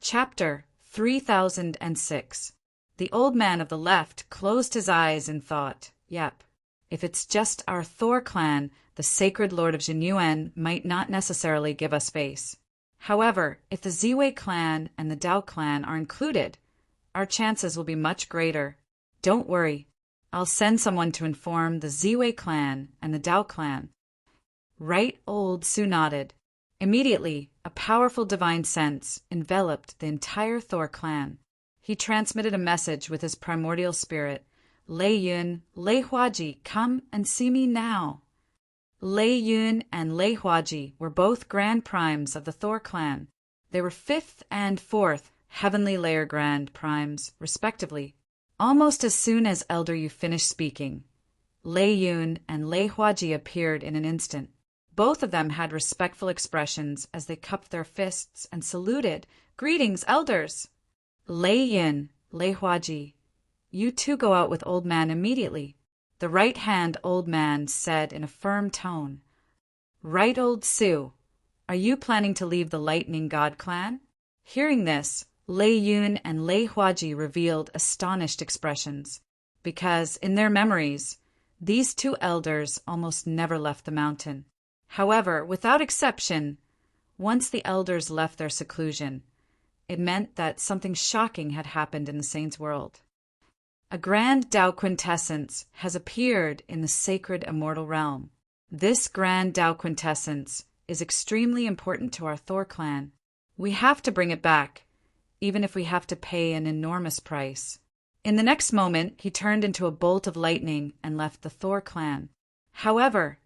Chapter 3006. The old man of the left closed his eyes and thought, "Yep, if it's just our Thor clan, the sacred lord of Jinyuan might not necessarily give us face. However, if the Ziwei clan and the Dao clan are included, our chances will be much greater. Don't worry, I'll send someone to inform the Ziwei clan and the Dao clan." Right old Su nodded. Immediately, a powerful divine sense enveloped the entire Thor clan. He transmitted a message with his primordial spirit. "Lei Yun, Lei Huaji, come and see me now." Lei Yun and Lei Huaji were both grand primes of the Thor clan. They were 5th and 4th heavenly layer grand primes, respectively. Almost as soon as Elder Yu finished speaking, Lei Yun and Lei Huaji appeared in an instant. Both of them had respectful expressions as they cupped their fists and saluted. "Greetings, elders!" "Lei Yin, Lei Huaji, you two go out with old man immediately," the right-hand old man said in a firm tone. "Right, old Su, are you planning to leave the Lightning God clan?" Hearing this, Lei Yun and Lei Huaji revealed astonished expressions, because, in their memories, these two elders almost never left the mountain. However, without exception, once the elders left their seclusion, it meant that something shocking had happened in the Saints' world. A grand Tao quintessence has appeared in the sacred immortal realm. This grand Tao quintessence is extremely important to our Thor clan. We have to bring it back, even if we have to pay an enormous price. In the next moment, he turned into a bolt of lightning and left the Thor clan. However,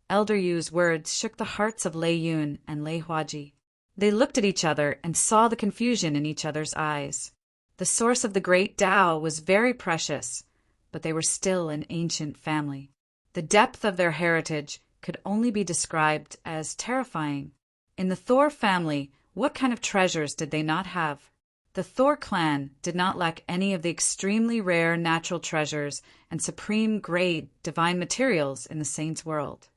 Elder Yu's words shook the hearts of Lei Yun and Lei Huaji. They looked at each other and saw the confusion in each other's eyes. The source of the great Tao was very precious, but they were still an ancient family. The depth of their heritage could only be described as terrifying. In the Thor family, what kind of treasures did they not have? The Thor clan did not lack any of the extremely rare natural treasures and supreme grade divine materials in the Saints' world.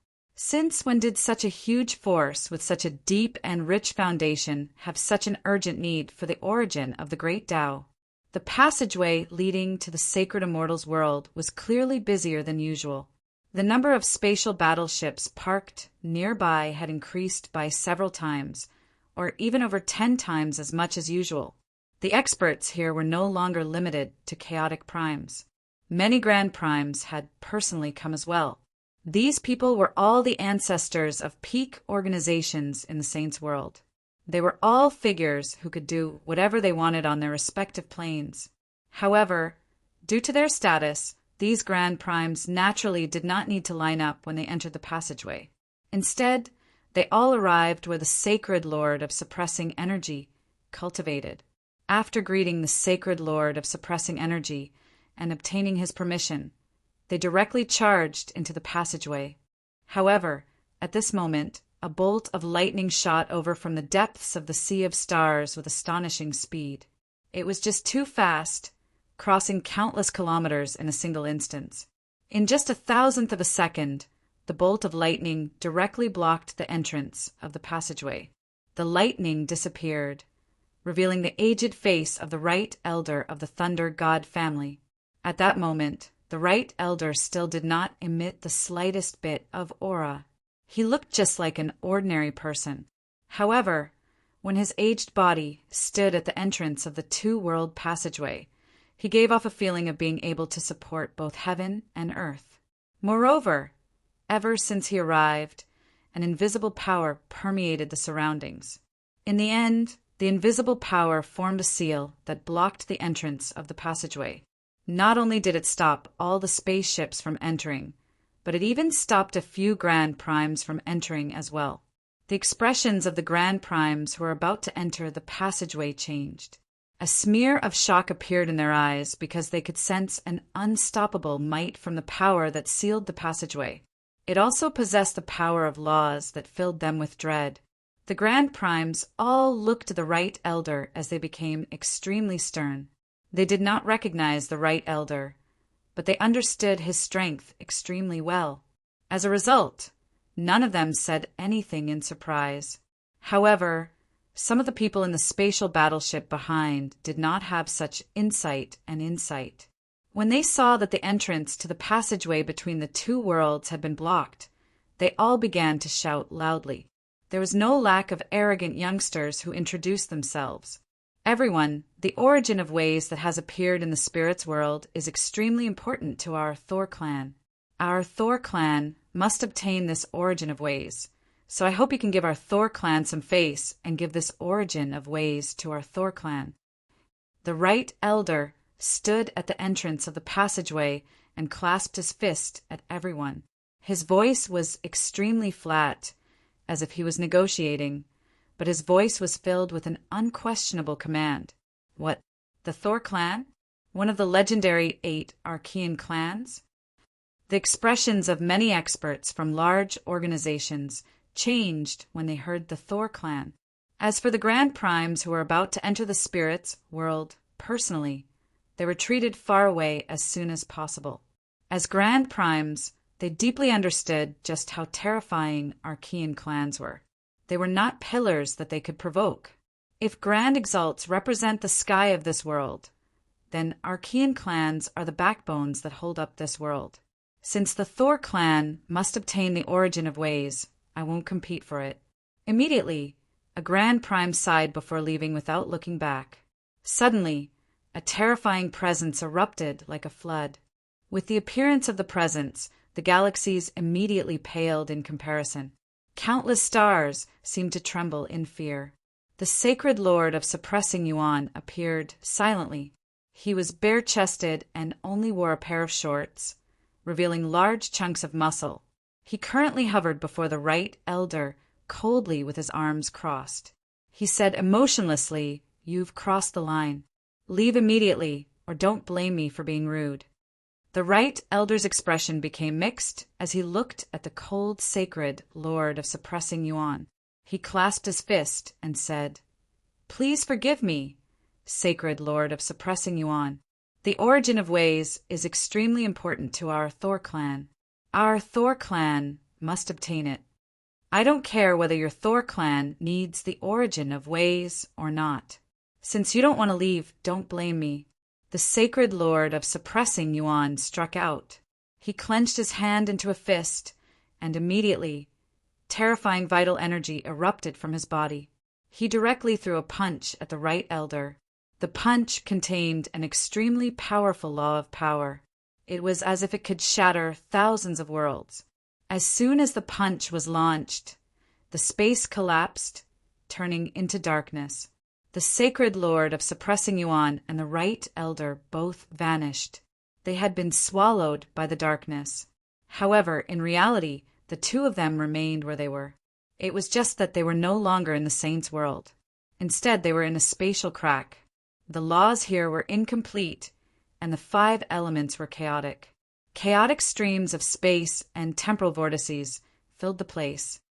Since when did such a huge force with such a deep and rich foundation have such an urgent need for the origin of the great Tao? The passageway leading to the sacred immortals world was clearly busier than usual. The number of spatial battleships parked nearby had increased by several times, or even over 10 times as much as usual. The experts here were no longer limited to chaotic primes. Many grand primes had personally come as well. These people were all the ancestors of peak organizations in the Saints' world. They were all figures who could do whatever they wanted on their respective planes. However, due to their status, these grand primes naturally did not need to line up when they entered the passageway. Instead, they all arrived where the sacred lord of suppressing energy cultivated. After greeting the sacred lord of suppressing energy and obtaining his permission, they directly charged into the passageway. However, at this moment, a bolt of lightning shot over from the depths of the sea of stars with astonishing speed. It was just too fast, crossing countless kilometers in a single instant. In just 1,000th of a second, the bolt of lightning directly blocked the entrance of the passageway. The lightning disappeared, revealing the aged face of the right elder of the Thunder God family. At that moment, the right elder still did not emit the slightest bit of aura. He looked just like an ordinary person. However, when his aged body stood at the entrance of the two-world passageway, he gave off a feeling of being able to support both heaven and earth. Moreover, ever since he arrived, an invisible power permeated the surroundings. In the end, the invisible power formed a seal that blocked the entrance of the passageway. Not only did it stop all the spaceships from entering, but it even stopped a few grand primes from entering as well. The expressions of the grand primes who were about to enter the passageway changed. A smear of shock appeared in their eyes because they could sense an unstoppable might from the power that sealed the passageway. It also possessed the power of laws that filled them with dread. The grand primes all looked to the right elder as they became extremely stern. They did not recognize the right elder, but they understood his strength extremely well. As a result, none of them said anything in surprise. However, Some of the people in the spatial battleship behind did not have such insight and insight. When they saw that the entrance to the passageway between the two worlds had been blocked, they all began to shout loudly. There was no lack of arrogant youngsters who introduced themselves. Everyone, the origin of ways that has appeared in the spirit's world is extremely important to our Thor clan. Our Thor clan must obtain this origin of ways. So I hope you can give our Thor clan some face and give this origin of ways to our Thor clan. The right elder stood at the entrance of the passageway and clasped his fist at everyone. His voice was extremely flat, as if he was negotiating, but his voice was filled with an unquestionable command. What? The Thor clan? One of the legendary 8 Archean clans? The expressions of many experts from large organizations changed when they heard the Thor clan. As for the Grand Primes who were about to enter the spirit's world personally, they were treated far away as soon as possible. As Grand Primes, they deeply understood just how terrifying Archean clans were. They were not pillars that they could provoke. If Grand Exalts represent the sky of this world, then Archean clans are the backbones that hold up this world. Since the Thor clan must obtain the origin of ways, I won't compete for it. Immediately, a Grand Prime sighed before leaving without looking back. Suddenly, a terrifying presence erupted like a flood. With the appearance of the presence, the galaxies immediately paled in comparison. Countless stars seemed to tremble in fear. The sacred lord of suppressing Yuan appeared silently. He was bare-chested and only wore a pair of shorts, revealing large chunks of muscle. He currently hovered before the right elder, coldly with his arms crossed. He said emotionlessly, "You've crossed the line. Leave immediately, or don't blame me for being rude." The right elder's expression became mixed as he looked at the cold, sacred lord of suppressing Yuan. He clasped his fist and said, "Please forgive me, sacred lord of suppressing Yuan. The origin of ways is extremely important to our Thor clan. Our Thor clan must obtain it. I don't care whether your Thor clan needs the origin of ways or not. Since you don't want to leave, don't blame me." The sacred lord of suppressing Yuan struck out. He clenched his hand into a fist, and immediately, terrifying vital energy erupted from his body. He directly threw a punch at the right elder. The punch contained an extremely powerful law of power. It was as if it could shatter thousands of worlds. As soon as the punch was launched, the space collapsed, turning into darkness. The sacred lord of suppressing Yuan and the right elder both vanished. They had been swallowed by the darkness. However, in reality, the two of them remained where they were. It was just that they were no longer in the saint's world. Instead, they were in a spatial crack. The laws here were incomplete, and the 5 elements were chaotic. Chaotic streams of space and temporal vortices filled the place.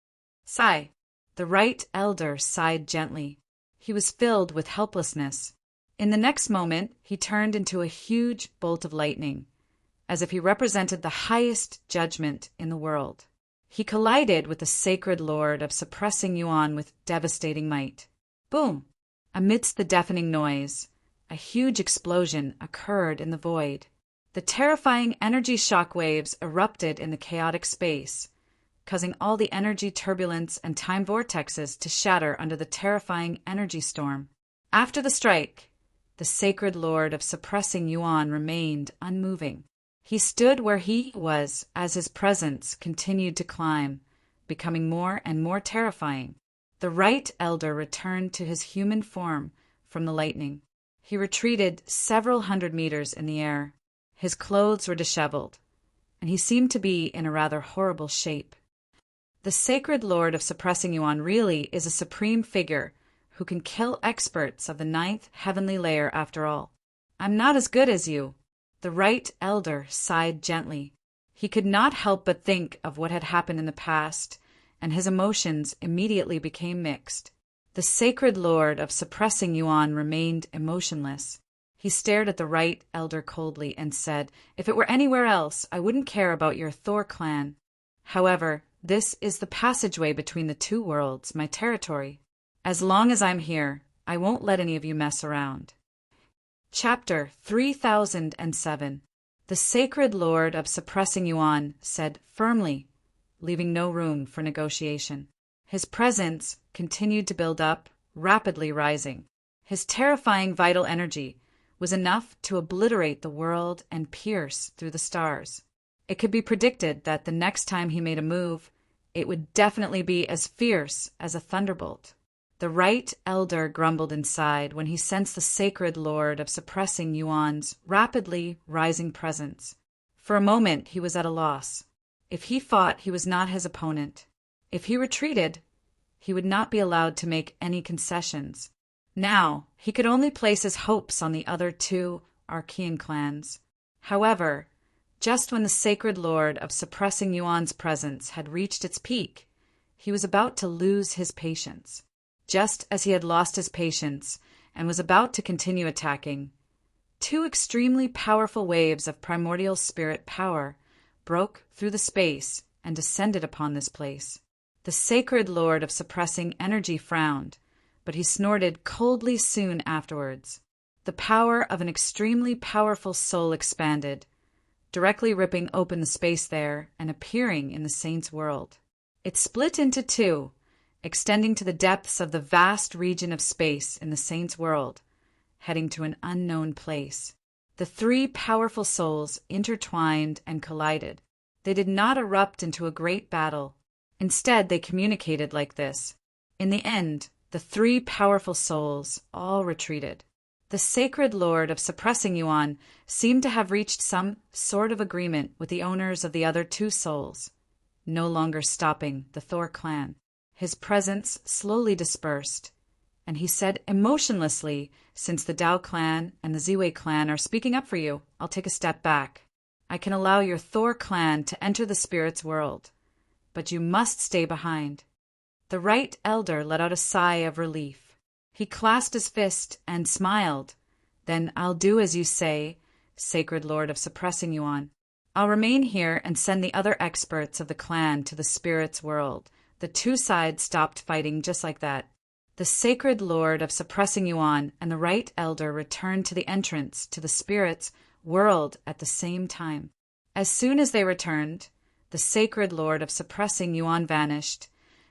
Sigh. The right elder sighed gently. He was filled with helplessness. In the next moment, he turned into a huge bolt of lightning, as if he represented the highest judgment in the world. He collided with the sacred lord of suppressing Yuan with devastating might. Boom! Amidst the deafening noise, a huge explosion occurred in the void. The terrifying energy shock waves erupted in the chaotic space, causing all the energy turbulence and time vortexes to shatter under the terrifying energy storm. After the strike, the sacred lord of suppressing Yuan remained unmoving. He stood where he was as his presence continued to climb, becoming more and more terrifying. The right elder returned to his human form from the lightning. He retreated several hundred meters in the air. His clothes were disheveled, and he seemed to be in a rather horrible shape. The sacred lord of suppressing Yuan really is a supreme figure who can kill experts of the 9th heavenly layer after all. I'm not as good as you. The right elder sighed gently. He could not help but think of what had happened in the past, and his emotions immediately became mixed. The sacred lord of suppressing Yuan remained emotionless. He stared at the right elder coldly and said, "If it were anywhere else, I wouldn't care about your Thor clan. However, this is the passageway between the two worlds, my territory. As long as I'm here, I won't let any of you mess around. Chapter 3007. The Sacred Lord of Suppressing Yuan said firmly, leaving no room for negotiation. His presence continued to build up, rapidly rising. His terrifying vital energy was enough to obliterate the world and pierce through the stars. It could be predicted that the next time he made a move, it would definitely be as fierce as a thunderbolt. The right elder grumbled inside when he sensed the Sacred Lord of Suppressing Yuan's rapidly rising presence. For a moment he was at a loss. If he fought, he was not his opponent. If he retreated, he would not be allowed to make any concessions. Now, he could only place his hopes on the other two Archean clans. However, just when the Sacred Lord of Suppressing Yuan's presence had reached its peak, he was about to lose his patience. Just as he had lost his patience and was about to continue attacking, two extremely powerful waves of primordial spirit power broke through the space and descended upon this place. The Sacred Lord of Suppressing Energy frowned, but he snorted coldly soon afterwards. The power of an extremely powerful soul expanded, directly ripping open the space there and appearing in the saint's world. It split into two, extending to the depths of the vast region of space in the saint's world, heading to an unknown place. The three powerful souls intertwined and collided. They did not erupt into a great battle. Instead, they communicated like this. In the end, the three powerful souls all retreated. The Sacred Lord of Suppressing Yuan seemed to have reached some sort of agreement with the owners of the other two souls, no longer stopping the Thor clan. His presence slowly dispersed, and he said emotionlessly, "Since the Dao clan and the Ziwei clan are speaking up for you, I'll take a step back. I can allow your Thor clan to enter the spirit's world, but you must stay behind." The right elder let out a sigh of relief. He clasped his fist and smiled. "Then I'll do as you say, Sacred Lord of Suppressing Yuan. I'll remain here and send the other experts of the clan to the spirit's world." The two sides stopped fighting just like that. The Sacred Lord of Suppressing Yuan and the right elder returned to the entrance to the spirit's world at the same time. As soon as they returned, the Sacred Lord of Suppressing Yuan vanished,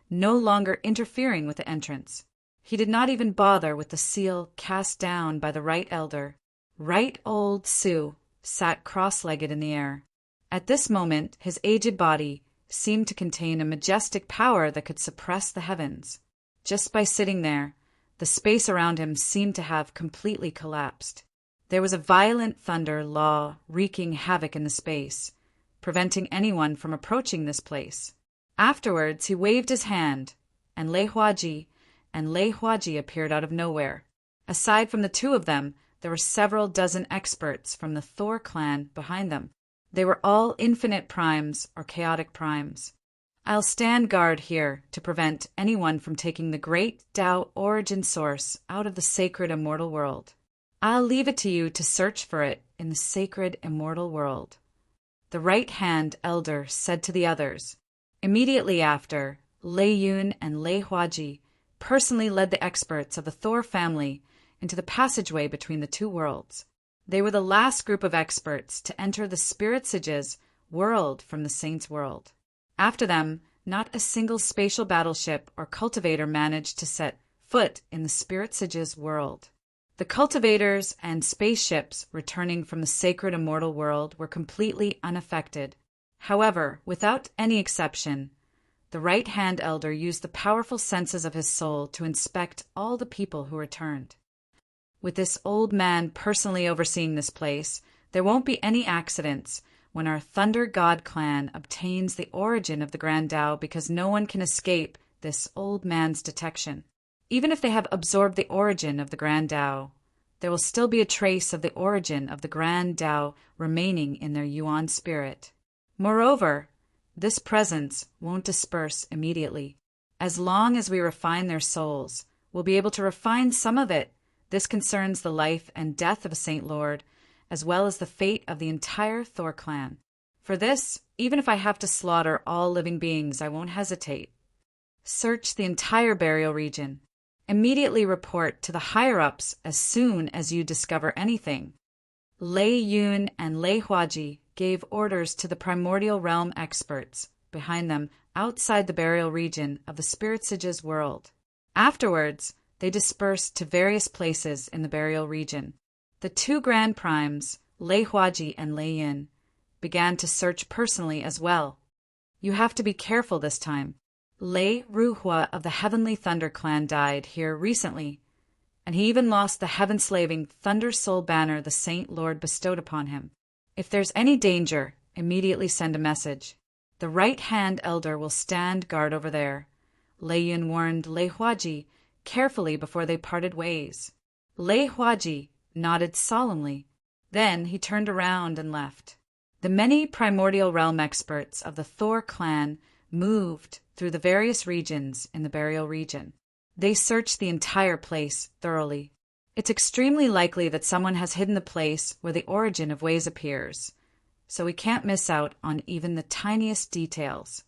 no longer interfering with the entrance. He did not even bother with the seal cast down by the right elder. Right old Su sat cross-legged in the air. At this moment, his aged body seemed to contain a majestic power that could suppress the heavens. Just by sitting there, the space around him seemed to have completely collapsed. There was a violent thunder law wreaking havoc in the space, preventing anyone from approaching this place. Afterwards, he waved his hand, and Lei Huaji appeared out of nowhere. Aside from the two of them, there were several dozen experts from the Thor clan behind them. They were all infinite primes or chaotic primes. "I'll stand guard here to prevent anyone from taking the great Tao origin source out of the sacred immortal world. I'll leave it to you to search for it in the sacred immortal world," the right-hand elder said to the others. Immediately after, Lei Yun and Lei Huaji personally led the experts of the Thor family into the passageway between the two worlds. They were the last group of experts to enter the Spirit Sage's world from the Saint's world. After them, not a single spatial battleship or cultivator managed to set foot in the Spirit Sage's world. The cultivators and spaceships returning from the sacred immortal world were completely unaffected. However, without any exception, the right-hand elder used the powerful senses of his soul to inspect all the people who returned. With this old man personally overseeing this place, there won't be any accidents when our Thunder God clan obtains the origin of the Grand Tao, because no one can escape this old man's detection. Even if they have absorbed the origin of the Grand Tao, there will still be a trace of the origin of the Grand Tao remaining in their Yuan spirit. Moreover, this presence won't disperse immediately. As long as we refine their souls, we'll be able to refine some of it. This concerns the life and death of a Saint Lord, as well as the fate of the entire Thor clan. For this, even if I have to slaughter all living beings, I won't hesitate. Search the entire burial region. Immediately report to the higher-ups as soon as you discover anything. Lei Yun and Lei Huaji gave orders to the primordial realm experts behind them outside the burial region of the Spirit Sage's world. Afterwards, they dispersed to various places in the burial region. The two grand primes, Lei Huaji and Lei Yin, began to search personally as well. You have to be careful this time. Lei Ruhua of the Heavenly Thunder clan died here recently, and he even lost the heaven-slaving Thunder Soul banner the Saint Lord bestowed upon him. If there's any danger, immediately send a message. The right-hand elder will stand guard over there. Lei Yun warned Lei Huaji carefully before they parted ways. Lei Huaji nodded solemnly. Then he turned around and left. The many primordial realm experts of the Thor clan moved through the various regions in the burial region. They searched the entire place thoroughly. It's extremely likely that someone has hidden the place where the origin of ways appears, so we can't miss out on even the tiniest details.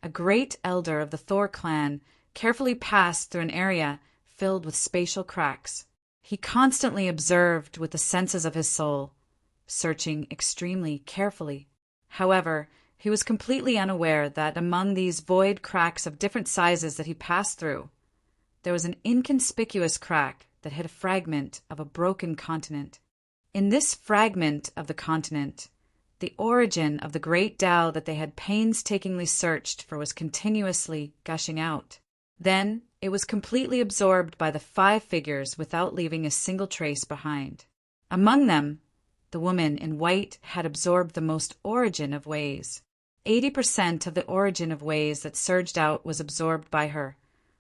A great elder of the Thor clan carefully passed through an area filled with spatial cracks. He constantly observed with the senses of his soul, searching extremely carefully. However, he was completely unaware that among these void cracks of different sizes that he passed through, there was an inconspicuous crack that hid a fragment of a broken continent. In this fragment of the continent, the origin of the great Tao that they had painstakingly searched for was continuously gushing out. Then it was completely absorbed by the 5 figures without leaving a single trace behind. Among them, the woman in white had absorbed the most origin of ways. 80% of the origin of ways that surged out was absorbed by her,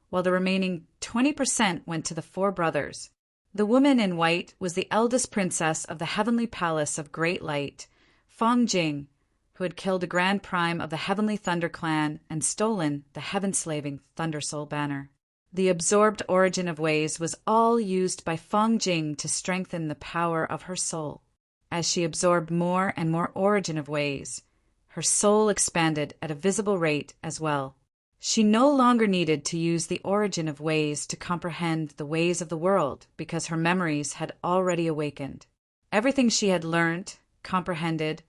while the remaining 20% went to the 4 brothers. The woman in white was the eldest princess of the heavenly palace of Great Light, Fong Jing, who had killed a grand prime of the Heavenly Thunder clan and stolen the heaven-slaving Thunder Soul banner. The absorbed origin of ways was all used by Fong Jing to strengthen the power of her soul. As she absorbed more and more origin of ways, her soul expanded at a visible rate as well. She no longer needed to use the origin of ways to comprehend the ways of the world because her memories had already awakened. Everything she had learned, comprehended,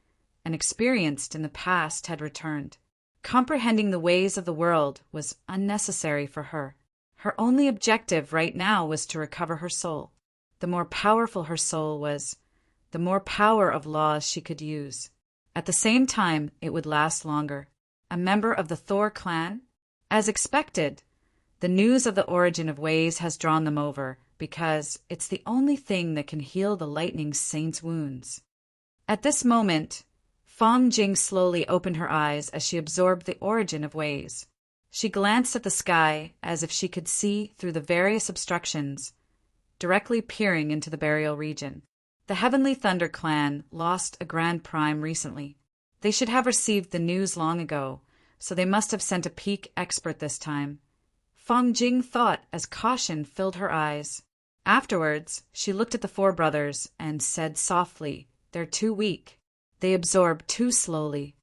and experienced in the past had returned. Comprehending the ways of the world was unnecessary for her. Her only objective right now was to recover her soul. The more powerful her soul was, the more power of laws she could use. At the same time, it would last longer. A member of the Thor clan? As expected, the news of the origin of ways has drawn them over, because it's the only thing that can heal the lightning saint's wounds. At this moment, Fong Jing slowly opened her eyes as she absorbed the origin of ways. She glanced at the sky as if she could see through the various obstructions, directly peering into the burial region. The Heavenly Thunder clan lost a grand prime recently. They should have received the news long ago, so they must have sent a peak expert this time. Fong Jing thought as caution filled her eyes. Afterwards, she looked at the 4 brothers and said softly, "They're too weak. They absorb too slowly."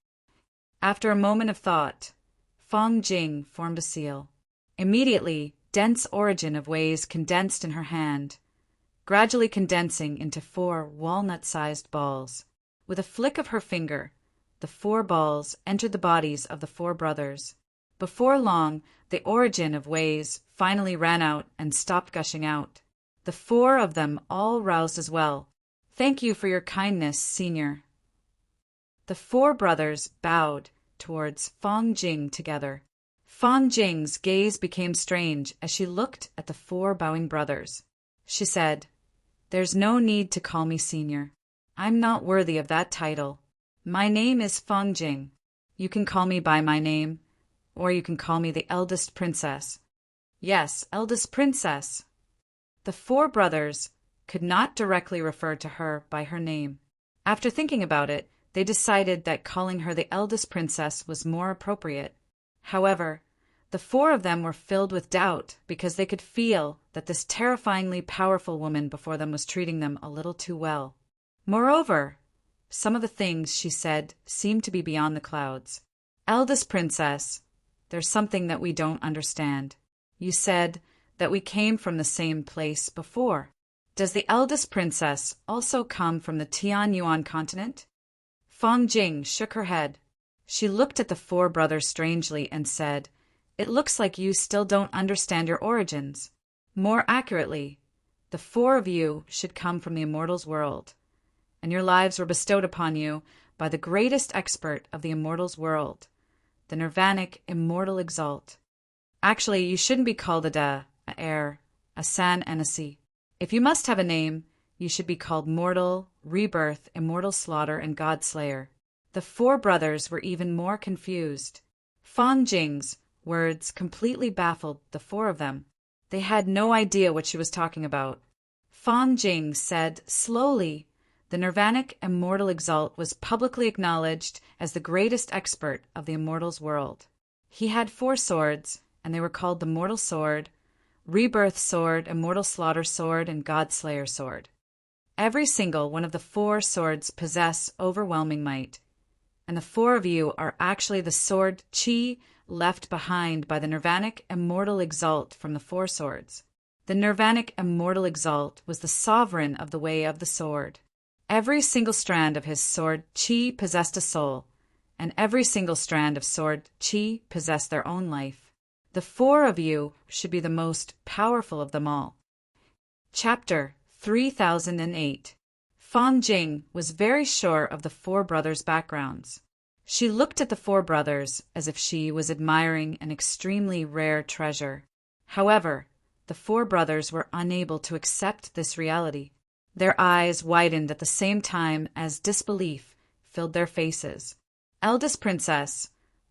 After a moment of thought, Fong Jing formed a seal. Immediately, dense origin of ways condensed in her hand, gradually condensing into 4 walnut-sized balls. With a flick of her finger, the 4 balls entered the bodies of the 4 brothers. Before long, the origin of ways finally ran out and stopped gushing out. The 4 of them all roused as well. "Thank you for your kindness, Senior." The 4 brothers bowed towards Fong Jing together. Fong Jing's gaze became strange as she looked at the 4 bowing brothers. She said, "There's no need to call me Senior. I'm not worthy of that title. My name is Fong Jing. You can call me by my name, or you can call me the eldest princess." "Yes, eldest princess." The 4 brothers could not directly refer to her by her name. After thinking about it, they decided that calling her the eldest princess was more appropriate. However, the 4 of them were filled with doubt because they could feel that this terrifyingly powerful woman before them was treating them a little too well. Moreover, some of the things she said seemed to be beyond the clouds. "Eldest princess, there's something that we don't understand. You said that we came from the same place before. Does the eldest princess also come from the Tianyuan continent? Fang Jing shook her head. She looked at the four brothers strangely and said, "It looks like you still don't understand your origins. More accurately, the four of you should come from the immortals' world, and your lives were bestowed upon you by the greatest expert of the immortals' world, the Nirvanic Immortal Exalt. Actually, you shouldn't be called a Da, a Er, a San, and a Si. If you must have a name, you should be called Mortal, Rebirth, Immortal Slaughter, and God Slayer." The four brothers were even more confused. Fang Jing's words completely baffled the four of them. They had no idea what she was talking about. Fang Jing said slowly, "The Nirvanic Immortal Exalt was publicly acknowledged as the greatest expert of the immortals' world. He had 4 swords, and they were called the Mortal Sword, Rebirth Sword, Immortal Slaughter Sword, and God Slayer Sword. Every single one of the 4 swords possess overwhelming might, and the 4 of you are actually the sword chi left behind by the Nirvanic Immortal Exalt from the 4 swords. The Nirvanic Immortal Exalt was the sovereign of the way of the sword. Every single strand of his sword chi possessed a soul, and every single strand of sword chi possessed their own life. The 4 of you should be the most powerful of them all." Chapter 3008. Fang Jing was very sure of the 4 brothers' backgrounds. She looked at the 4 brothers as if she was admiring an extremely rare treasure. However, the 4 brothers were unable to accept this reality. Their eyes widened at the same time as disbelief filled their faces. "Eldest princess,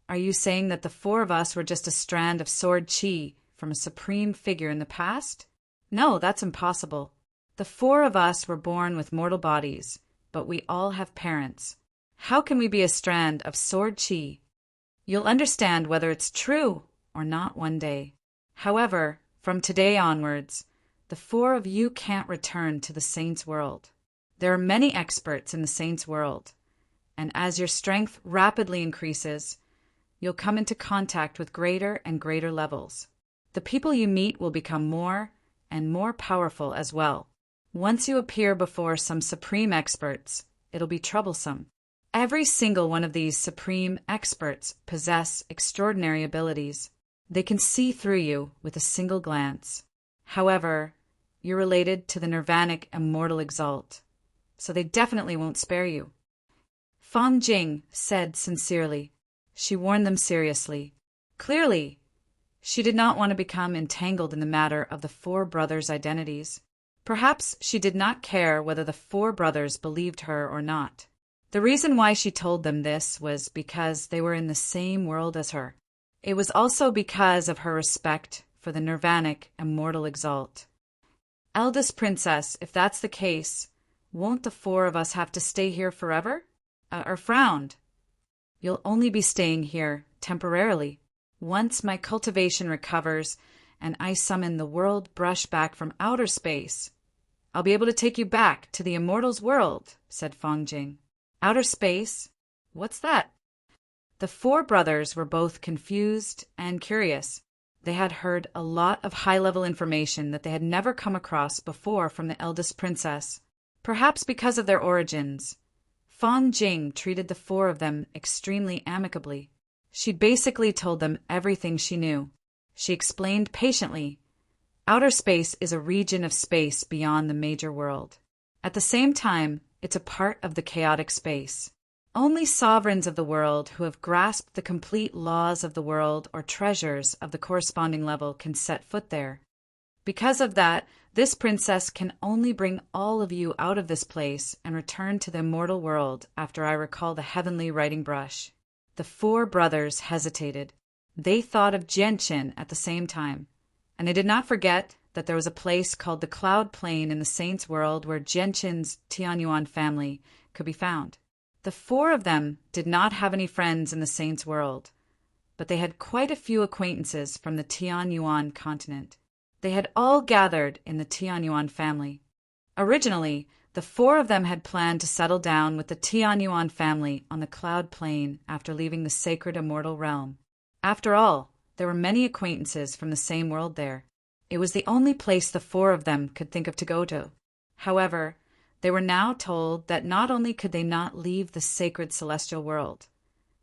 are you saying that the 4 of us were just a strand of sword chi from a supreme figure in the past? No, that's impossible. The 4 of us were born with mortal bodies, but we all have parents. How can we be a strand of sword chi? You'll understand whether it's true or not one day. However, from today onwards, the 4 of you can't return to the Saints' world. There are many experts in the Saints' world, and as your strength rapidly increases, you'll come into contact with greater and greater levels. The people you meet will become more and more powerful as well. Once you appear before some supreme experts, it'll be troublesome. Every single one of these supreme experts possess extraordinary abilities. They can see through you with a single glance. However, you're related to the Nirvanic Immortal Exalt, so they definitely won't spare you." Fang Jing said sincerely. She warned them seriously. Clearly, she did not want to become entangled in the matter of the 4 brothers' identities. Perhaps she did not care whether the 4 brothers believed her or not. The reason why she told them this was because they were in the same world as her. It was also because of her respect for the Nirvanic Immortal Exalt. "Eldest princess, if that's the case, won't the 4 of us have to stay here forever?" Frowned. "You'll only be staying here temporarily. Once my cultivation recovers and I summon the world brush back from outer space, I'll be able to take you back to the immortals' world," said Fang Jing. "Outer space? What's that?" The 4 brothers were both confused and curious. They had heard a lot of high-level information that they had never come across before from the eldest princess. Perhaps because of their origins, Fang Jing treated the 4 of them extremely amicably. She basically told them everything she knew. She explained patiently, outer space is a region of space beyond the major world. At the same time, it's a part of the chaotic space. Only sovereigns of the world who have grasped the complete laws of the world or treasures of the corresponding level can set foot there. Because of that, this princess can only bring all of you out of this place and return to the immortal world after I recall the heavenly writing brush. The 4 brothers hesitated. They thought of Jianqin at the same time, and they did not forget that there was a place called the Cloud Plain in the Saints' world where Jianqin's Tianyuan family could be found. The 4 of them did not have any friends in the Saints' world, but they had quite a few acquaintances from the Tianyuan continent. They had all gathered in the Tianyuan family. Originally, the 4 of them had planned to settle down with the Tianyuan family on the Cloud Plain after leaving the sacred immortal realm. After all, there were many acquaintances from the same world there. It was the only place the four of them could think of to go to. However, they were now told that not only could they not leave the sacred celestial world,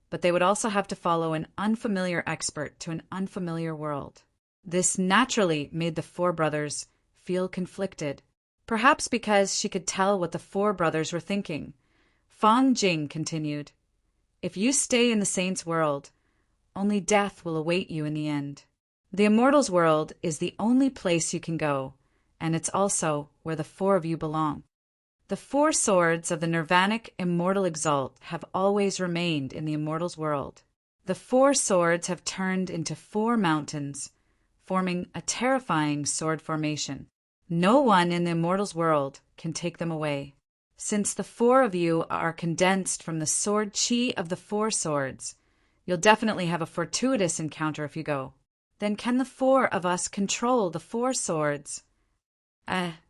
but they would also have to follow an unfamiliar expert to an unfamiliar world. This naturally made the four brothers feel conflicted, perhaps because she could tell what the four brothers were thinking. Fang Jing continued, "If you stay in the saint's world, only death will await you in the end. The immortal's world is the only place you can go, and it's also where the four of you belong. The four swords of the nirvanic immortal exalt have always remained in the immortal's world. The four swords have turned into four mountains, forming a terrifying sword formation. No one in the immortal's world can take them away. Since the four of you are condensed from the sword chi of the four swords, you'll definitely have a fortuitous encounter if you go. Then can the four of us control the four swords?"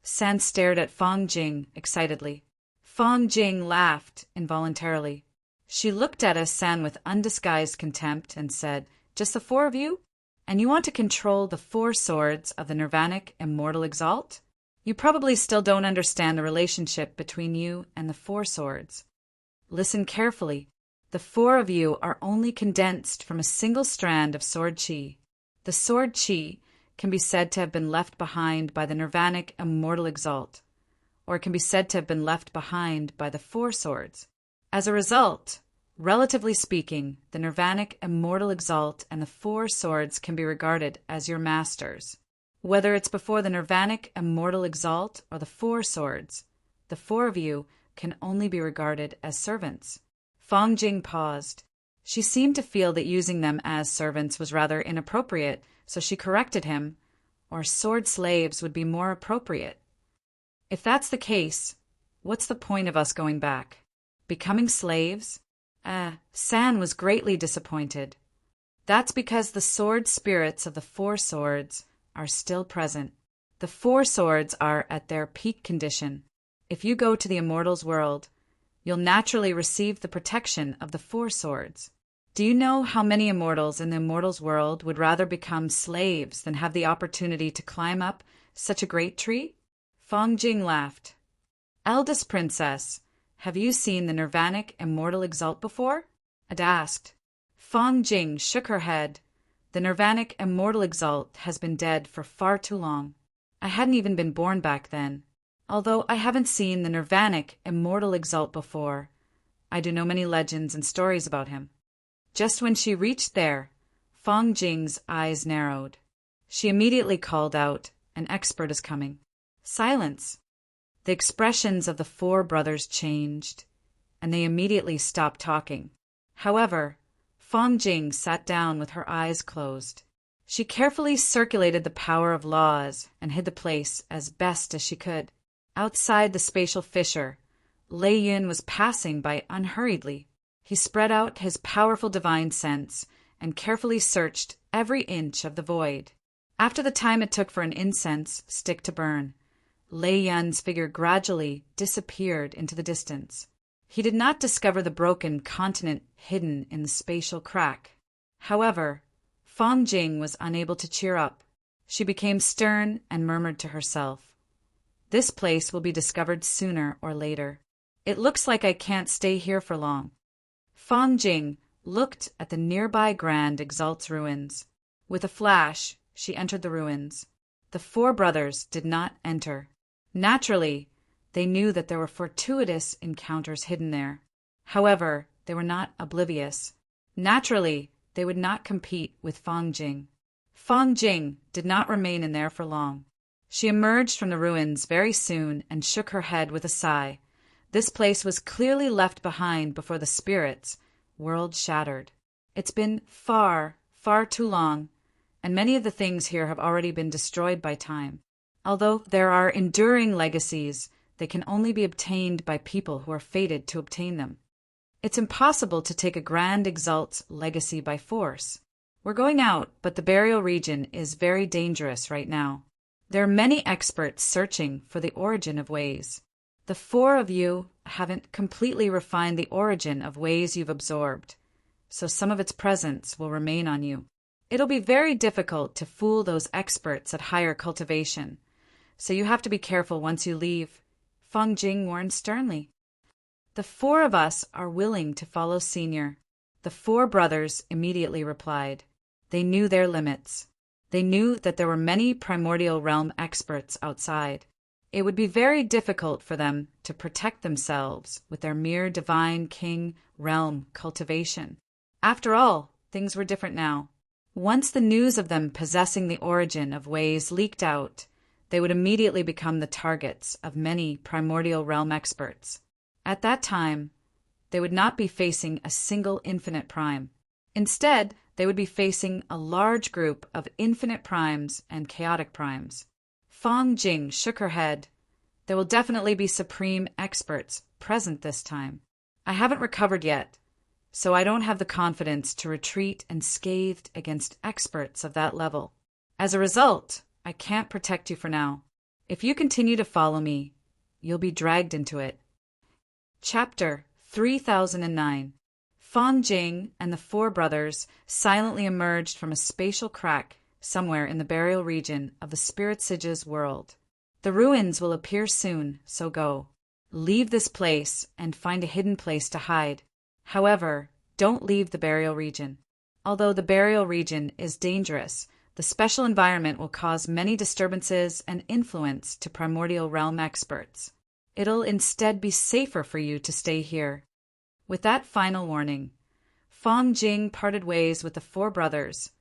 San stared at Fang Jing excitedly. Fang Jing laughed involuntarily. She looked at San with undisguised contempt and said, "Just the four of you? And you want to control the four swords of the nirvanic immortal exalt? You probably still don't understand the relationship between you and the four swords. Listen carefully. The four of you are only condensed from a single strand of sword chi. The sword chi can be said to have been left behind by the nirvanic immortal exalt, or it can be said to have been left behind by the four swords. As a result, relatively speaking, the nirvanic immortal exalt and the four swords can be regarded as your masters. Whether it's before the nirvanic immortal exalt or the four swords, the four of you can only be regarded as servants." Fang Jing paused. She seemed to feel that using them as servants was rather inappropriate, so she corrected him, or sword slaves would be more appropriate. "If that's the case, what's the point of us going back? Becoming slaves?" San was greatly disappointed. "That's because the sword spirits of the four swords are still present. The four swords are at their peak condition. If you go to the immortal's world, you'll naturally receive the protection of the four swords. Do you know how many immortals in the immortal's world would rather become slaves than have the opportunity to climb up such a great tree?" Fang Jing laughed. "Eldest princess, have you seen the nirvanic immortal exalt before?" Ad asked. Fang Jing shook her head. "The nirvanic immortal exalt has been dead for far too long. I hadn't even been born back then. Although I haven't seen the nirvanic immortal exalt before, I do know many legends and stories about him." Just when she reached there, Fang Jing's eyes narrowed. She immediately called out, "An expert is coming." Silence. The expressions of the four brothers changed, and they immediately stopped talking. However, Fang Jing sat down with her eyes closed. She carefully circulated the power of laws and hid the place as best as she could. Outside the spatial fissure, Lei Yun was passing by unhurriedly. He spread out his powerful divine sense and carefully searched every inch of the void. After the time it took for an incense stick to burn, Lei Yun's figure gradually disappeared into the distance. He did not discover the broken continent hidden in the spatial crack. However, Fang Jing was unable to cheer up. She became stern and murmured to herself, "This place will be discovered sooner or later. It looks like I can't stay here for long." Fang Jing looked at the nearby Grand Exalt's ruins. With a flash, she entered the ruins. The four brothers did not enter. Naturally, they knew that there were fortuitous encounters hidden there. However, they were not oblivious. Naturally, they would not compete with Fang Jing. Fang Jing did not remain in there for long. She emerged from the ruins very soon and shook her head with a sigh. This place was clearly left behind before the spirits' world shattered. It's been far, far too long, and many of the things here have already been destroyed by time. Although there are enduring legacies, they can only be obtained by people who are fated to obtain them. It's impossible to take a Grand Exalt's legacy by force. We're going out, but the burial region is very dangerous right now. There are many experts searching for the origin of ways. The four of you haven't completely refined the origin of ways you've absorbed, so some of its presence will remain on you. It'll be very difficult to fool those experts at higher cultivation, so you have to be careful once you leave, Feng Jing warned sternly. The four of us are willing to follow Senior. The four brothers immediately replied. They knew their limits. They knew that there were many primordial realm experts outside. It would be very difficult for them to protect themselves with their mere divine king realm cultivation. After all, things were different now. Once the news of them possessing the origin of ways leaked out, they would immediately become the targets of many primordial realm experts. At that time, they would not be facing a single infinite prime. Instead, they would be facing a large group of infinite primes and chaotic primes. Feng Jing shook her head. There will definitely be supreme experts present this time. I haven't recovered yet, so I don't have the confidence to retreat unscathed against experts of that level. As a result, I can't protect you for now. If you continue to follow me, you'll be dragged into it. Chapter 3009. Feng Jing and the four brothers silently emerged from a spatial crack somewhere in the burial region of the Spirit Sage's world. The ruins will appear soon, so go. Leave this place and find a hidden place to hide. However, don't leave the burial region. Although the burial region is dangerous, the special environment will cause many disturbances and influence to primordial realm experts. It'll instead be safer for you to stay here. With that final warning, Feng Jing parted ways with the four brothers,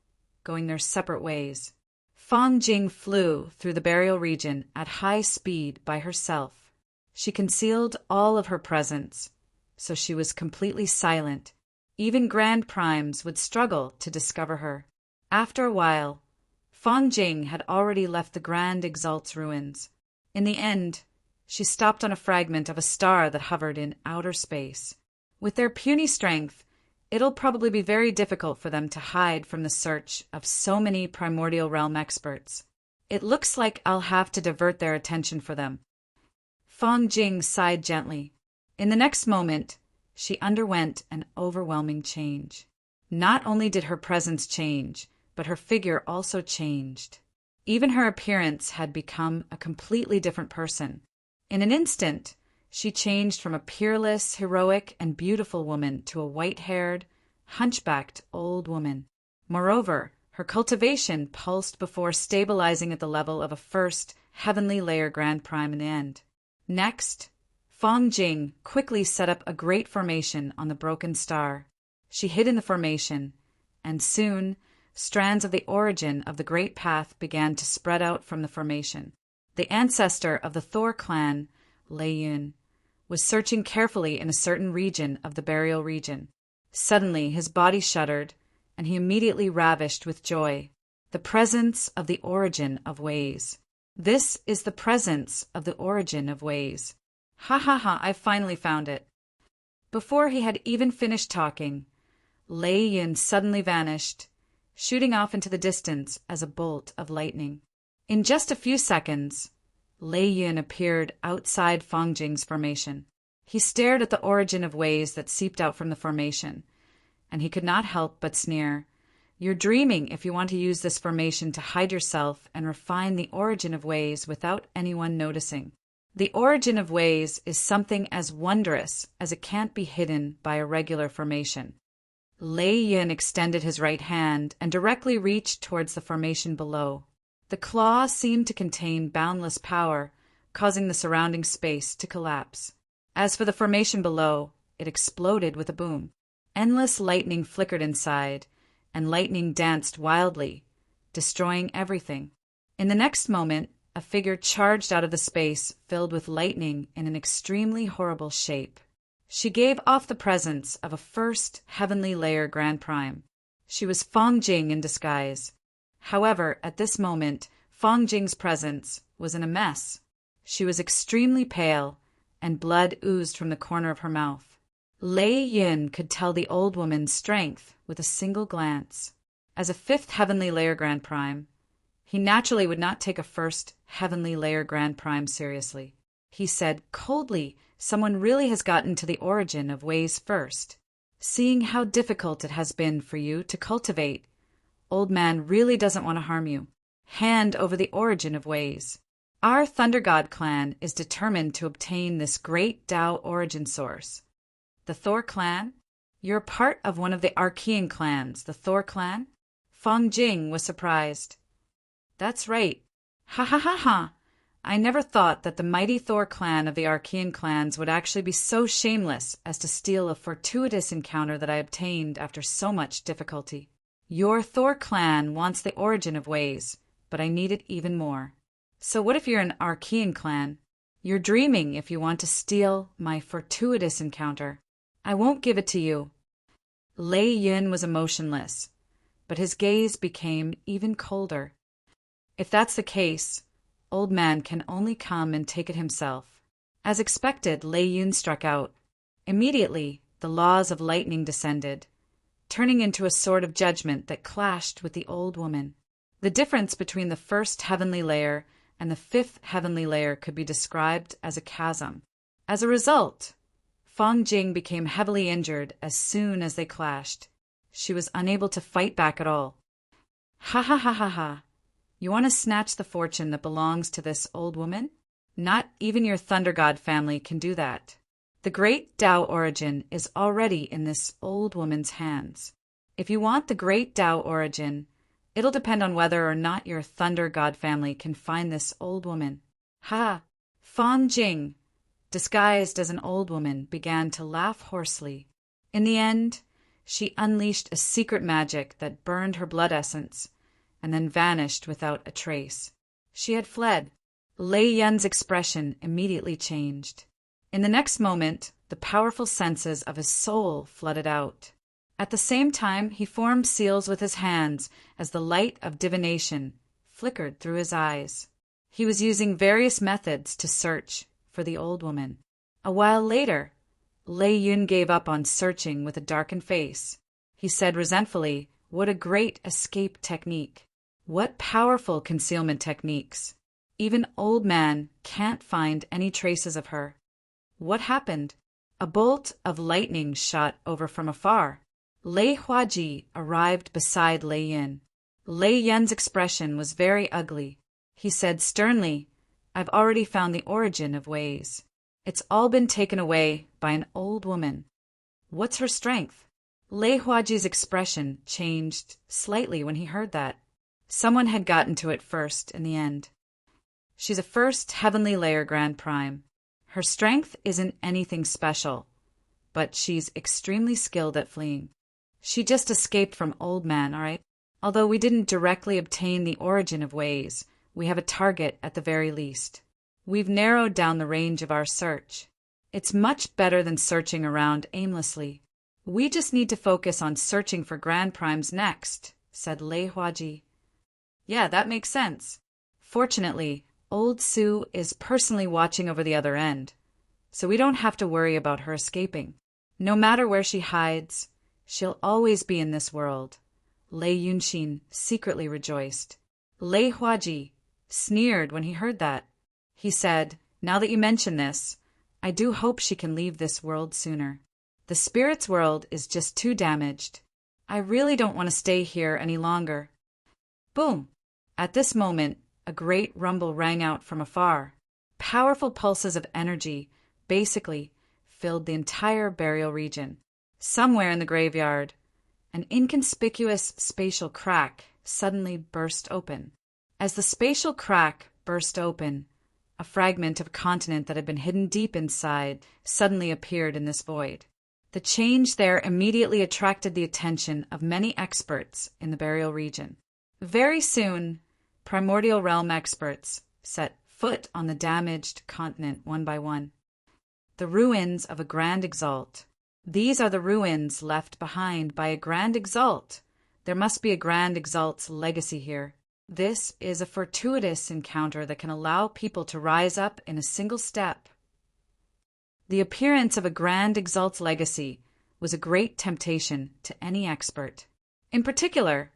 going their separate ways. Feng Jing flew through the burial region at high speed by herself. She concealed all of her presence, so she was completely silent. Even Grand Primes would struggle to discover her. After a while, Feng Jing had already left the Grand Exalt's ruins. In the end, she stopped on a fragment of a star that hovered in outer space. With their puny strength, it'll probably be very difficult for them to hide from the search of so many primordial realm experts. It looks like I'll have to divert their attention for them. Feng Jing sighed gently. In the next moment, she underwent an overwhelming change. Not only did her presence change, but her figure also changed. Even her appearance had become a completely different person. In an instant, she changed from a peerless, heroic, and beautiful woman to a white-haired, hunchbacked old woman. Moreover, her cultivation pulsed before stabilizing at the level of a first, heavenly layer Grand Prime in the end. Next, Feng Jing quickly set up a great formation on the broken star. She hid in the formation, and soon, strands of the origin of the great path began to spread out from the formation. The ancestor of the Thor clan, Lei Yun, was searching carefully in a certain region of the burial region. Suddenly his body shuddered, and he immediately ravished with joy. The presence of the origin of ways. This is the presence of the origin of ways. Ha ha ha, I finally found it. Before he had even finished talking, Lei Yun suddenly vanished, shooting off into the distance as a bolt of lightning. In just a few seconds, Lei Yun appeared outside Feng Jing's formation. He stared at the origin of ways that seeped out from the formation, and he could not help but sneer. You're dreaming if you want to use this formation to hide yourself and refine the origin of ways without anyone noticing. The origin of ways is something as wondrous as it can't be hidden by a regular formation. Lei Yun extended his right hand and directly reached towards the formation below. The claw seemed to contain boundless power, causing the surrounding space to collapse. As for the formation below, it exploded with a boom. Endless lightning flickered inside, and lightning danced wildly, destroying everything. In the next moment, a figure charged out of the space filled with lightning in an extremely horrible shape. She gave off the presence of a first heavenly layer Grand Prime. She was Feng Jing in disguise. However, at this moment, Feng Jing's presence was in a mess. She was extremely pale, and blood oozed from the corner of her mouth. Lei Yun could tell the old woman's strength with a single glance. As a fifth heavenly layer Grand Prime, he naturally would not take a first heavenly layer Grand Prime seriously. He said coldly, someone really has gotten to the origin of ways first. Seeing how difficult it has been for you to cultivate, Old Man really doesn't want to harm you. Hand over the origin of ways. Our Thunder God clan is determined to obtain this great Tao origin source. The Thor clan? You're part of one of the Archean clans, the Thor clan? Fong Jing was surprised. That's right. Ha ha ha ha. I never thought that the mighty Thor clan of the Archean clans would actually be so shameless as to steal a fortuitous encounter that I obtained after so much difficulty. Your Thor clan wants the origin of ways, but I need it even more. So what if you're an Archean clan? You're dreaming if you want to steal my fortuitous encounter. I won't give it to you. Lei Yun was emotionless, but his gaze became even colder. If that's the case, Old Man can only come and take it himself. As expected, Lei Yun struck out. Immediately, the laws of lightning descended, turning into a sword of judgment that clashed with the old woman. The difference between the first heavenly layer and the fifth heavenly layer could be described as a chasm. As a result, Fong Jing became heavily injured as soon as they clashed. She was unable to fight back at all. Ha ha ha ha ha. You want to snatch the fortune that belongs to this old woman? Not even your Thunder God family can do that. The great Tao origin is already in this old woman's hands. If you want the great Tao origin, it'll depend on whether or not your Thunder God family can find this old woman. Ha! Fong Jing, disguised as an old woman, began to laugh hoarsely. In the end, she unleashed a secret magic that burned her blood essence and then vanished without a trace. She had fled. Lei Yun's expression immediately changed. In the next moment, the powerful senses of his soul flooded out. At the same time, he formed seals with his hands as the light of divination flickered through his eyes. He was using various methods to search for the old woman. A while later, Lei Yun gave up on searching with a darkened face. He said resentfully, "What a great escape technique! What powerful concealment techniques! Even Old Man can't find any traces of her." What happened? A bolt of lightning shot over from afar. Lei Huaji arrived beside Lei Yun. Lei Yun's expression was very ugly. He said sternly, "I've already found the origin of ways. It's all been taken away by an old woman." What's her strength? Lei Huaji's expression changed slightly when he heard that. Someone had gotten to it first in the end. She's a first heavenly layer Grand Prime. Her strength isn't anything special, but she's extremely skilled at fleeing. She just escaped from Old Man, all right? Although we didn't directly obtain the origin of ways, we have a target at the very least. We've narrowed down the range of our search. It's much better than searching around aimlessly. We just need to focus on searching for Grand Primes next, said Lei Huaji. Yeah, that makes sense. Fortunately, Old Sue is personally watching over the other end, so we don't have to worry about her escaping. No matter where she hides, she'll always be in this world. Lei Yunxin secretly rejoiced. Lei Huaji sneered when he heard that. He said, "Now that you mention this, I do hope she can leave this world sooner. The spirit's world is just too damaged. I really don't want to stay here any longer." Boom! At this moment, a great rumble rang out from afar. Powerful pulses of energy, basically, filled the entire burial region. Somewhere in the graveyard, an inconspicuous spatial crack suddenly burst open. As the spatial crack burst open, a fragment of a continent that had been hidden deep inside suddenly appeared in this void. The change there immediately attracted the attention of many experts in the burial region. Very soon, primordial realm experts set foot on the damaged continent one by one. The ruins of a Grand Exalt. These are the ruins left behind by a Grand Exalt. There must be a Grand Exalt's legacy here. This is a fortuitous encounter that can allow people to rise up in a single step. The appearance of a Grand Exalt's legacy was a great temptation to any expert. In particular,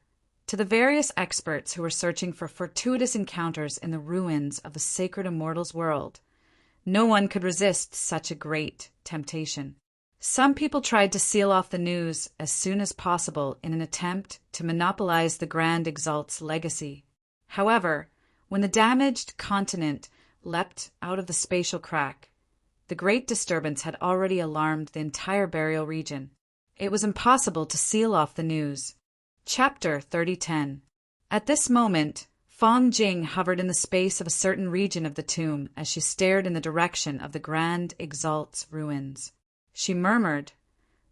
to the various experts who were searching for fortuitous encounters in the ruins of the sacred immortals world. No one could resist such a great temptation. Some people tried to seal off the news as soon as possible in an attempt to monopolize the Grand Exalt's legacy. However, when the damaged continent leapt out of the spatial crack, the great disturbance had already alarmed the entire burial region. It was impossible to seal off the news. Chapter 3010. At this moment, Fong Jing hovered in the space of a certain region of the tomb as she stared in the direction of the Grand Exalt's ruins. She murmured,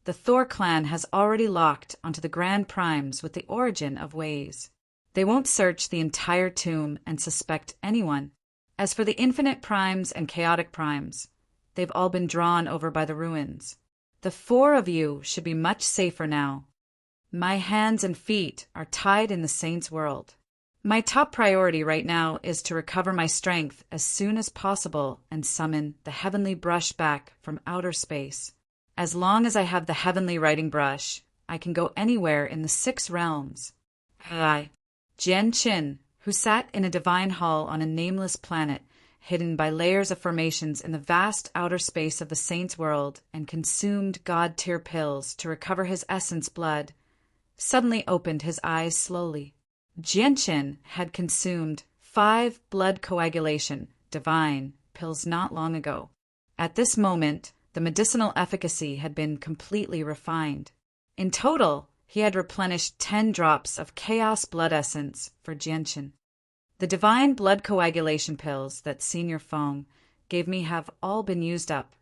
"The Thor clan has already locked onto the Grand Primes with the origin of ways. They won't search the entire tomb and suspect anyone. As for the infinite primes and chaotic primes, they've all been drawn over by the ruins. The four of you should be much safer now. My hands and feet are tied in the Saint's world. My top priority right now is to recover my strength as soon as possible and summon the heavenly brush back from outer space. As long as I have the heavenly writing brush, I can go anywhere in the 6 realms." Jian Qin, who sat in a divine hall on a nameless planet, hidden by layers of formations in the vast outer space of the Saint's world, and consumed god-tier pills to recover his essence blood, suddenly opened his eyes slowly. Jianqin had consumed 5 blood coagulation, divine, pills not long ago. At this moment, the medicinal efficacy had been completely refined. In total, he had replenished 10 drops of chaos blood essence for Jianqin. The divine blood coagulation pills that Senior Feng gave me have all been used up.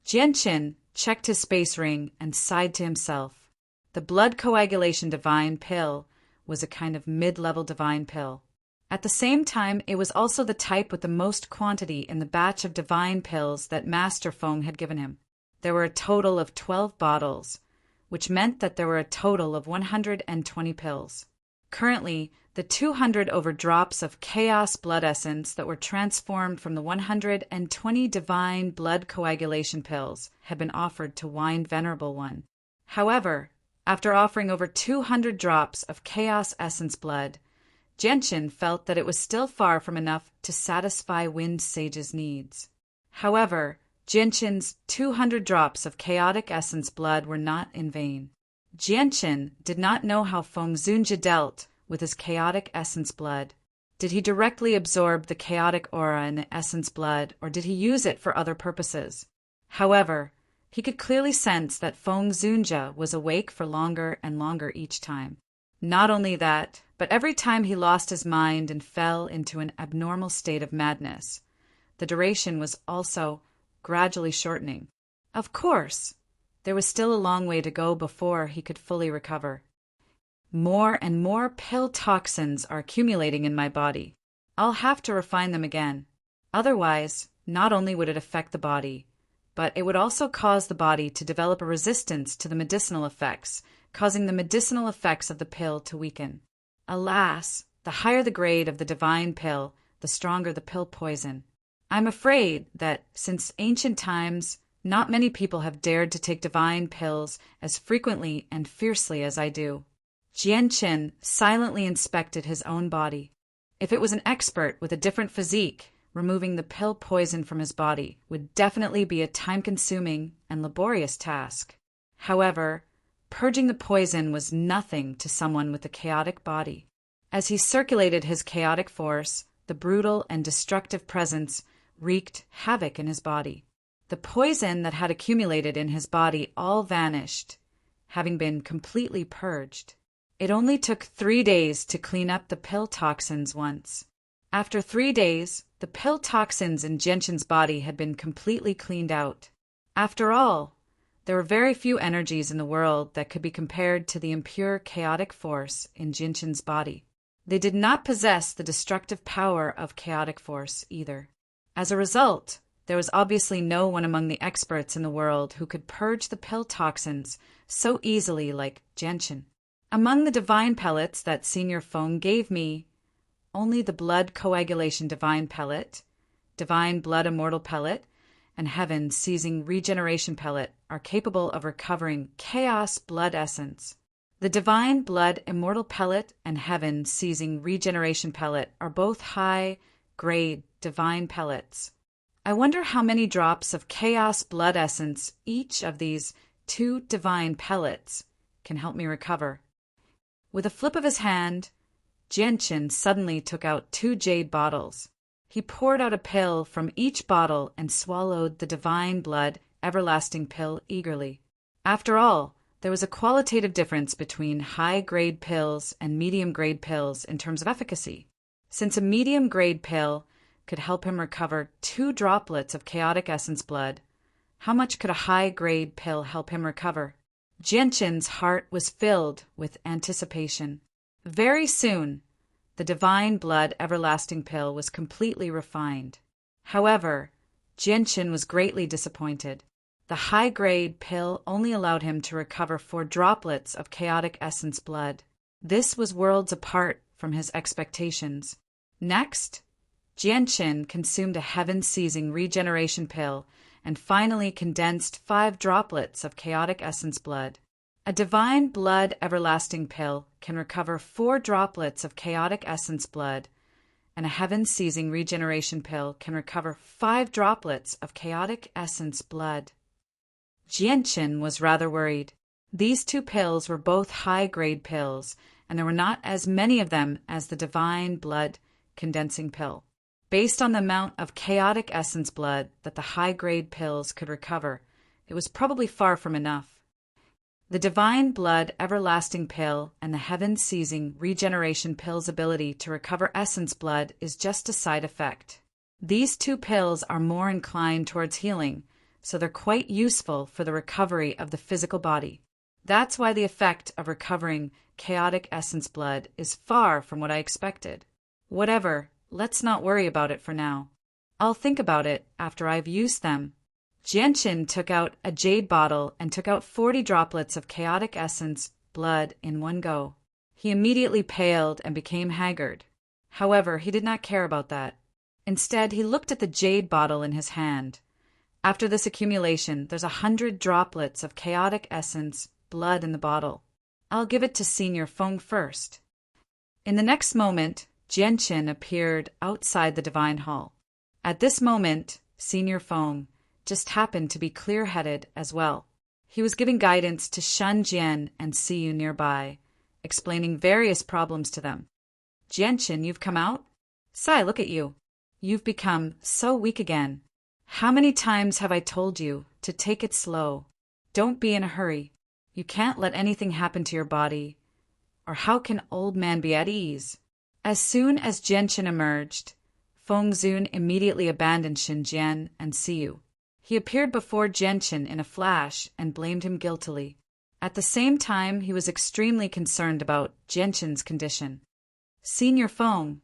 Jianqin checked his space ring and sighed to himself. The blood coagulation divine pill was a kind of mid-level divine pill. At the same time, it was also the type with the most quantity in the batch of divine pills that Master Feng had given him. There were a total of 12 bottles, which meant that there were a total of 120 pills. Currently, the 200 over drops of chaos blood essence that were transformed from the 120 divine blood coagulation pills had been offered to Wine Venerable One. However, after offering over 200 drops of chaos essence blood, Jianqin felt that it was still far from enough to satisfy Wind Sage's needs. However, Jianqin's 200 drops of chaotic essence blood were not in vain. Jianqin did not know how Feng Zunjie dealt with his chaotic essence blood. Did he directly absorb the chaotic aura in the essence blood, or did he use it for other purposes? However, he could clearly sense that Feng Zunjie was awake for longer and longer each time. Not only that, but every time he lost his mind and fell into an abnormal state of madness, the duration was also gradually shortening. Of course, there was still a long way to go before he could fully recover. More and more pill toxins are accumulating in my body. I'll have to refine them again. Otherwise, not only would it affect the body, but it would also cause the body to develop a resistance to the medicinal effects, causing the medicinal effects of the pill to weaken. Alas, the higher the grade of the divine pill, the stronger the pill poison. I'm afraid that, since ancient times, not many people have dared to take divine pills as frequently and fiercely as I do. Jianqin silently inspected his own body. If it was an expert with a different physique, removing the pill poison from his body would definitely be a time-consuming and laborious task. However, purging the poison was nothing to someone with a chaotic body. As he circulated his chaotic force, the brutal and destructive presence wreaked havoc in his body. The poison that had accumulated in his body all vanished, having been completely purged. It only took 3 days to clean up the pill toxins once. After 3 days, the pill toxins in Jianqin's body had been completely cleaned out. After all, there were very few energies in the world that could be compared to the impure chaotic force in Jianqin's body. They did not possess the destructive power of chaotic force either. As a result, there was obviously no one among the experts in the world who could purge the pill toxins so easily like Jianqin. Among the divine pellets that Senior Feng gave me, only the blood coagulation divine pellet, divine blood immortal pellet, and heaven seizing regeneration pellet are capable of recovering chaos blood essence. The divine blood immortal pellet and heaven seizing regeneration pellet are both high-grade divine pellets. I wonder how many drops of chaos blood essence each of these 2 divine pellets can help me recover." With a flip of his hand, Jianqin suddenly took out 2 jade bottles. He poured out a pill from each bottle and swallowed the divine blood everlasting pill eagerly. After all, there was a qualitative difference between high-grade pills and medium-grade pills in terms of efficacy. Since a medium-grade pill could help him recover 2 droplets of chaotic essence blood, how much could a high-grade pill help him recover? Jianqin's heart was filled with anticipation. Very soon, the divine blood everlasting pill was completely refined. However, Jianqin was greatly disappointed. The high-grade pill only allowed him to recover 4 droplets of chaotic essence blood. This was worlds apart from his expectations. Next, Jianqin consumed a heaven-seizing regeneration pill and finally condensed 5 droplets of chaotic essence blood. A divine blood everlasting pill can recover 4 droplets of chaotic essence blood, and a heaven-seizing regeneration pill can recover 5 droplets of chaotic essence blood. Jianqin was rather worried. These 2 pills were both high-grade pills, and there were not as many of them as the divine blood condensing pill. Based on the amount of chaotic essence blood that the high-grade pills could recover, it was probably far from enough. The divine blood everlasting pill and the heaven-seizing regeneration pill's ability to recover essence blood is just a side effect. These 2 pills are more inclined towards healing, so they're quite useful for the recovery of the physical body. That's why the effect of recovering chaotic essence blood is far from what I expected. Whatever, let's not worry about it for now. I'll think about it after I've used them. Jianqin took out a jade bottle and took out 40 droplets of chaotic essence blood in one go. He immediately paled and became haggard. However, he did not care about that. Instead, he looked at the jade bottle in his hand. After this accumulation, there's 100 droplets of chaotic essence blood in the bottle. I'll give it to Senior Feng first. In the next moment, Jianqin appeared outside the divine hall. At this moment, Senior Feng just happened to be clear-headed as well. He was giving guidance to Shen Jian and Siyu nearby, explaining various problems to them. "Jianqin, you've come out? Sai, look at you. You've become so weak again. How many times have I told you to take it slow? Don't be in a hurry. You can't let anything happen to your body. Or how can old man be at ease?" As soon as Jianqin emerged, Feng Zun immediately abandoned Shen Jian and Siyu. He appeared before Jianqin in a flash and blamed him guiltily. At the same time, he was extremely concerned about Jianqin's condition. "Senior Feng,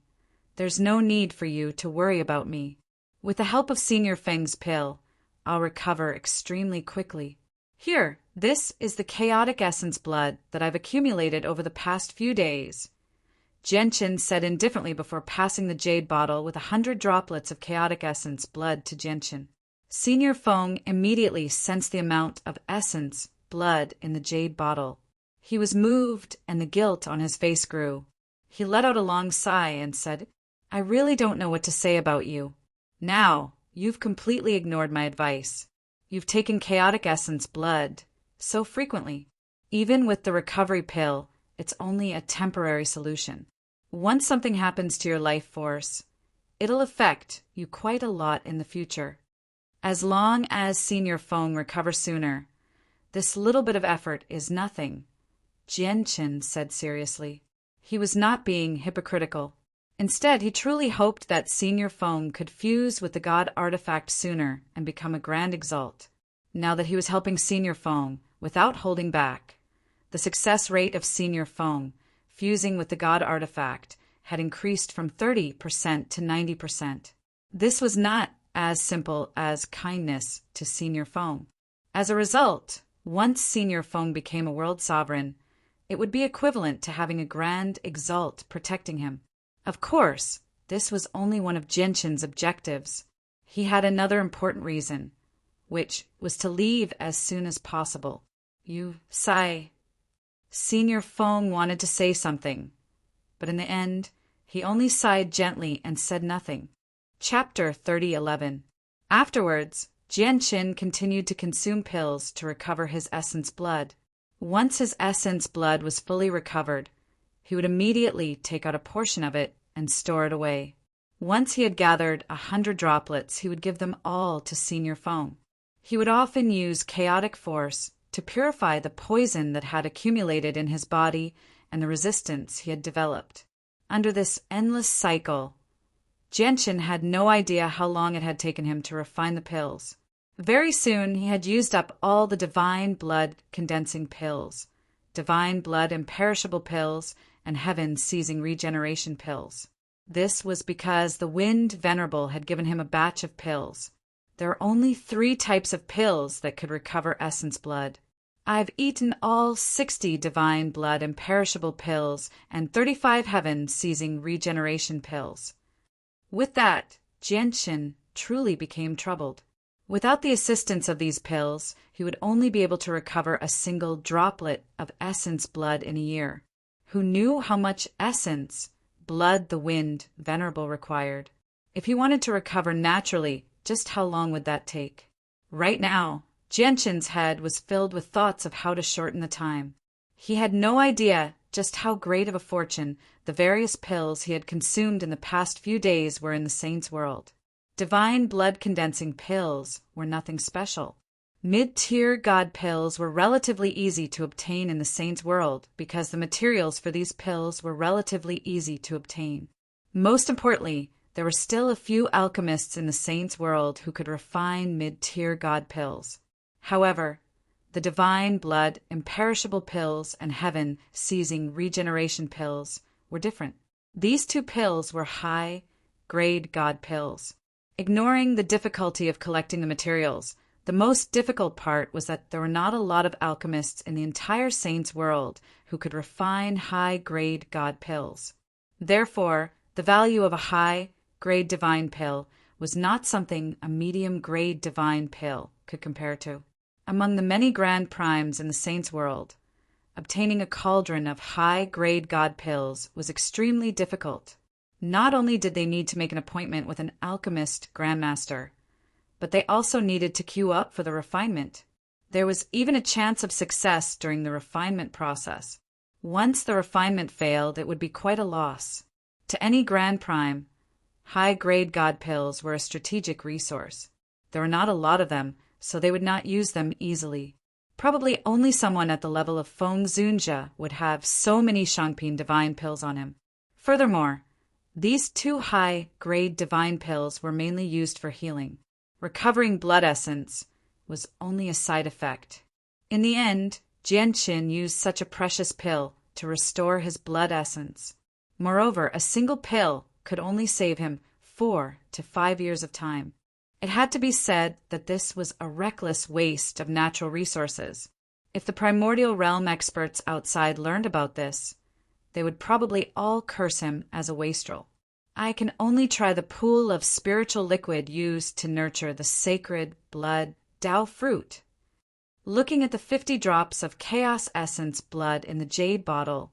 there's no need for you to worry about me. With the help of Senior Feng's pill, I'll recover extremely quickly. Here, this is the chaotic essence blood that I've accumulated over the past few days." Jianqin said indifferently before passing the jade bottle with 100 droplets of chaotic essence blood to Jianqin. Senior Feng immediately sensed the amount of essence blood in the jade bottle. He was moved and the guilt on his face grew. He let out a long sigh and said, "I really don't know what to say about you. Now, you've completely ignored my advice. You've taken chaotic essence blood so frequently. Even with the recovery pill, it's only a temporary solution. Once something happens to your life force, it'll affect you quite a lot in the future. As long as Senior Feng recovers sooner, this little bit of effort is nothing," Jianqin said seriously. He was not being hypocritical. Instead, he truly hoped that Senior Feng could fuse with the god artifact sooner and become a grand exalt. Now that he was helping Senior Feng without holding back, the success rate of Senior Feng fusing with the god artifact had increased from 30% to 90%. This was not as simple as kindness to Senior Feng. As a result, once Senior Feng became a world sovereign, it would be equivalent to having a grand exalt protecting him. Of course, this was only one of Jianqin's objectives. He had another important reason, which was to leave as soon as possible. "You sigh." Senior Feng wanted to say something, but in the end, he only sighed gently and said nothing. Chapter 30:11. Afterwards, Jianqin continued to consume pills to recover his essence blood. Once his essence blood was fully recovered, he would immediately take out a portion of it and store it away. Once he had gathered 100 droplets, he would give them all to Senior Feng. He would often use chaotic force to purify the poison that had accumulated in his body and the resistance he had developed. Under this endless cycle, Jianqin had no idea how long it had taken him to refine the pills. Very soon he had used up all the divine blood condensing pills, divine blood imperishable pills, and heaven seizing regeneration pills. This was because the Wind Venerable had given him a batch of pills. There are only 3 types of pills that could recover essence blood. I've eaten all 60 divine blood imperishable pills and 35 heaven seizing regeneration pills. With that, Jianqin truly became troubled. Without the assistance of these pills, he would only be able to recover a single droplet of essence blood in a year. Who knew how much essence blood the Wind Venerable required? If he wanted to recover naturally, just how long would that take? Right now, Jianqin's head was filled with thoughts of how to shorten the time. He had no idea just how great of a fortune the various pills he had consumed in the past few days were in the saint's world. Divine blood-condensing pills were nothing special. Mid-tier god pills were relatively easy to obtain in the saint's world because the materials for these pills were relatively easy to obtain. Most importantly, there were still a few alchemists in the saint's world who could refine mid-tier god pills. However, the divine blood, imperishable pills, and heaven seizing regeneration pills were different. These 2 pills were high-grade god pills. Ignoring the difficulty of collecting the materials, the most difficult part was that there were not a lot of alchemists in the entire saint's world who could refine high-grade god pills. Therefore, the value of a high-grade divine pill was not something a medium-grade divine pill could compare to. Among the many grand primes in the saint's world, obtaining a cauldron of high-grade god pills was extremely difficult. Not only did they need to make an appointment with an alchemist grandmaster, but they also needed to queue up for the refinement. There was even a chance of success during the refinement process. Once the refinement failed, it would be quite a loss. To any grand prime, high-grade god pills were a strategic resource. There were not a lot of them, so they would not use them easily. Probably only someone at the level of Feng Zunjia would have so many Shangping divine pills on him. Furthermore, these 2 high-grade divine pills were mainly used for healing. Recovering blood essence was only a side effect. In the end, Jianqin used such a precious pill to restore his blood essence. Moreover, a single pill could only save him 4 to 5 years of time. It had to be said that this was a reckless waste of natural resources. If the primordial realm experts outside learned about this, they would probably all curse him as a wastrel. I can only try the pool of spiritual liquid used to nurture the sacred blood Tao fruit. Looking at the 50 drops of chaos essence blood in the jade bottle,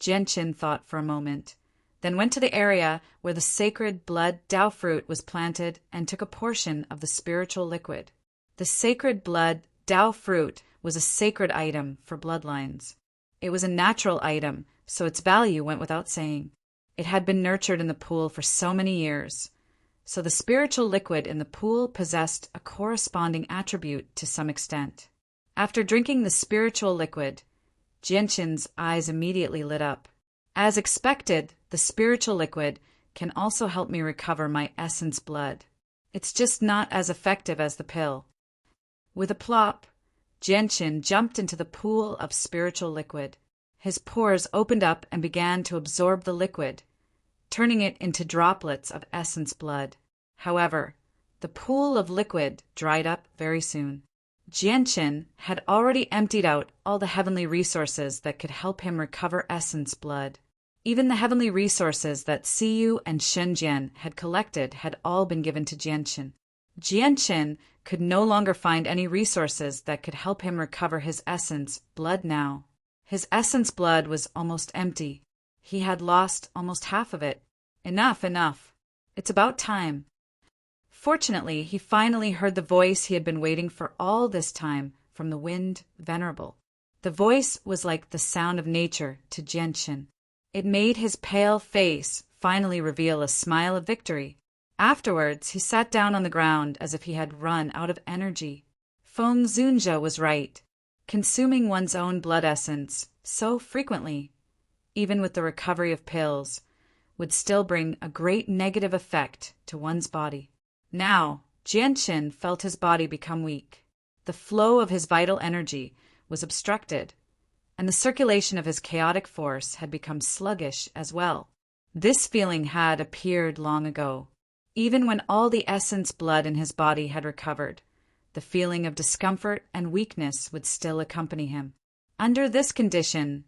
Jianqin thought for a moment, then went to the area where the sacred blood Tao fruit was planted and took a portion of the spiritual liquid. The sacred blood Tao fruit was a sacred item for bloodlines. It was a natural item, so its value went without saying. It had been nurtured in the pool for so many years, so the spiritual liquid in the pool possessed a corresponding attribute to some extent. After drinking the spiritual liquid, Jianqin's eyes immediately lit up. As expected, the spiritual liquid can also help me recover my essence blood. It's just not as effective as the pill. With a plop, Jianqin jumped into the pool of spiritual liquid. His pores opened up and began to absorb the liquid, turning it into droplets of essence blood. However, the pool of liquid dried up very soon. Jianqin had already emptied out all the heavenly resources that could help him recover essence blood. Even the heavenly resources that Siyu and Shenzhen had collected had all been given to Jianqin. Jianqin could no longer find any resources that could help him recover his essence blood now. His essence blood was almost empty. He had lost almost half of it. Enough. It's about time. Fortunately, he finally heard the voice he had been waiting for all this time from the Wind Venerable. The voice was like the sound of nature to Jianshin. It made his pale face finally reveal a smile of victory. Afterwards, he sat down on the ground as if he had run out of energy. Feng Zunjia was right. Consuming one's own blood essence so frequently, even with the recovery of pills, would still bring a great negative effect to one's body. Now, Jianshin felt his body become weak. The flow of his vital energy was obstructed, and the circulation of his chaotic force had become sluggish as well. This feeling had appeared long ago. Even when all the essence blood in his body had recovered, the feeling of discomfort and weakness would still accompany him. Under this condition,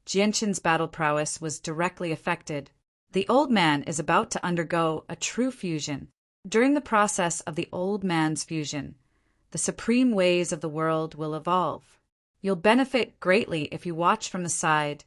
Jianshin's battle prowess was directly affected. The old man is about to undergo a true fusion. During the process of the old man's fusion, the supreme ways of the world will evolve. You'll benefit greatly if you watch from the side,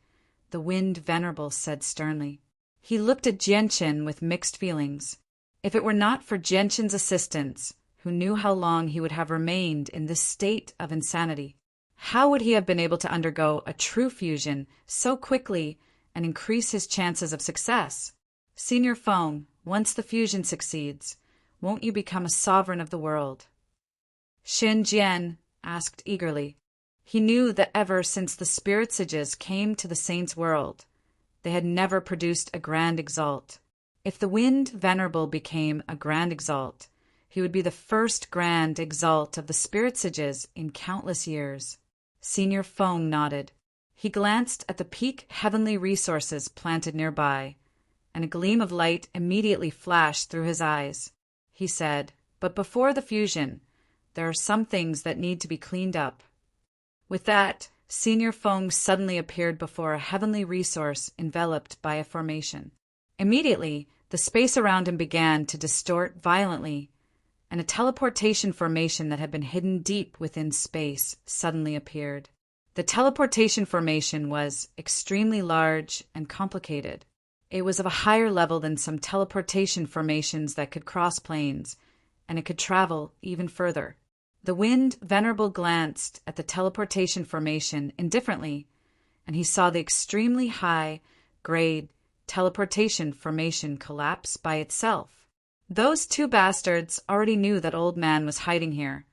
the Wind Venerable said sternly. He looked at Jianshin with mixed feelings. If it were not for Jianshin's assistants, who knew how long he would have remained in this state of insanity, how would he have been able to undergo a true fusion so quickly and increase his chances of success? Senior Feng, once the fusion succeeds, won't you become a sovereign of the world? Xin Jian asked eagerly. He knew that ever since the spirit sages came to the saints' world, they had never produced a grand exalt. If the Wind Venerable became a grand exalt, he would be the first grand exalt of the spirit sages in countless years. Senior Feng nodded. He glanced at the peak heavenly resources planted nearby, and a gleam of light immediately flashed through his eyes. He said, "But before the fusion, there are some things that need to be cleaned up." With that, Senior Feng suddenly appeared before a heavenly resource enveloped by a formation. Immediately, the space around him began to distort violently, and a teleportation formation that had been hidden deep within space suddenly appeared. The teleportation formation was extremely large and complicated. It was of a higher level than some teleportation formations that could cross planes, and it could travel even further. The Wind Venerable glanced at the teleportation formation indifferently, and he saw the extremely high-grade teleportation formation collapse by itself. Those two bastards already knew that Old Man was hiding here,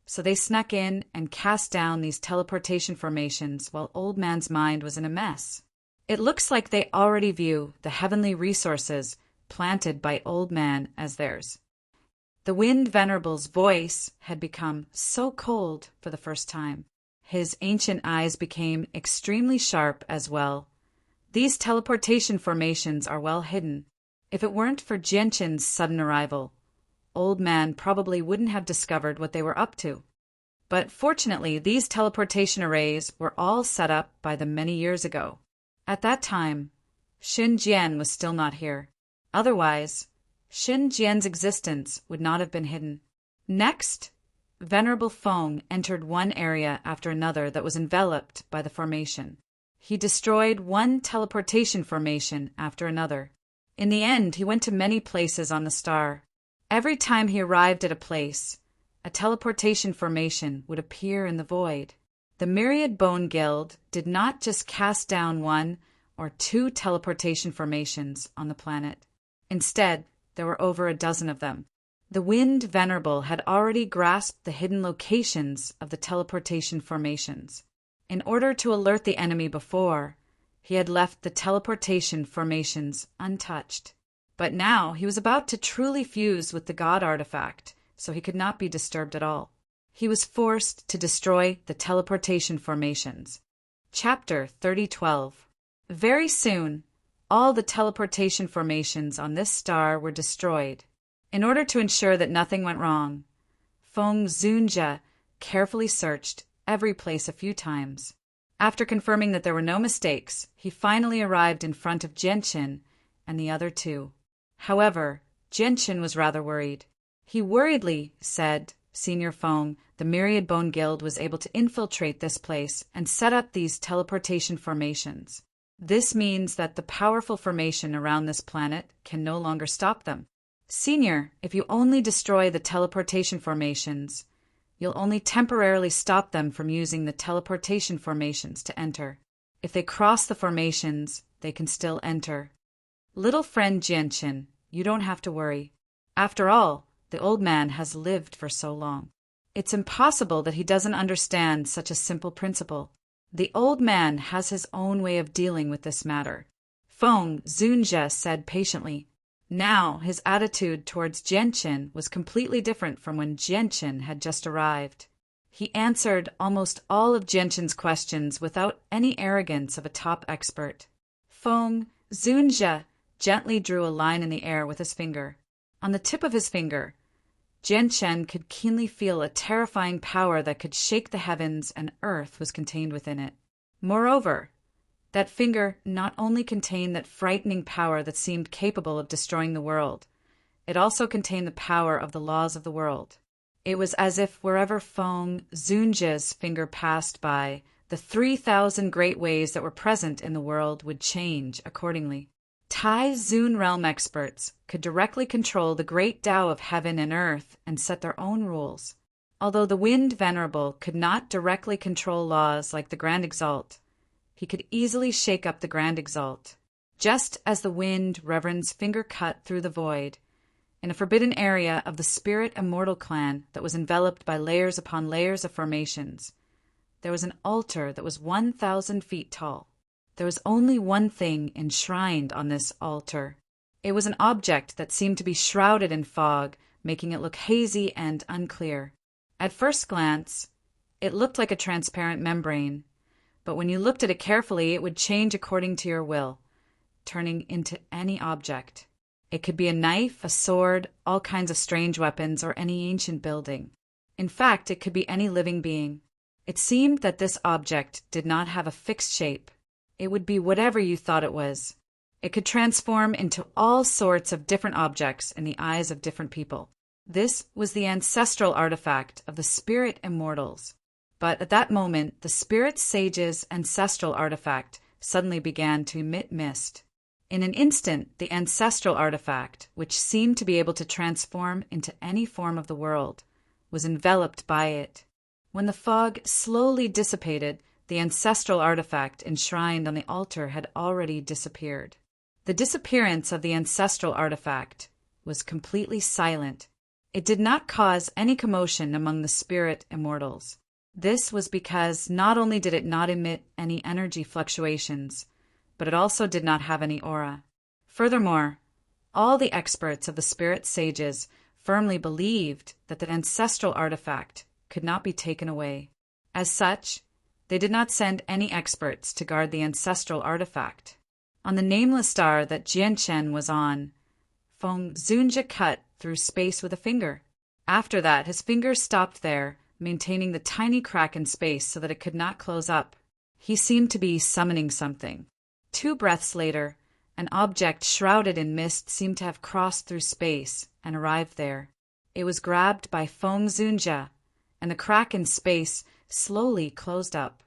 so they snuck in and cast down these teleportation formations while Old Man's mind was in a mess. It looks like they already view the heavenly resources planted by Old Man as theirs. The Wind Venerable's voice had become so cold for the first time. His ancient eyes became extremely sharp as well. These teleportation formations are well hidden. If it weren't for Jianshin's sudden arrival, Old Man probably wouldn't have discovered what they were up to. But fortunately, these teleportation arrays were all set up by them many years ago. At that time, Xin Jian was still not here. Otherwise, Xin Jian's existence would not have been hidden. Next, Venerable Feng entered one area after another that was enveloped by the formation. He destroyed one teleportation formation after another. In the end, he went to many places on the star. Every time he arrived at a place, a teleportation formation would appear in the void. The Myriad Bone Guild did not just cast down one or two teleportation formations on the planet. Instead, there were over a dozen of them. The Wind Venerable had already grasped the hidden locations of the teleportation formations. In order to alert the enemy before, he had left the teleportation formations untouched. But now he was about to truly fuse with the God artifact, so he could not be disturbed at all. He was forced to destroy the teleportation formations. Chapter 30:12. Very soon, all the teleportation formations on this star were destroyed. In order to ensure that nothing went wrong, Feng Zunjia carefully searched every place a few times. After confirming that there were no mistakes, he finally arrived in front of Jianshin and the other two. However, Jianshin was rather worried. He worriedly said, "Senior Feng, the Myriad Bone Guild was able to infiltrate this place and set up these teleportation formations. This means that the powerful formation around this planet can no longer stop them." Senior, if you only destroy the teleportation formations, you'll only temporarily stop them from using the teleportation formations to enter. If they cross the formations, they can still enter. Little friend Jianqin, you don't have to worry. After all, the old man has lived for so long. It's impossible that he doesn't understand such a simple principle. The old man has his own way of dealing with this matter, Feng Zunjie said patiently. Now his attitude towards Jianqin was completely different from when Jianqin had just arrived. He answered almost all of Jianqin's questions without any arrogance of a top expert. Feng Zunjie gently drew a line in the air with his finger. On the tip of his finger, Jianqin could keenly feel a terrifying power that could shake the heavens and earth was contained within it. Moreover, that finger not only contained that frightening power that seemed capable of destroying the world, it also contained the power of the laws of the world. It was as if wherever Feng Zunjie's finger passed by, the 3,000 great ways that were present in the world would change accordingly. Tai Zun realm experts could directly control the great Tao of heaven and earth and set their own rules. Although the Wind Venerable could not directly control laws like the Grand Exalt, he could easily shake up the Grand Exalt. Just as the Wind Reverend's finger cut through the void, in a forbidden area of the Spirit Immortal clan that was enveloped by layers upon layers of formations, there was an altar that was 1,000 feet tall. There was only one thing enshrined on this altar. It was an object that seemed to be shrouded in fog, making it look hazy and unclear. At first glance, it looked like a transparent membrane, but when you looked at it carefully, it would change according to your will, turning into any object. It could be a knife, a sword, all kinds of strange weapons, or any ancient building. In fact, it could be any living being. It seemed that this object did not have a fixed shape. It would be whatever you thought it was. It could transform into all sorts of different objects in the eyes of different people. This was the ancestral artifact of the Spirit Immortals. But at that moment, the Spirit Sage's ancestral artifact suddenly began to emit mist. In an instant, the ancestral artifact, which seemed to be able to transform into any form of the world, was enveloped by it. When the fog slowly dissipated, the ancestral artifact enshrined on the altar had already disappeared. The disappearance of the ancestral artifact was completely silent. It did not cause any commotion among the Spirit Immortals. This was because not only did it not emit any energy fluctuations, but it also did not have any aura. Furthermore, all the experts of the Spirit Sages firmly believed that the ancestral artifact could not be taken away. As such, they did not send any experts to guard the ancestral artifact. On the nameless star that Jianqin was on, Feng Zunjie cut through space with a finger. After that, his finger stopped there, maintaining the tiny crack in space so that it could not close up. He seemed to be summoning something. 2 breaths later, an object shrouded in mist seemed to have crossed through space and arrived there. It was grabbed by Feng Zunjie, and the crack in space slowly closed up.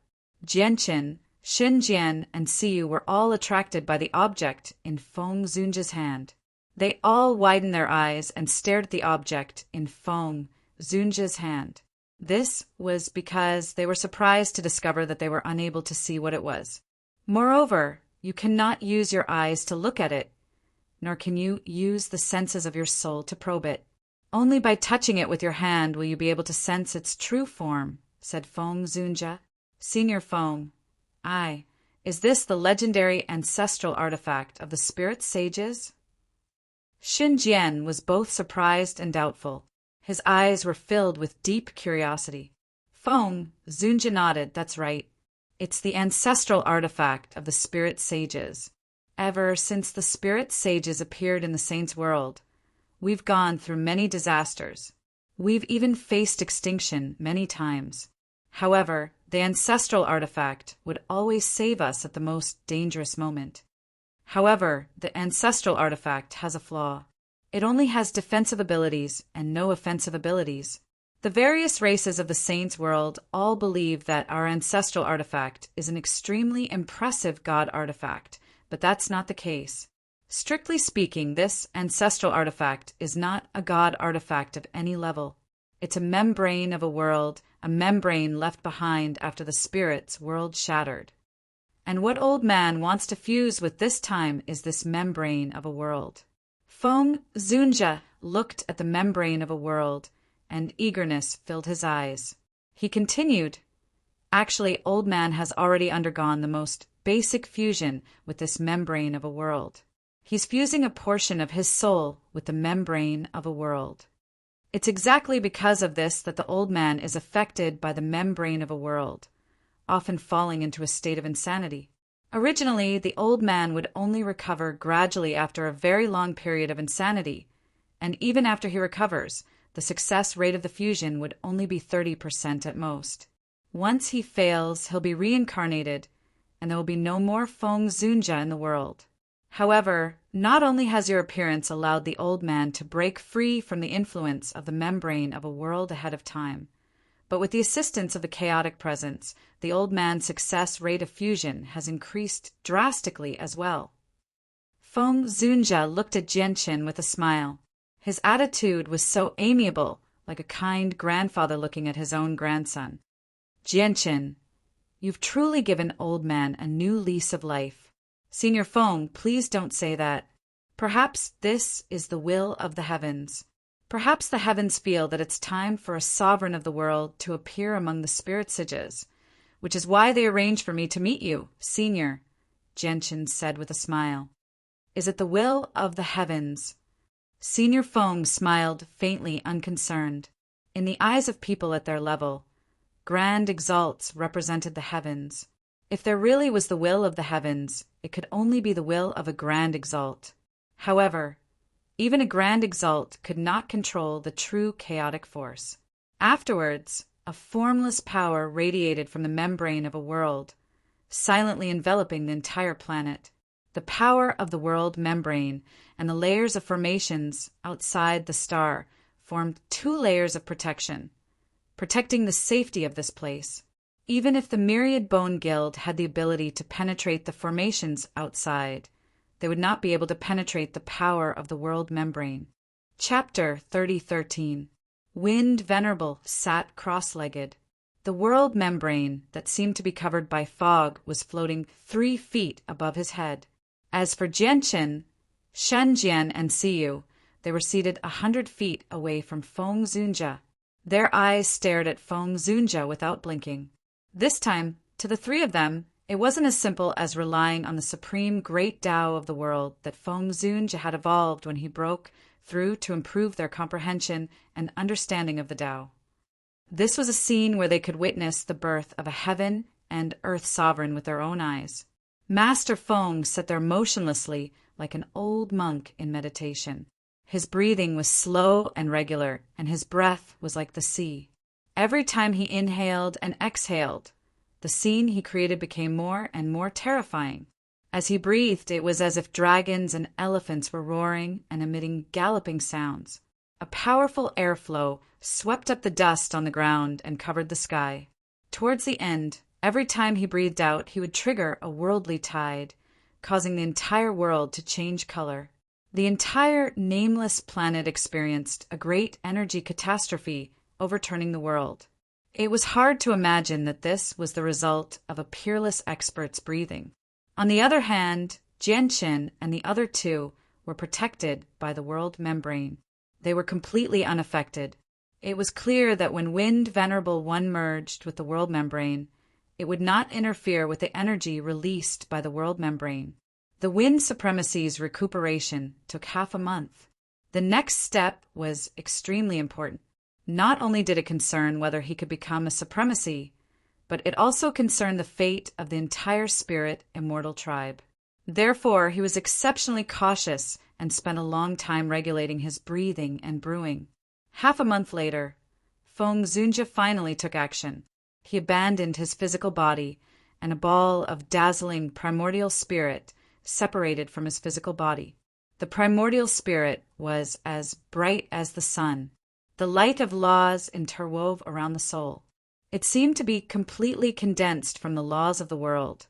Jianqin, Xinjian, and Siyu were all attracted by the object in Feng Zunjie's hand. They all widened their eyes and stared at the object in Feng Zunjie's hand. This was because they were surprised to discover that they were unable to see what it was. Moreover, you cannot use your eyes to look at it, nor can you use the senses of your soul to probe it. Only by touching it with your hand will you be able to sense its true form, said Feng Zunjie. Senior Feng, is this the legendary ancestral artifact of the Spirit Sages? Xinjian was both surprised and doubtful. His eyes were filled with deep curiosity. Feng Zunjie nodded, that's right. It's the ancestral artifact of the Spirit Sages. Ever since the Spirit Sages appeared in the Saints' world, we've gone through many disasters. We've even faced extinction many times. However, the ancestral artifact would always save us at the most dangerous moment. However, the ancestral artifact has a flaw. It only has defensive abilities and no offensive abilities. The various races of the Saints' world all believe that our ancestral artifact is an extremely impressive god artifact, but that's not the case. Strictly speaking, this ancestral artifact is not a god artifact of any level. It's a membrane of a world, a membrane left behind after the spirit's world shattered. And what old man wants to fuse with this time is this membrane of a world. Feng Zunja looked at the membrane of a world, and eagerness filled his eyes. He continued, "Actually, old man has already undergone the most basic fusion with this membrane of a world. He's fusing a portion of his soul with the membrane of a world. It's exactly because of this that the old man is affected by the membrane of a world, often falling into a state of insanity. Originally, the old man would only recover gradually after a very long period of insanity, and even after he recovers, the success rate of the fusion would only be 30% at most. Once he fails, he'll be reincarnated, and there will be no more Feng Zunja in the world. However, not only has your appearance allowed the old man to break free from the influence of the membrane of a world ahead of time, but with the assistance of the chaotic presence, the old man's success rate of fusion has increased drastically as well." Feng Zunja looked at Jianqin with a smile. His attitude was so amiable, like a kind grandfather looking at his own grandson. "Jianqin, you've truly given old man a new lease of life. Senior Feng, please don't say that. Perhaps this is the will of the heavens. Perhaps the heavens feel that it's time for a sovereign of the world to appear among the spirit sages, which is why they arranged for me to meet you, Senior," Jianqin said with a smile. "Is it the will of the heavens?" Senior Feng smiled faintly unconcerned. In the eyes of people at their level, grand exalts represented the heavens. If there really was the will of the heavens, it could only be the will of a grand exalt. However, even a grand exalt could not control the true chaotic force. Afterwards, a formless power radiated from the membrane of a world, silently enveloping the entire planet. The power of the world membrane and the layers of formations outside the star formed 2 layers of protection, protecting the safety of this place. Even if the myriad bone guild had the ability to penetrate the formations outside, they would not be able to penetrate the power of the world membrane. Chapter 3013. Wind Venerable sat cross-legged. The world membrane, that seemed to be covered by fog, was floating 3 feet above his head. As for Jianqin, Shenjian, and Siyu, they were seated 100 feet away from Feng Zunja. Their eyes stared at Feng Zunja without blinking. This time, to the 3 of them, it wasn't as simple as relying on the supreme great Tao of the world that Feng Zunja had evolved when he broke through to improve their comprehension and understanding of the Tao. This was a scene where they could witness the birth of a heaven and earth sovereign with their own eyes. Master Feng sat there motionlessly like an old monk in meditation. His breathing was slow and regular, and his breath was like the sea. Every time he inhaled and exhaled, the scene he created became more and more terrifying. As he breathed, it was as if dragons and elephants were roaring and emitting galloping sounds. A powerful airflow swept up the dust on the ground and covered the sky. Towards the end, every time he breathed out, he would trigger a worldly tide, causing the entire world to change color. The entire nameless planet experienced a great energy catastrophe, overturning the world. It was hard to imagine that this was the result of a peerless expert's breathing. On the other hand, Jianqin and the other 2 were protected by the world membrane. They were completely unaffected. It was clear that when Wind Venerable One merged with the world membrane, it would not interfere with the energy released by the world membrane. The Wind Supremacy's recuperation took half a month. The next step was extremely important. Not only did it concern whether he could become a supremacy, but it also concerned the fate of the entire spirit immortal tribe. Therefore, he was exceptionally cautious and spent a long time regulating his breathing and brewing. Half a month later, Feng Zunja finally took action. He abandoned his physical body, and a ball of dazzling primordial spirit separated from his physical body. The primordial spirit was as bright as the sun. The light of laws interwove around the soul. It seemed to be completely condensed from the laws of the world,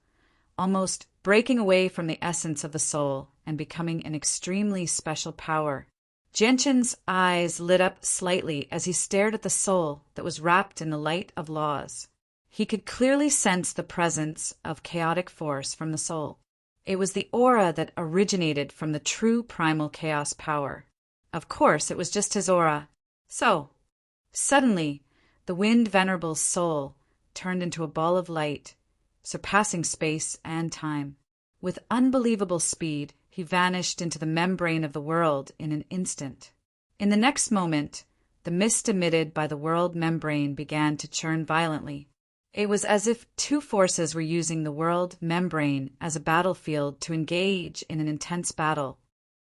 almost breaking away from the essence of the soul and becoming an extremely special power. Genshin's eyes lit up slightly as he stared at the soul that was wrapped in the light of laws. He could clearly sense the presence of chaotic force from the soul. It was the aura that originated from the true primal chaos power. Of course, it was just his aura. So, suddenly, the Wind Venerable's soul turned into a ball of light, surpassing space and time. With unbelievable speed, he vanished into the membrane of the world in an instant. In the next moment, the mist emitted by the world membrane began to churn violently. It was as if two forces were using the world membrane as a battlefield to engage in an intense battle.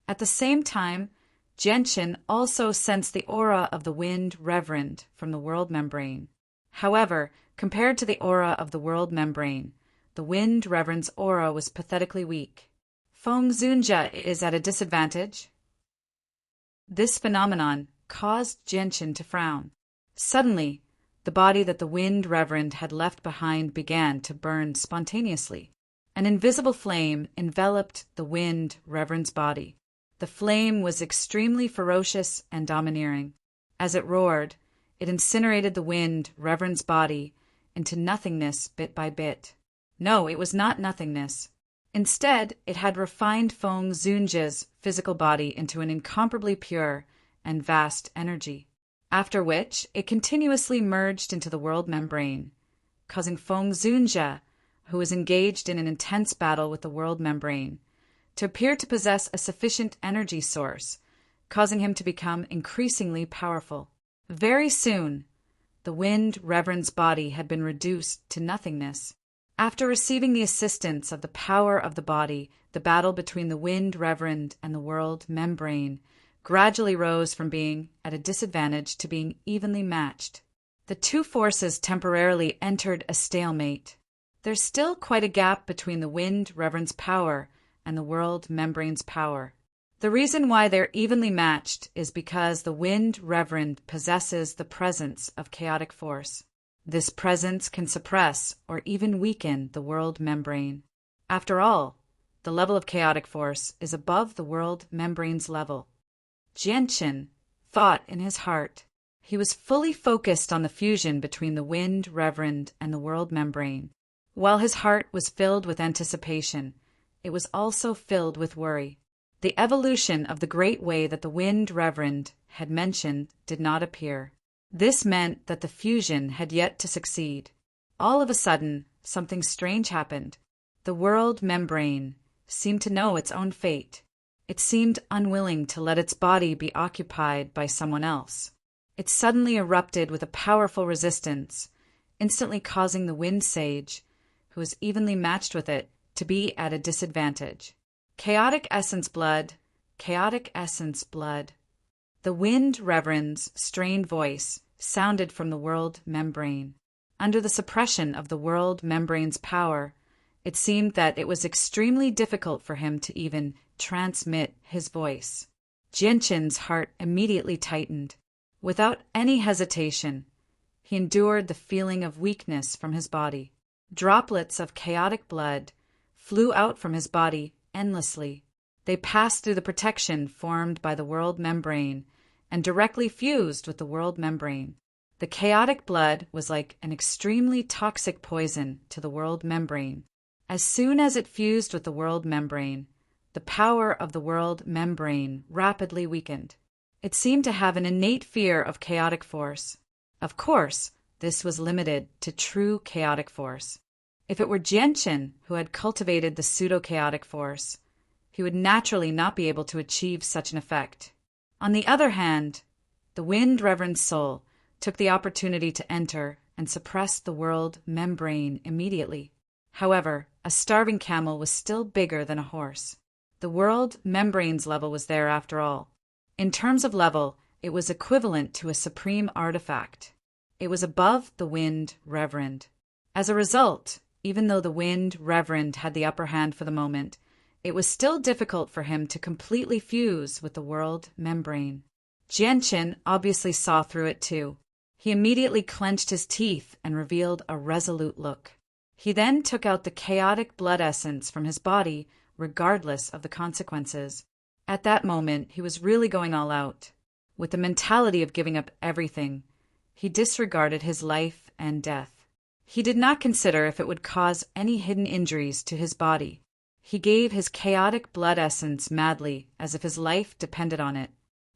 At the same time, Genshin also sensed the aura of the Wind Reverend from the world membrane. However, compared to the aura of the world membrane, the Wind Reverend's aura was pathetically weak. Feng Zunjia is at a disadvantage. This phenomenon caused Genshin to frown. Suddenly, the body that the Wind Reverend had left behind began to burn spontaneously. An invisible flame enveloped the Wind Reverend's body. The flame was extremely ferocious and domineering. As it roared, it incinerated the Wind Reverend's body into nothingness bit by bit. No, it was not nothingness. Instead, it had refined Feng Zunjia's physical body into an incomparably pure and vast energy, after which it continuously merged into the world membrane, causing Feng Zunjia, who was engaged in an intense battle with the world membrane, to appear to possess a sufficient energy source, causing him to become increasingly powerful. Very soon, the Wind Reverend's body had been reduced to nothingness. After receiving the assistance of the power of the body, the battle between the Wind Reverend and the world membrane gradually rose from being at a disadvantage to being evenly matched. The two forces temporarily entered a stalemate. There's still quite a gap between the Wind Reverend's power and the world membrane's power. The reason why they're evenly matched is because the Wind Reverend possesses the presence of chaotic force. This presence can suppress or even weaken the world membrane. After all, the level of chaotic force is above the world membrane's level. Genshin thought in his heart. He was fully focused on the fusion between the Wind Reverend and the world membrane. While his heart was filled with anticipation, it was also filled with worry. The evolution of the great way that the Wind Reverend had mentioned did not appear. This meant that the fusion had yet to succeed. All of a sudden, something strange happened. The world membrane seemed to know its own fate. It seemed unwilling to let its body be occupied by someone else. It suddenly erupted with a powerful resistance, instantly causing the Wind Sage, who was evenly matched with it, to be at a disadvantage. Chaotic essence blood, chaotic essence blood. The Wind Reverend's strained voice sounded from the world membrane. Under the suppression of the world membrane's power, it seemed that it was extremely difficult for him to even transmit his voice. Genshin's heart immediately tightened. Without any hesitation, he endured the feeling of weakness from his body. Droplets of chaotic blood flew out from his body endlessly. They passed through the protection formed by the world membrane and directly fused with the world membrane. The chaotic blood was like an extremely toxic poison to the world membrane. As soon as it fused with the world membrane, the power of the world membrane rapidly weakened. It seemed to have an innate fear of chaotic force. Of course, this was limited to true chaotic force. If it were Genshin who had cultivated the pseudo-chaotic force, he would naturally not be able to achieve such an effect. On the other hand, the Wind Reverend's soul took the opportunity to enter and suppress the world membrane immediately. However, a starving camel was still bigger than a horse. The world membrane's level was there after all. In terms of level, it was equivalent to a supreme artifact. It was above the Wind Reverend. As a result, even though the Wind Reverend had the upper hand for the moment, it was still difficult for him to completely fuse with the world membrane. Genshin obviously saw through it too. He immediately clenched his teeth and revealed a resolute look. He then took out the chaotic blood essence from his body, regardless of the consequences. At that moment, he was really going all out. With the mentality of giving up everything, he disregarded his life and death. He did not consider if it would cause any hidden injuries to his body. He gave his chaotic blood essence madly, as if his life depended on it.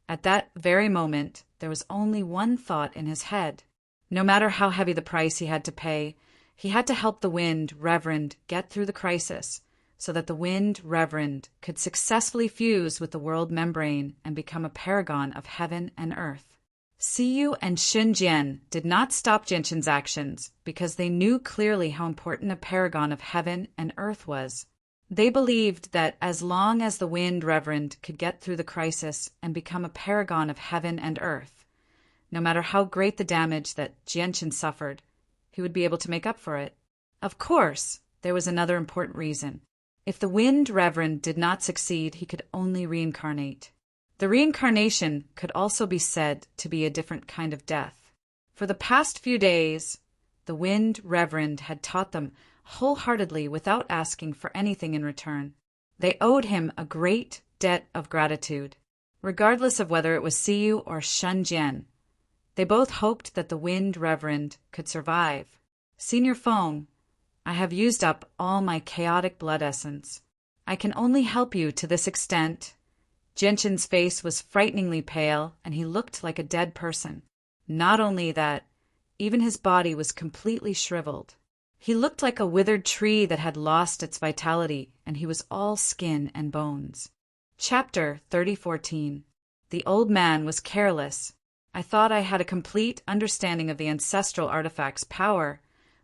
At that very moment, there was only one thought in his head. No matter how heavy the price he had to help the Wind Reverend get through the crisis, so that the Wind Reverend could successfully fuse with the world membrane and become a paragon of heaven and earth. Siyu and Shunjian did not stop Genshin's actions because they knew clearly how important a paragon of heaven and earth was. They believed that as long as the Wind Reverend could get through the crisis and become a paragon of heaven and earth, no matter how great the damage that Genshin suffered, he would be able to make up for it. Of course, there was another important reason. If the Wind Reverend did not succeed, he could only reincarnate. The reincarnation could also be said to be a different kind of death. For the past few days, the Wind Reverend had taught them wholeheartedly without asking for anything in return. They owed him a great debt of gratitude, regardless of whether it was Siyu or Shunjian. They both hoped that the Wind Reverend could survive. Senior Feng, I have used up all my chaotic blood essence. I can only help you to this extent. Genshin's face was frighteningly pale, and he looked like a dead person. Not only that, even his body was completely shriveled. He looked like a withered tree that had lost its vitality, and he was all skin and bones. Chapter 30:14. The old man was careless. I thought I had a complete understanding of the ancestral artifact's power,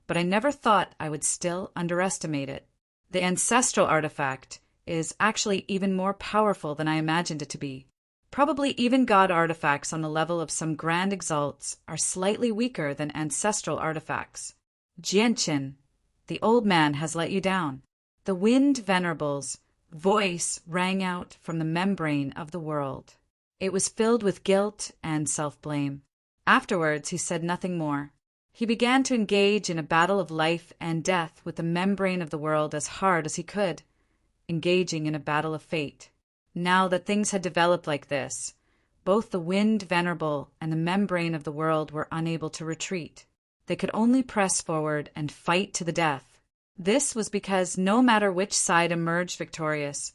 but I never thought I would still underestimate it. The ancestral artifact is actually even more powerful than I imagined it to be. Probably even god artifacts on the level of some grand exalts are slightly weaker than ancestral artifacts. Genshin, the old man has let you down. The Wind Venerable's voice rang out from the membrane of the world. It was filled with guilt and self-blame. Afterwards, he said nothing more. He began to engage in a battle of life and death with the membrane of the world as hard as he could, engaging in a battle of fate. Now that things had developed like this, both the Wind Venerable and the membrane of the world were unable to retreat. They could only press forward and fight to the death. This was because no matter which side emerged victorious,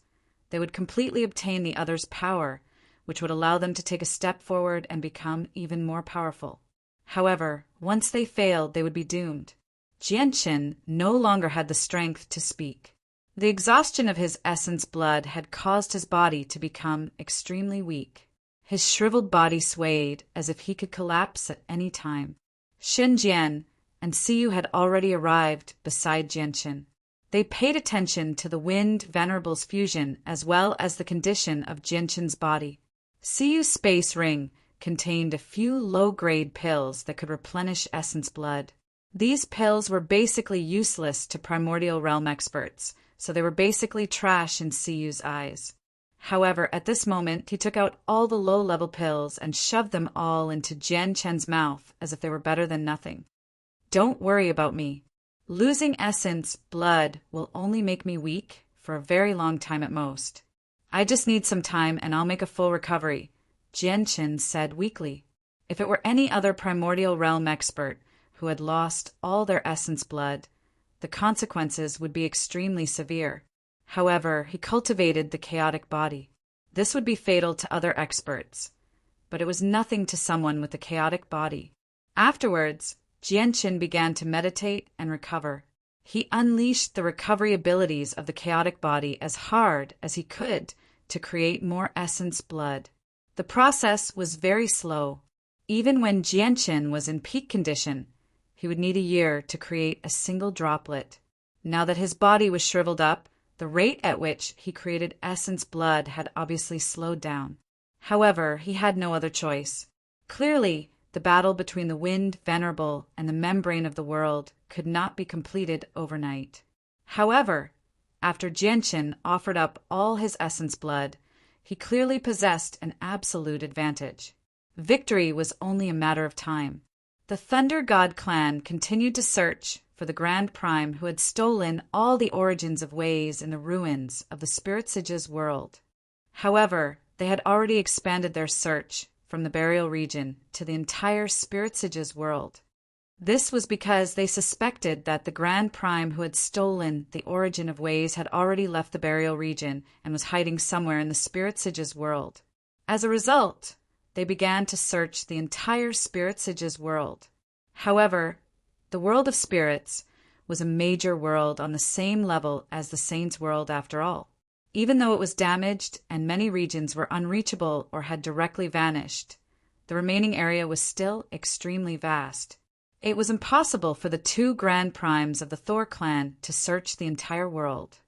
they would completely obtain the other's power, which would allow them to take a step forward and become even more powerful. However, once they failed, they would be doomed. Genshin no longer had the strength to speak. The exhaustion of his essence blood had caused his body to become extremely weak. His shriveled body swayed as if he could collapse at any time. Shunjian and Siyu had already arrived beside Genshin. They paid attention to the Wind Venerable's fusion as well as the condition of Genshin's body. Siyu's space ring contained a few low-grade pills that could replenish essence blood. These pills were basically useless to primordial realm experts, so they were basically trash in Siyu's eyes. However, at this moment, he took out all the low-level pills and shoved them all into Genshin's mouth as if they were better than nothing. Don't worry about me. Losing essence blood will only make me weak for a very long time at most. I just need some time and I'll make a full recovery, Genshin said weakly. If it were any other primordial realm expert who had lost all their essence blood, the consequences would be extremely severe. However, he cultivated the chaotic body. This would be fatal to other experts, but it was nothing to someone with a chaotic body. Afterwards, Genshin began to meditate and recover. He unleashed the recovery abilities of the chaotic body as hard as he could to create more essence blood. The process was very slow. Even when Genshin was in peak condition, he would need a year to create a single droplet. Now that his body was shriveled up, the rate at which he created essence blood had obviously slowed down. However, he had no other choice. Clearly, the battle between the Wind Venerable and the membrane of the world could not be completed overnight. However, after Genshin offered up all his essence blood, he clearly possessed an absolute advantage. Victory was only a matter of time. The Thunder God clan continued to search for the Grand Prime who had stolen all the origins of ways in the ruins of the Spirit Sage's world. However, they had already expanded their search from the burial region to the entire Spirit Sage's world. This was because they suspected that the Grand Prime who had stolen the origin of ways had already left the burial region and was hiding somewhere in the Spirit Sage's world. As a result, they began to search the entire Spirit Sage's world. However, the world of spirits was a major world on the same level as the Saints' world after all. Even though it was damaged and many regions were unreachable or had directly vanished, the remaining area was still extremely vast. It was impossible for the two Grand Primes of the Thor clan to search the entire world.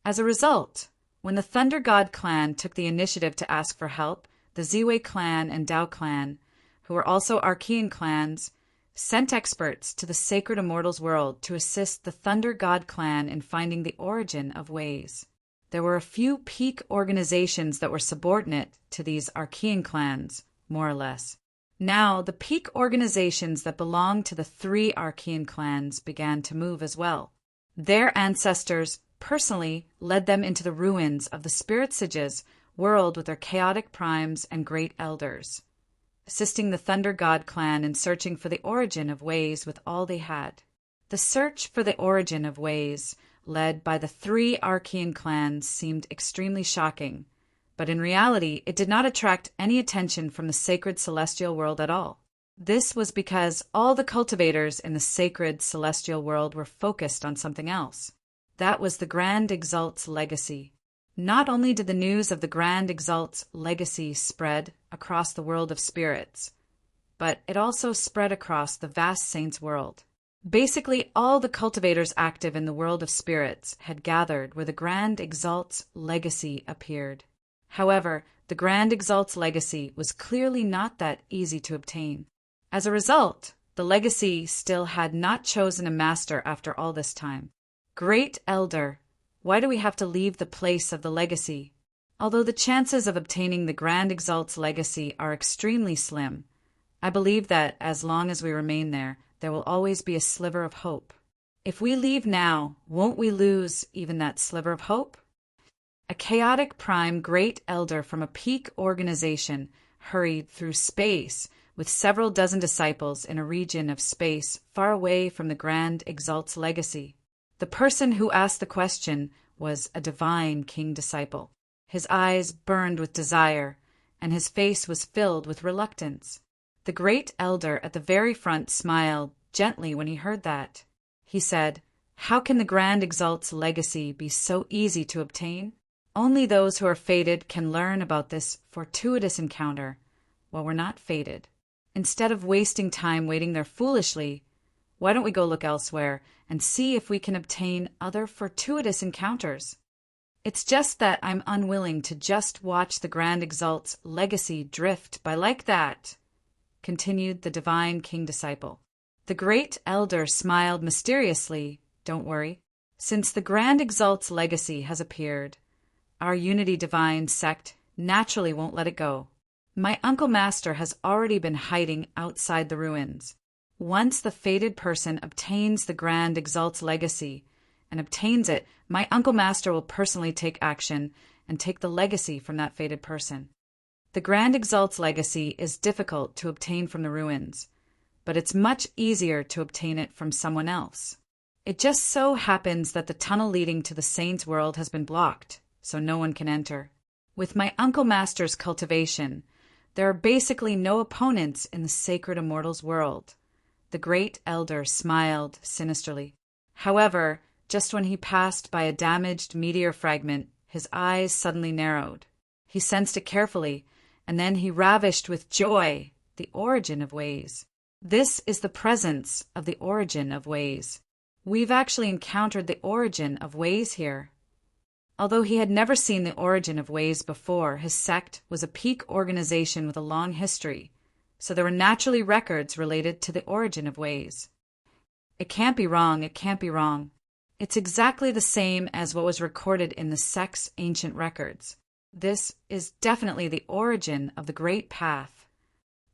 As a result, when the Thunder God clan took the initiative to ask for help, the Ziwei clan and Dao clan, who were also Archean clans, sent experts to the Sacred Immortals world to assist the Thunder God clan in finding the origin of ways. There were a few peak organizations that were subordinate to these Archean clans, more or less. Now, the peak organizations that belonged to the three Archean clans began to move as well. Their ancestors personally led them into the ruins of the Spirit Sage's world with their chaotic primes and great elders, assisting the Thunder God clan in searching for the origin of ways with all they had. The search for the origin of ways, led by the three Archean clans, seemed extremely shocking, but in reality it did not attract any attention from the sacred celestial world at all. This was because all the cultivators in the sacred celestial world were focused on something else. That was the Grand Exalt's legacy. Not only did the news of the Grand Exalt's legacy spread across the world of spirits, but it also spread across the vast Saints' world. Basically, all the cultivators active in the world of spirits had gathered where the Grand Exalt's legacy appeared. However, the Grand Exalt's legacy was clearly not that easy to obtain. As a result, the legacy still had not chosen a master after all this time. Great Elder, why do we have to leave the place of the legacy? Although the chances of obtaining the Grand Exalt's legacy are extremely slim, I believe that as long as we remain there, there will always be a sliver of hope. If we leave now, won't we lose even that sliver of hope? A chaotic prime great elder from a peak organization hurried through space with several dozen disciples in a region of space far away from the Grand Exalt's legacy. The person who asked the question was a divine king disciple. His eyes burned with desire, and his face was filled with reluctance. The great elder at the very front smiled gently when he heard that. He said, "How can the Grand Exalt's legacy be so easy to obtain? Only those who are fated can learn about this fortuitous encounter, while we're not fated. Instead of wasting time waiting there foolishly, why don't we go look elsewhere and see if we can obtain other fortuitous encounters? It's just that I'm unwilling to just watch the Grand Exalt's legacy drift by like that," continued the divine king disciple. The great elder smiled mysteriously. "Don't worry. Since the Grand Exalt's legacy has appeared, our Unity Divine sect naturally won't let it go. My Uncle Master has already been hiding outside the ruins. Once the fated person obtains the Grand Exalt's legacy and obtains it, my Uncle Master will personally take action and take the legacy from that fated person. The Grand Exalt's legacy is difficult to obtain from the ruins, but it's much easier to obtain it from someone else. It just so happens that the tunnel leading to the Saints' world has been blocked, so no one can enter. With my Uncle Master's cultivation, there are basically no opponents in the Sacred Immortals world." The great elder smiled sinisterly. However, just when he passed by a damaged meteor fragment, his eyes suddenly narrowed. He sensed it carefully, and then he ravished with joy the origin of ways. This is the presence of the origin of ways. We've actually encountered the origin of ways here. Although he had never seen the origin of ways before, his sect was a peak organization with a long history, so there were naturally records related to the origin of ways. It can't be wrong, it can't be wrong. It's exactly the same as what was recorded in the sect's ancient records. This is definitely the origin of the Great Path.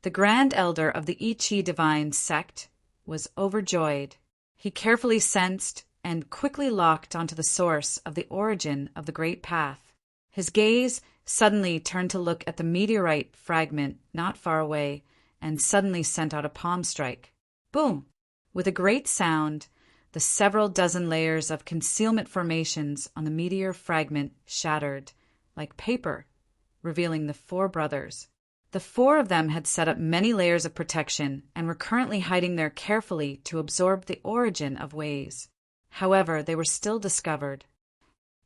The Grand Elder of the Ichi Divine sect was overjoyed. He carefully sensed and quickly locked onto the source of the origin of the great path. His gaze suddenly turned to look at the meteorite fragment not far away and suddenly sent out a palm strike. Boom! With a great sound, the several dozen layers of concealment formations on the meteor fragment shattered, like paper, revealing the four brothers. The four of them had set up many layers of protection and were currently hiding there carefully to absorb the origin of ways. However, they were still discovered.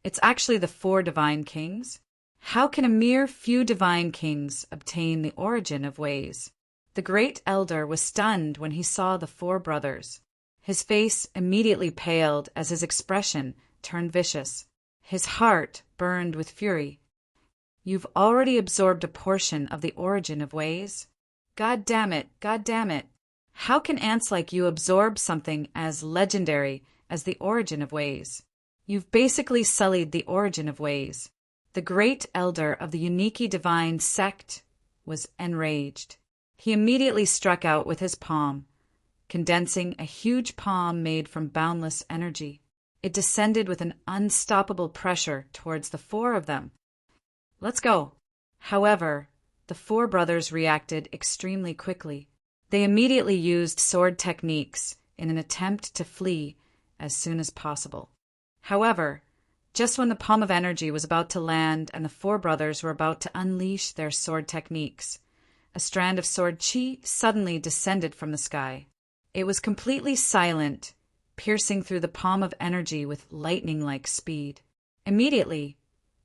It's actually the four divine kings? How can a mere few divine kings obtain the origin of ways? The great elder was stunned when he saw the four brothers. His face immediately paled as his expression turned vicious. His heart burned with fury. You've already absorbed a portion of the origin of ways? God damn it, God damn it. How can ants like you absorb something as legendary as the origin of ways? You've basically sullied the origin of ways. The great elder of the uniquely divine sect was enraged. He immediately struck out with his palm, condensing a huge palm made from boundless energy. It descended with an unstoppable pressure towards the four of them. Let's go. However, the four brothers reacted extremely quickly. They immediately used sword techniques in an attempt to flee as soon as possible. However, just when the palm of energy was about to land and the four brothers were about to unleash their sword techniques, a strand of sword chi suddenly descended from the sky. It was completely silent, piercing through the palm of energy with lightning-like speed. Immediately,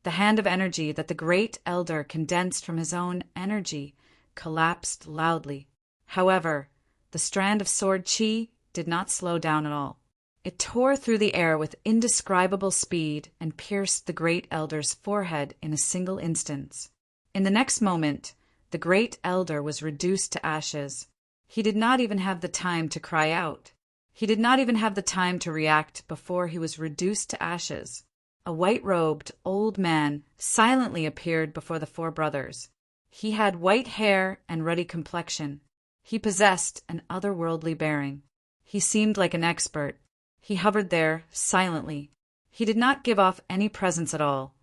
the hand of energy that the great elder condensed from his own energy collapsed loudly. However, the strand of sword chi did not slow down at all. It tore through the air with indescribable speed and pierced the great elder's forehead in a single instant. In the next moment, the great elder was reduced to ashes. He did not even have the time to cry out. He did not even have the time to react before he was reduced to ashes. A white-robed old man silently appeared before the four brothers. He had white hair and ruddy complexion. He possessed an otherworldly bearing. He seemed like an expert. He hovered there silently. He did not give off any presence at all,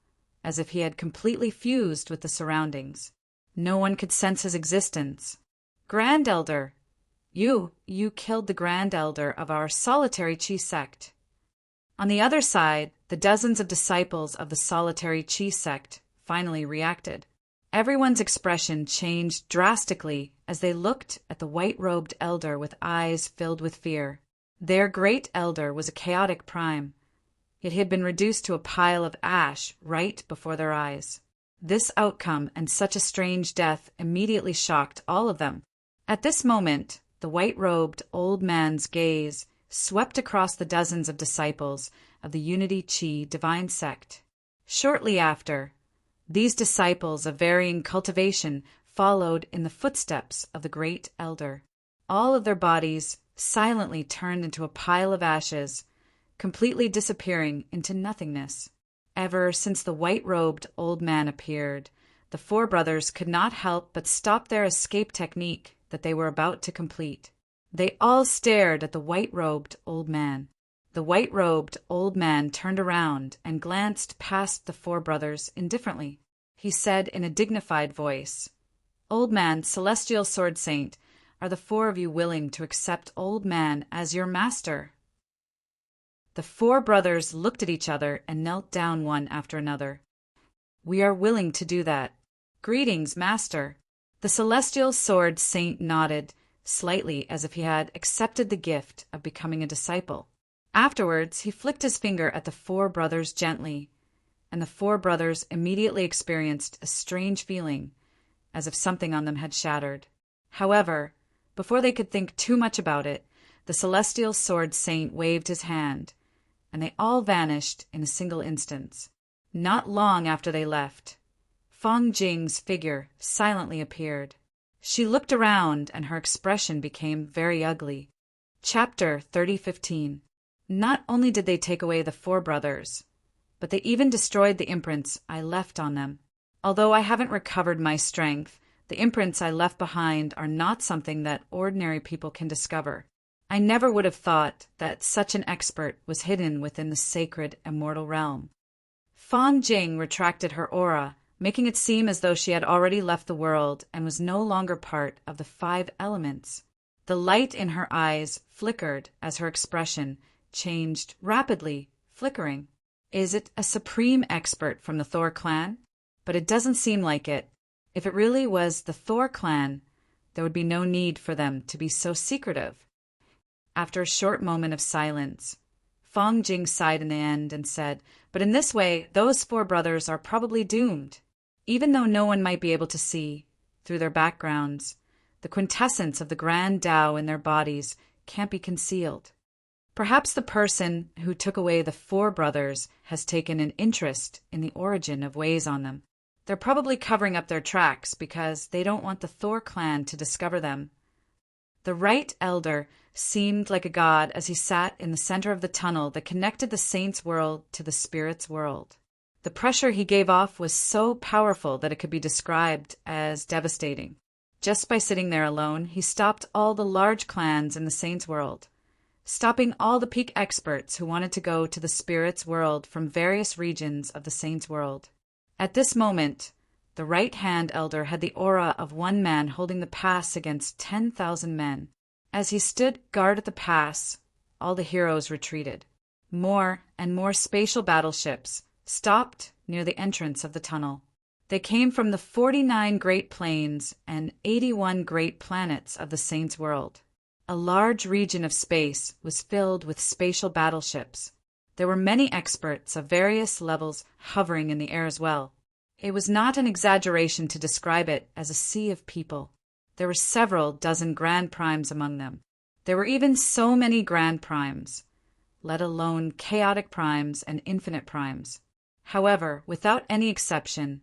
as if he had completely fused with the surroundings. No one could sense his existence. Grand Elder! You killed the Grand Elder of our solitary Chi sect. On the other side, the dozens of disciples of the solitary Chi sect finally reacted. Everyone's expression changed drastically as they looked at the white-robed elder with eyes filled with fear. Their great elder was a chaotic prime, yet he had been reduced to a pile of ash right before their eyes. This outcome and such a strange death immediately shocked all of them. At this moment, the white-robed old man's gaze swept across the dozens of disciples of the Unity Chi divine sect. Shortly after, these disciples of varying cultivation followed in the footsteps of the great elder. All of their bodies silently turned into a pile of ashes, completely disappearing into nothingness. Ever since the white-robed old man appeared, the four brothers could not help but stop their escape technique that they were about to complete. They all stared at the white-robed old man. The white-robed old man turned around and glanced past the four brothers indifferently. He said in a dignified voice, "Old man, celestial sword saint, are the four of you willing to accept Old Man as your master?" The four brothers looked at each other and knelt down one after another. "We are willing to do that. Greetings, master." The celestial sword saint nodded slightly as if he had accepted the gift of becoming a disciple. Afterwards, he flicked his finger at the four brothers gently, and the four brothers immediately experienced a strange feeling, as if something on them had shattered. However, before they could think too much about it, the celestial sword saint waved his hand, and they all vanished in a single instant. Not long after they left, Feng Jing's figure silently appeared. She looked around, and her expression became very ugly. Chapter 30:15. Not only did they take away the four brothers, but they even destroyed the imprints I left on them. Although I haven't recovered my strength, the imprints I left behind are not something that ordinary people can discover. I never would have thought that such an expert was hidden within the sacred immortal realm. Fang Jing retracted her aura, making it seem as though she had already left the world and was no longer part of the 5 elements. The light in her eyes flickered as her expression changed rapidly, flickering. Is it a supreme expert from the Thor clan? But it doesn't seem like it. If it really was the Thor clan, there would be no need for them to be so secretive. After a short moment of silence, Fang Jing sighed in the end and said, "But in this way, those 4 brothers are probably doomed. Even though no one might be able to see, through their backgrounds, the quintessence of the grand Tao in their bodies can't be concealed. Perhaps the person who took away the 4 brothers has taken an interest in the origin of ways on them. They're probably covering up their tracks because they don't want the Thor clan to discover them." The right elder seemed like a god as he sat in the center of the tunnel that connected the saint's world to the spirit's world. The pressure he gave off was so powerful that it could be described as devastating. Just by sitting there alone, he stopped all the large clans in the saint's world, stopping all the peak experts who wanted to go to the spirit's world from various regions of the saint's world. At this moment, the right-hand elder had the aura of one man holding the pass against 10,000 men. As he stood guard at the pass, all the heroes retreated. More and more spatial battleships stopped near the entrance of the tunnel. They came from the 49 great planes and 81 great planets of the saint's world. A large region of space was filled with spatial battleships. There were many experts of various levels hovering in the air as well. It was not an exaggeration to describe it as a sea of people. There were several dozen Grand Primes among them. There were even so many Grand Primes, let alone chaotic primes and infinite primes. However, without any exception,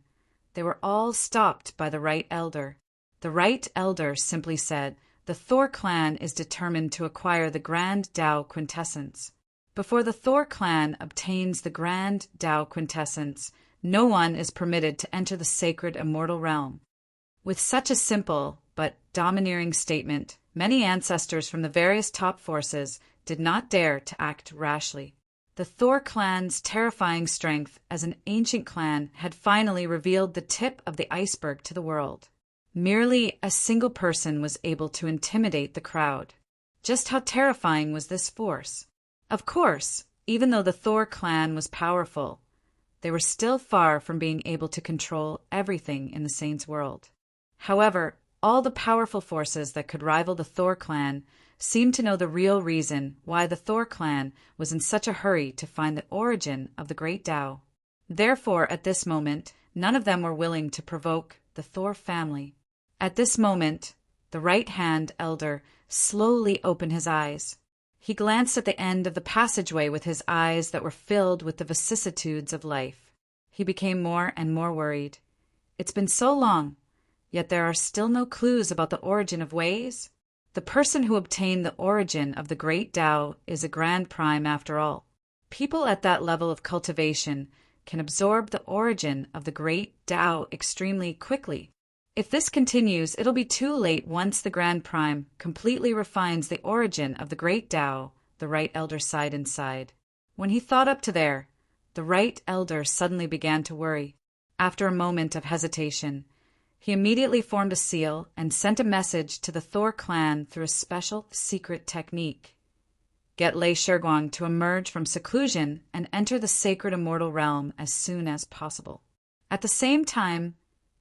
they were all stopped by the Right Elder. The Right Elder simply said, "The Thor clan is determined to acquire the Grand Tao Quintessence. Before the Thor clan obtains the Grand Tao Quintessence, no one is permitted to enter the sacred immortal realm." With such a simple but domineering statement, many ancestors from the various top forces did not dare to act rashly. The Thor clan's terrifying strength as an ancient clan had finally revealed the tip of the iceberg to the world. Merely a single person was able to intimidate the crowd. Just how terrifying was this force? Of course, even though the Thor clan was powerful, they were still far from being able to control everything in the Saints' world. However, all the powerful forces that could rival the Thor clan seemed to know the real reason why the Thor clan was in such a hurry to find the origin of the great Tao. Therefore, at this moment, none of them were willing to provoke the Thor family. At this moment, the right-hand elder slowly opened his eyes. He glanced at the end of the passageway with his eyes that were filled with the vicissitudes of life. He became more and more worried. It's been so long, yet there are still no clues about the origin of ways? The person who obtained the origin of the great Tao is a Grand Prime after all. People at that level of cultivation can absorb the origin of the great Tao extremely quickly. If this continues, it'll be too late once the Grand Prime completely refines the origin of the great Tao, the Right Elder sighed inside. When he thought up to there, the Right Elder suddenly began to worry. After a moment of hesitation, he immediately formed a seal and sent a message to the Thor clan through a special secret technique. Get Lei Shiguang to emerge from seclusion and enter the sacred immortal realm as soon as possible. At the same time,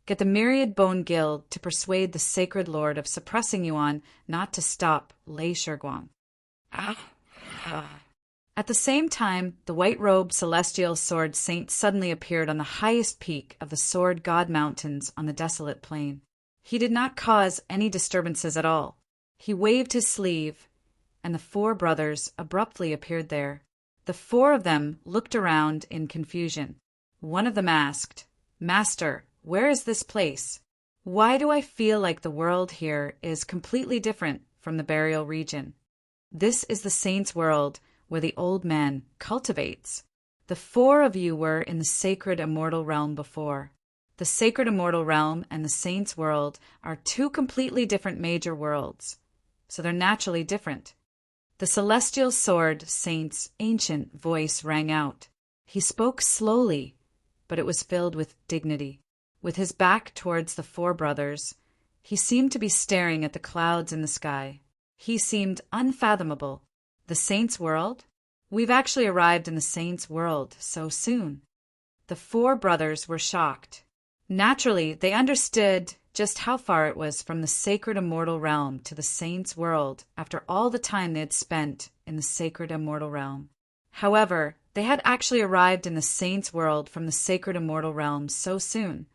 get the Myriad Bone Guild to persuade the Sacred Lord of Suppressing Yuan not to stop Lei Shiguang. At the same time, the white-robed celestial sword saint suddenly appeared on the highest peak of the Sword God Mountains on the desolate plain. He did not cause any disturbances at all. He waved his sleeve, and the 4 brothers abruptly appeared there. The 4 of them looked around in confusion. One of them asked, "Master, where is this place? Why do I feel like the world here is completely different from the burial region? This is the saint's world, where the old man cultivates. The 4 of you were in the sacred immortal realm before. The sacred immortal realm and the saint's world are 2 completely different major worlds, so they're naturally different. The celestial sword saint's ancient voice rang out. He spoke slowly, but it was filled with dignity. With his back towards the four brothers, he seemed to be staring at the clouds in the sky. He seemed unfathomable. The saint's world? We've actually arrived in the saint's world so soon. The four brothers were shocked. Naturally, they understood just how far it was from the sacred immortal realm to the saint's world after all the time they had spent in the sacred immortal realm. However, they had actually arrived in the saint's world from the sacred immortal realm so soon,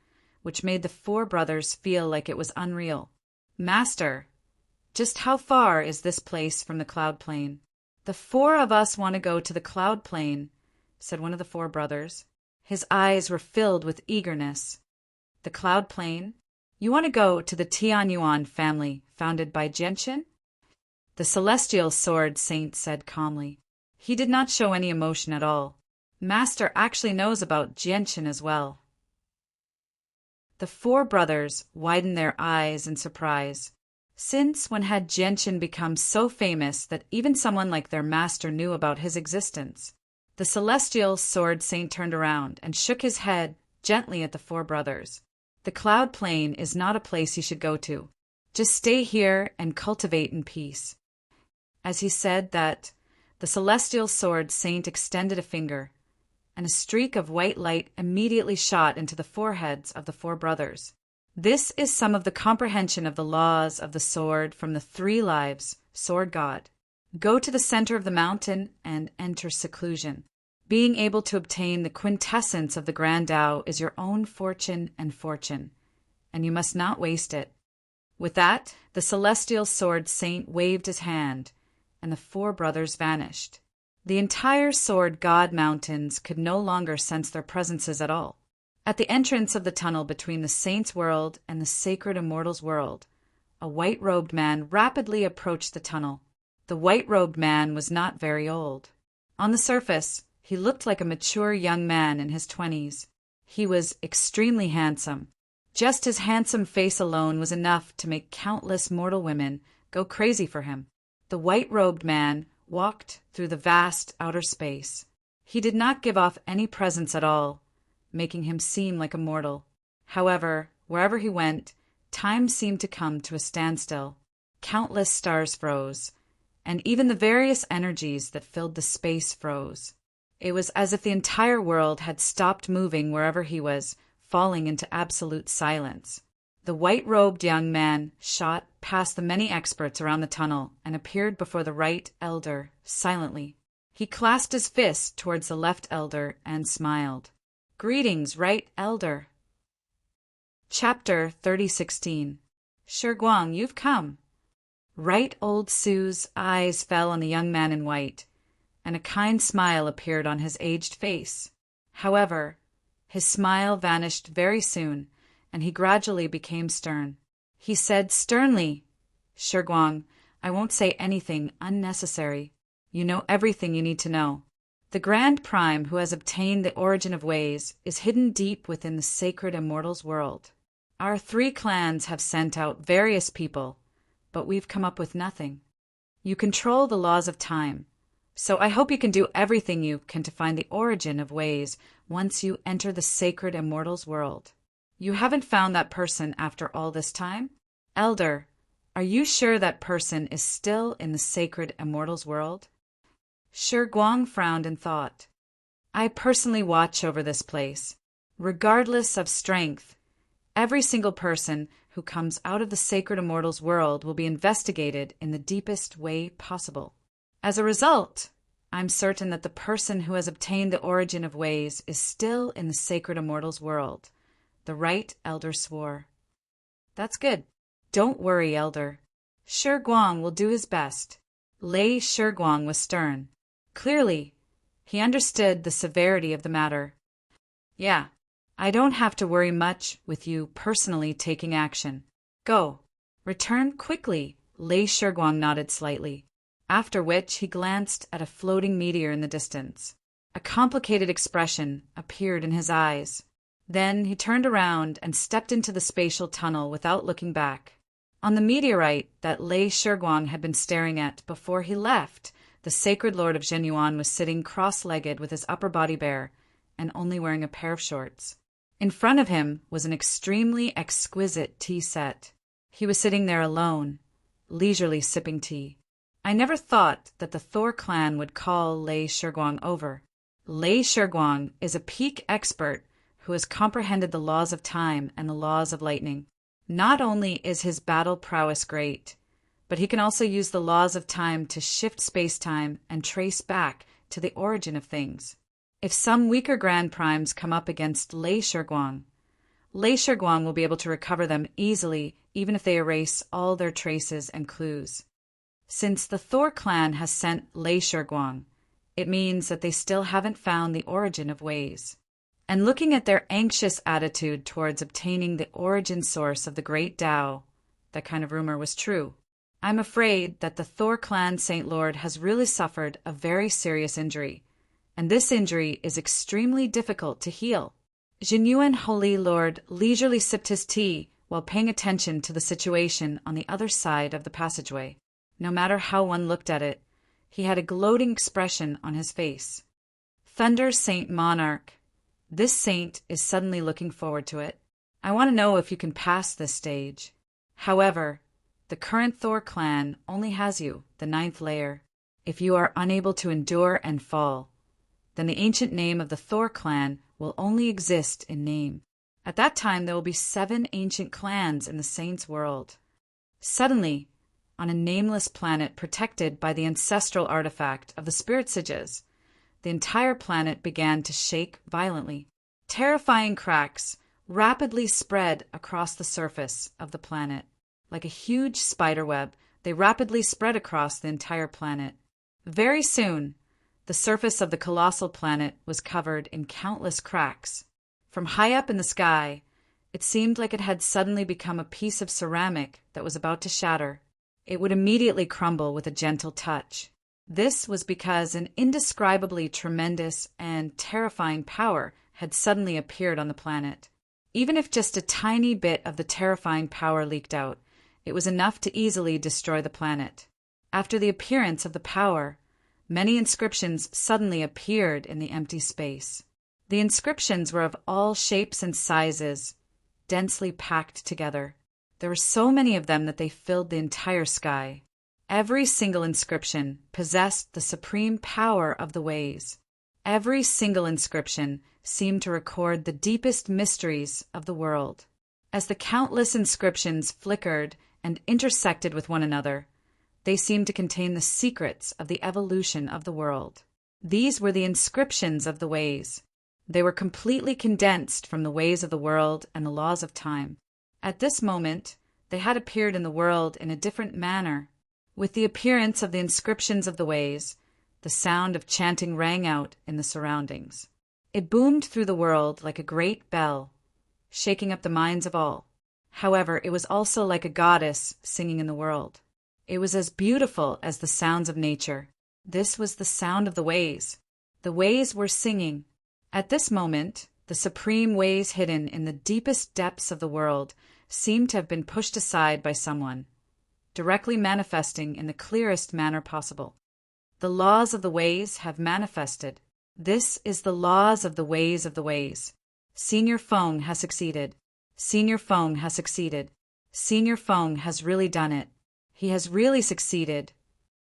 which made the four brothers feel like it was unreal. Master, just how far is this place from the cloud plane? The four of us want to go to the cloud plane, said one of the four brothers. His eyes were filled with eagerness. The cloud plane? You want to go to the Tianyuan family founded by Genshin? The celestial sword saint said calmly. He did not show any emotion at all. Master actually knows about Genshin as well. The four brothers widened their eyes in surprise. Since when had Genshin become so famous that even someone like their master knew about his existence? The celestial sword saint turned around and shook his head gently at the four brothers. The cloud plane is not a place you should go to. Just stay here and cultivate in peace. As he said that, the celestial sword saint extended a finger, and a streak of white light immediately shot into the foreheads of the four brothers. This is some of the comprehension of the laws of the sword from the 3 lives, Sword God. Go to the center of the mountain and enter seclusion. Being able to obtain the quintessence of the Grand Tao is your own fortune, and you must not waste it. With that, the celestial sword saint waved his hand, and the four brothers vanished. The entire Sword God Mountains could no longer sense their presences at all. At the entrance of the tunnel between the saint's world and the sacred immortal's world, a white-robed man rapidly approached the tunnel. The white-robed man was not very old. On the surface, he looked like a mature young man in his 20s. He was extremely handsome. Just his handsome face alone was enough to make countless mortal women go crazy for him. The white-robed man walked through the vast outer space. He did not give off any presence at all, making him seem like a mortal. However, wherever he went, time seemed to come to a standstill. Countless stars froze, and even the various energies that filled the space froze. It was as if the entire world had stopped moving wherever he was, falling into absolute silence. The white-robed young man shot past the many experts around the tunnel and appeared before the right elder, silently. He clasped his fist towards the left elder and smiled. Greetings, right elder. Chapter 3016. Shiguang, you've come. Right old Su's eyes fell on the young man in white, and a kind smile appeared on his aged face. However, his smile vanished very soon, and he gradually became stern. He said sternly, Shiguang, I won't say anything unnecessary. You know everything you need to know. The Grand Prime who has obtained the origin of ways is hidden deep within the sacred immortal's world. Our 3 clans have sent out various people, but we've come up with nothing. You control the laws of time, so I hope you can do everything you can to find the origin of ways once you enter the sacred immortal's world. You haven't found that person after all this time? Elder, are you sure that person is still in the sacred immortal's world? Shiguang frowned and thought. I personally watch over this place. Regardless of strength, every single person who comes out of the sacred immortal's world will be investigated in the deepest way possible. As a result, I'm certain that the person who has obtained the origin of ways is still in the sacred immortal's world. The right elder swore. That's good. Don't worry, elder. Shiguang will do his best. Lei Shiguang was stern. Clearly, he understood the severity of the matter. Yeah, I don't have to worry much with you personally taking action. Go. Return quickly. Lei Shiguang nodded slightly, after which he glanced at a floating meteor in the distance. A complicated expression appeared in his eyes. Then he turned around and stepped into the spatial tunnel without looking back. On the meteorite that Lei Shiguang had been staring at before he left, the sacred lord of Zhenyuan was sitting cross-legged with his upper body bare and only wearing a pair of shorts. In front of him was an extremely exquisite tea set. He was sitting there alone, leisurely sipping tea. I never thought that the Thor clan would call Lei Shiguang over. Lei Shiguang is a peak expert who has comprehended the laws of time and the laws of lightning. Not only is his battle prowess great, but he can also use the laws of time to shift space-time and trace back to the origin of things. If some weaker Grand Primes come up against Lei Shiguang will be able to recover them easily even if they erase all their traces and clues. Since the Thor clan has sent Lei Shiguang, it means that they still haven't found the origin of ways. And looking at their anxious attitude towards obtaining the origin source of the great Tao, that kind of rumor was true. I'm afraid that the Thor clan Saint Lord has really suffered a very serious injury, and this injury is extremely difficult to heal. Zhenyuan Holy Lord leisurely sipped his tea while paying attention to the situation on the other side of the passageway. No matter how one looked at it, he had a gloating expression on his face. Thunder Saint Monarch. This saint is suddenly looking forward to it. I want to know if you can pass this stage. However, the current Thor clan only has you, the 9th layer. If you are unable to endure and fall, then the ancient name of the Thor clan will only exist in name. At that time, there will be 7 ancient clans in the saints' world. Suddenly, on a nameless planet protected by the ancestral artifact of the spirit sages, the entire planet began to shake violently. Terrifying cracks rapidly spread across the surface of the planet. Like a huge spiderweb, they rapidly spread across the entire planet. Very soon, the surface of the colossal planet was covered in countless cracks. From high up in the sky, it seemed like it had suddenly become a piece of ceramic that was about to shatter. It would immediately crumble with a gentle touch. This was because an indescribably tremendous and terrifying power had suddenly appeared on the planet. Even if just a tiny bit of the terrifying power leaked out, it was enough to easily destroy the planet. After the appearance of the power, many inscriptions suddenly appeared in the empty space. The inscriptions were of all shapes and sizes, densely packed together. There were so many of them that they filled the entire sky. Every single inscription possessed the supreme power of the ways. Every single inscription seemed to record the deepest mysteries of the world. As the countless inscriptions flickered and intersected with one another, they seemed to contain the secrets of the evolution of the world. These were the inscriptions of the ways. They were completely condensed from the ways of the world and the laws of time. At this moment, they had appeared in the world in a different manner. With the appearance of the inscriptions of the ways, the sound of chanting rang out in the surroundings. It boomed through the world like a great bell, shaking up the minds of all. However, it was also like a goddess singing in the world. It was as beautiful as the sounds of nature. This was the sound of the ways. The ways were singing. At this moment, the supreme ways hidden in the deepest depths of the world seemed to have been pushed aside by someone, directly manifesting in the clearest manner possible. The laws of the ways have manifested. This is the laws of the ways of the ways. Senior Feng has succeeded. Senior Feng has succeeded. Senior Feng has really done it. He has really succeeded.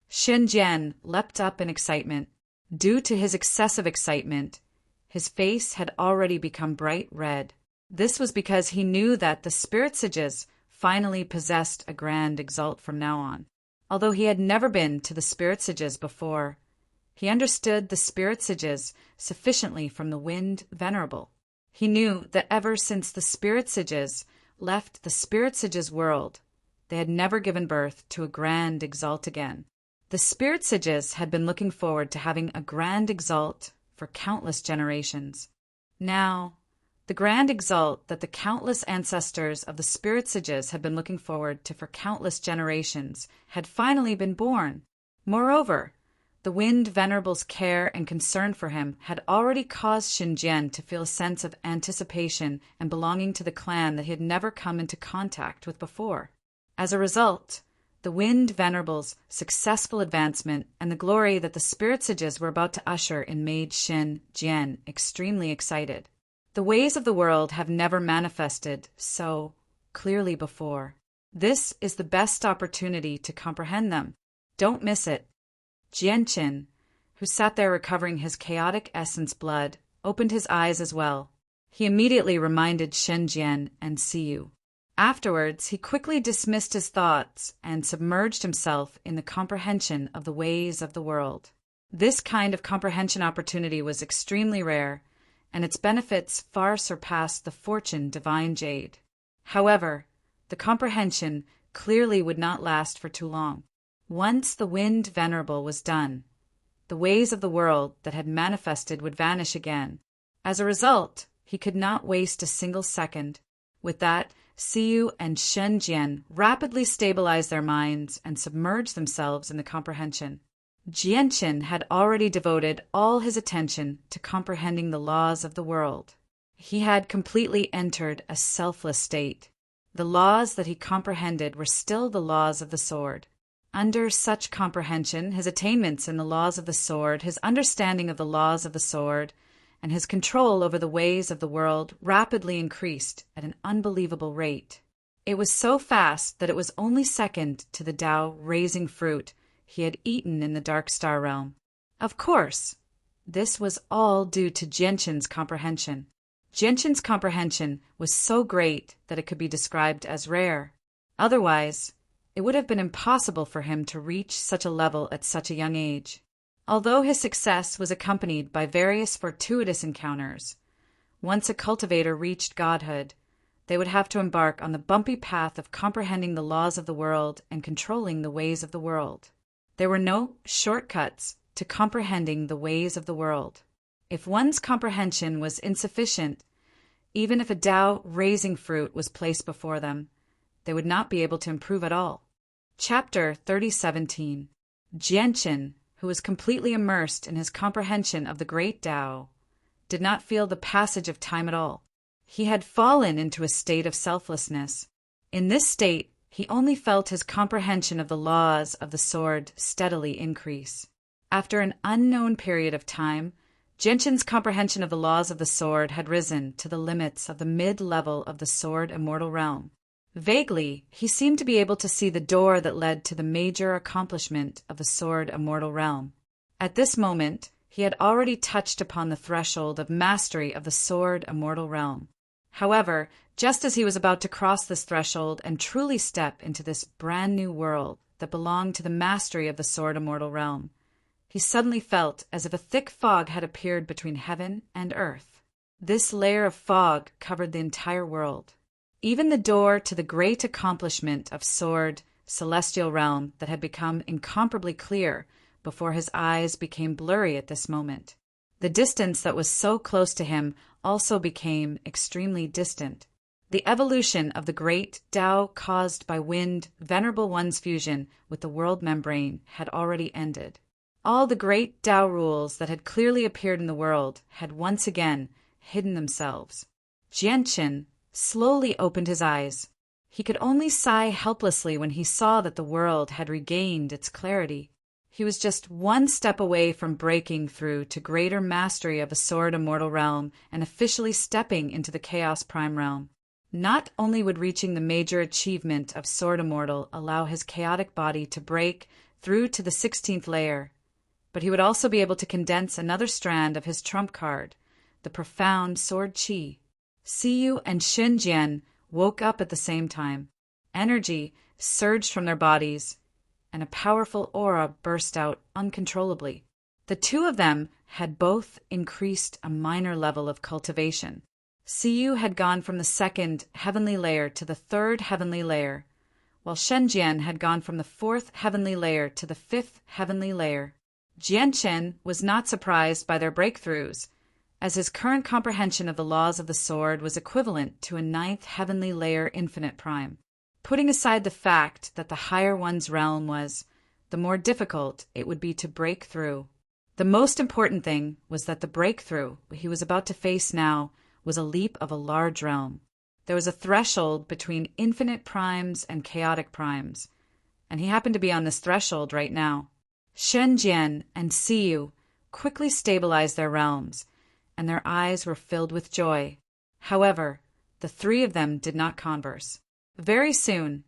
Shen Jian leapt up in excitement. Due to his excessive excitement, his face had already become bright red. This was because he knew that the spirit sages finally possessed a grand exalt from now on. Although he had never been to the spirit sages before, he understood the spirit sages sufficiently from the Wind Venerable. He knew that ever since the spirit sages left the spirit sages world, they had never given birth to a grand exalt again. The spirit sages had been looking forward to having a grand exalt for countless generations. Now, the grand exalt that the countless ancestors of the spirit sages had been looking forward to for countless generations had finally been born. Moreover, the Wind Venerable's care and concern for him had already caused Xinjian to feel a sense of anticipation and belonging to the clan that he had never come into contact with before. As a result, the Wind Venerable's successful advancement and the glory that the spirit sages were about to usher in made Shen Jian extremely excited. The ways of the world have never manifested so clearly before. This is the best opportunity to comprehend them. Don't miss it. Jianqin, who sat there recovering his chaotic essence blood, opened his eyes as well. He immediately reminded Shen Jian and Siyu. Afterwards, he quickly dismissed his thoughts and submerged himself in the comprehension of the ways of the world. This kind of comprehension opportunity was extremely rare, and its benefits far surpassed the fortune divine jade. However, the comprehension clearly would not last for too long. Once the Wind Venerable was done, the ways of the world that had manifested would vanish again. As a result, he could not waste a single second. With that, Siyu and Shen Jian rapidly stabilized their minds and submerged themselves in the comprehension. Jianqin had already devoted all his attention to comprehending the laws of the world. He had completely entered a selfless state. The laws that he comprehended were still the laws of the sword. Under such comprehension, his attainments in the laws of the sword, his understanding of the laws of the sword, and his control over the ways of the world rapidly increased at an unbelievable rate. It was so fast that it was only second to the Tao raising fruit he had eaten in the Dark Star realm. Of course, this was all due to Jianqin's comprehension. Jianqin's comprehension was so great that it could be described as rare. Otherwise, it would have been impossible for him to reach such a level at such a young age. Although his success was accompanied by various fortuitous encounters, once a cultivator reached godhood, they would have to embark on the bumpy path of comprehending the laws of the world and controlling the ways of the world. There were no shortcuts to comprehending the ways of the world. If one's comprehension was insufficient, even if a Tao raising fruit was placed before them, they would not be able to improve at all. Chapter 30:17. Jianqin, who was completely immersed in his comprehension of the great Tao, did not feel the passage of time at all. He had fallen into a state of selflessness. In this state, he only felt his comprehension of the laws of the sword steadily increase. After an unknown period of time, Jianqin's comprehension of the laws of the sword had risen to the limits of the mid-level of the sword immortal realm. Vaguely, he seemed to be able to see the door that led to the major accomplishment of the sword immortal realm. At this moment, he had already touched upon the threshold of mastery of the sword immortal realm. However, just as he was about to cross this threshold and truly step into this brand new world that belonged to the mastery of the sword immortal realm, he suddenly felt as if a thick fog had appeared between heaven and earth. This layer of fog covered the entire world. Even the door to the great accomplishment of sword celestial realm that had become incomparably clear before his eyes became blurry at this moment. The distance that was so close to him also became extremely distant. The evolution of the great Tao caused by Wind Venerable One's fusion with the world membrane had already ended. All the great Tao rules that had clearly appeared in the world had once again hidden themselves. Jianqin slowly opened his eyes. He could only sigh helplessly when he saw that the world had regained its clarity. He was just one step away from breaking through to greater mastery of the sword immortal realm and officially stepping into the Chaos Prime realm. Not only would reaching the major achievement of sword immortal allow his chaotic body to break through to the 16th layer, but he would also be able to condense another strand of his trump card, the profound sword chi. Siyu and Shen Jian woke up at the same time. Energy surged from their bodies, and a powerful aura burst out uncontrollably. The two of them had both increased a minor level of cultivation. Siyu had gone from the 2nd heavenly layer to the 3rd heavenly layer, while Shen Jian had gone from the 4th heavenly layer to the 5th heavenly layer. Jianqin was not surprised by their breakthroughs, as his current comprehension of the laws of the sword was equivalent to a 9th heavenly layer infinite prime. Putting aside the fact that the higher one's realm was, the more difficult it would be to break through. The most important thing was that the breakthrough he was about to face now was a leap of a large realm. There was a threshold between infinite primes and chaotic primes, and he happened to be on this threshold right now. Shenzhen and Siyu quickly stabilized their realms, and their eyes were filled with joy. However, the three of them did not converse. Very soon,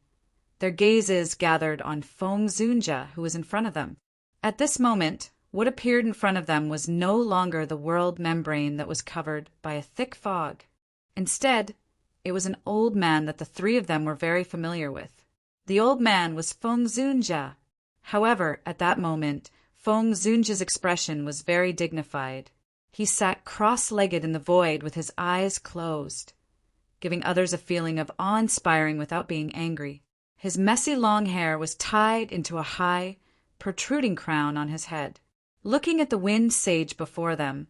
their gazes gathered on Feng Zunjia, who was in front of them. At this moment, what appeared in front of them was no longer the world membrane that was covered by a thick fog. Instead, it was an old man that the three of them were very familiar with. The old man was Feng Zunjia. However, at that moment, Feng Zunjia's expression was very dignified. He sat cross-legged in the void with his eyes closed, giving others a feeling of awe-inspiring without being angry. His messy long hair was tied into a high, protruding crown on his head. Looking at the wind sage before them,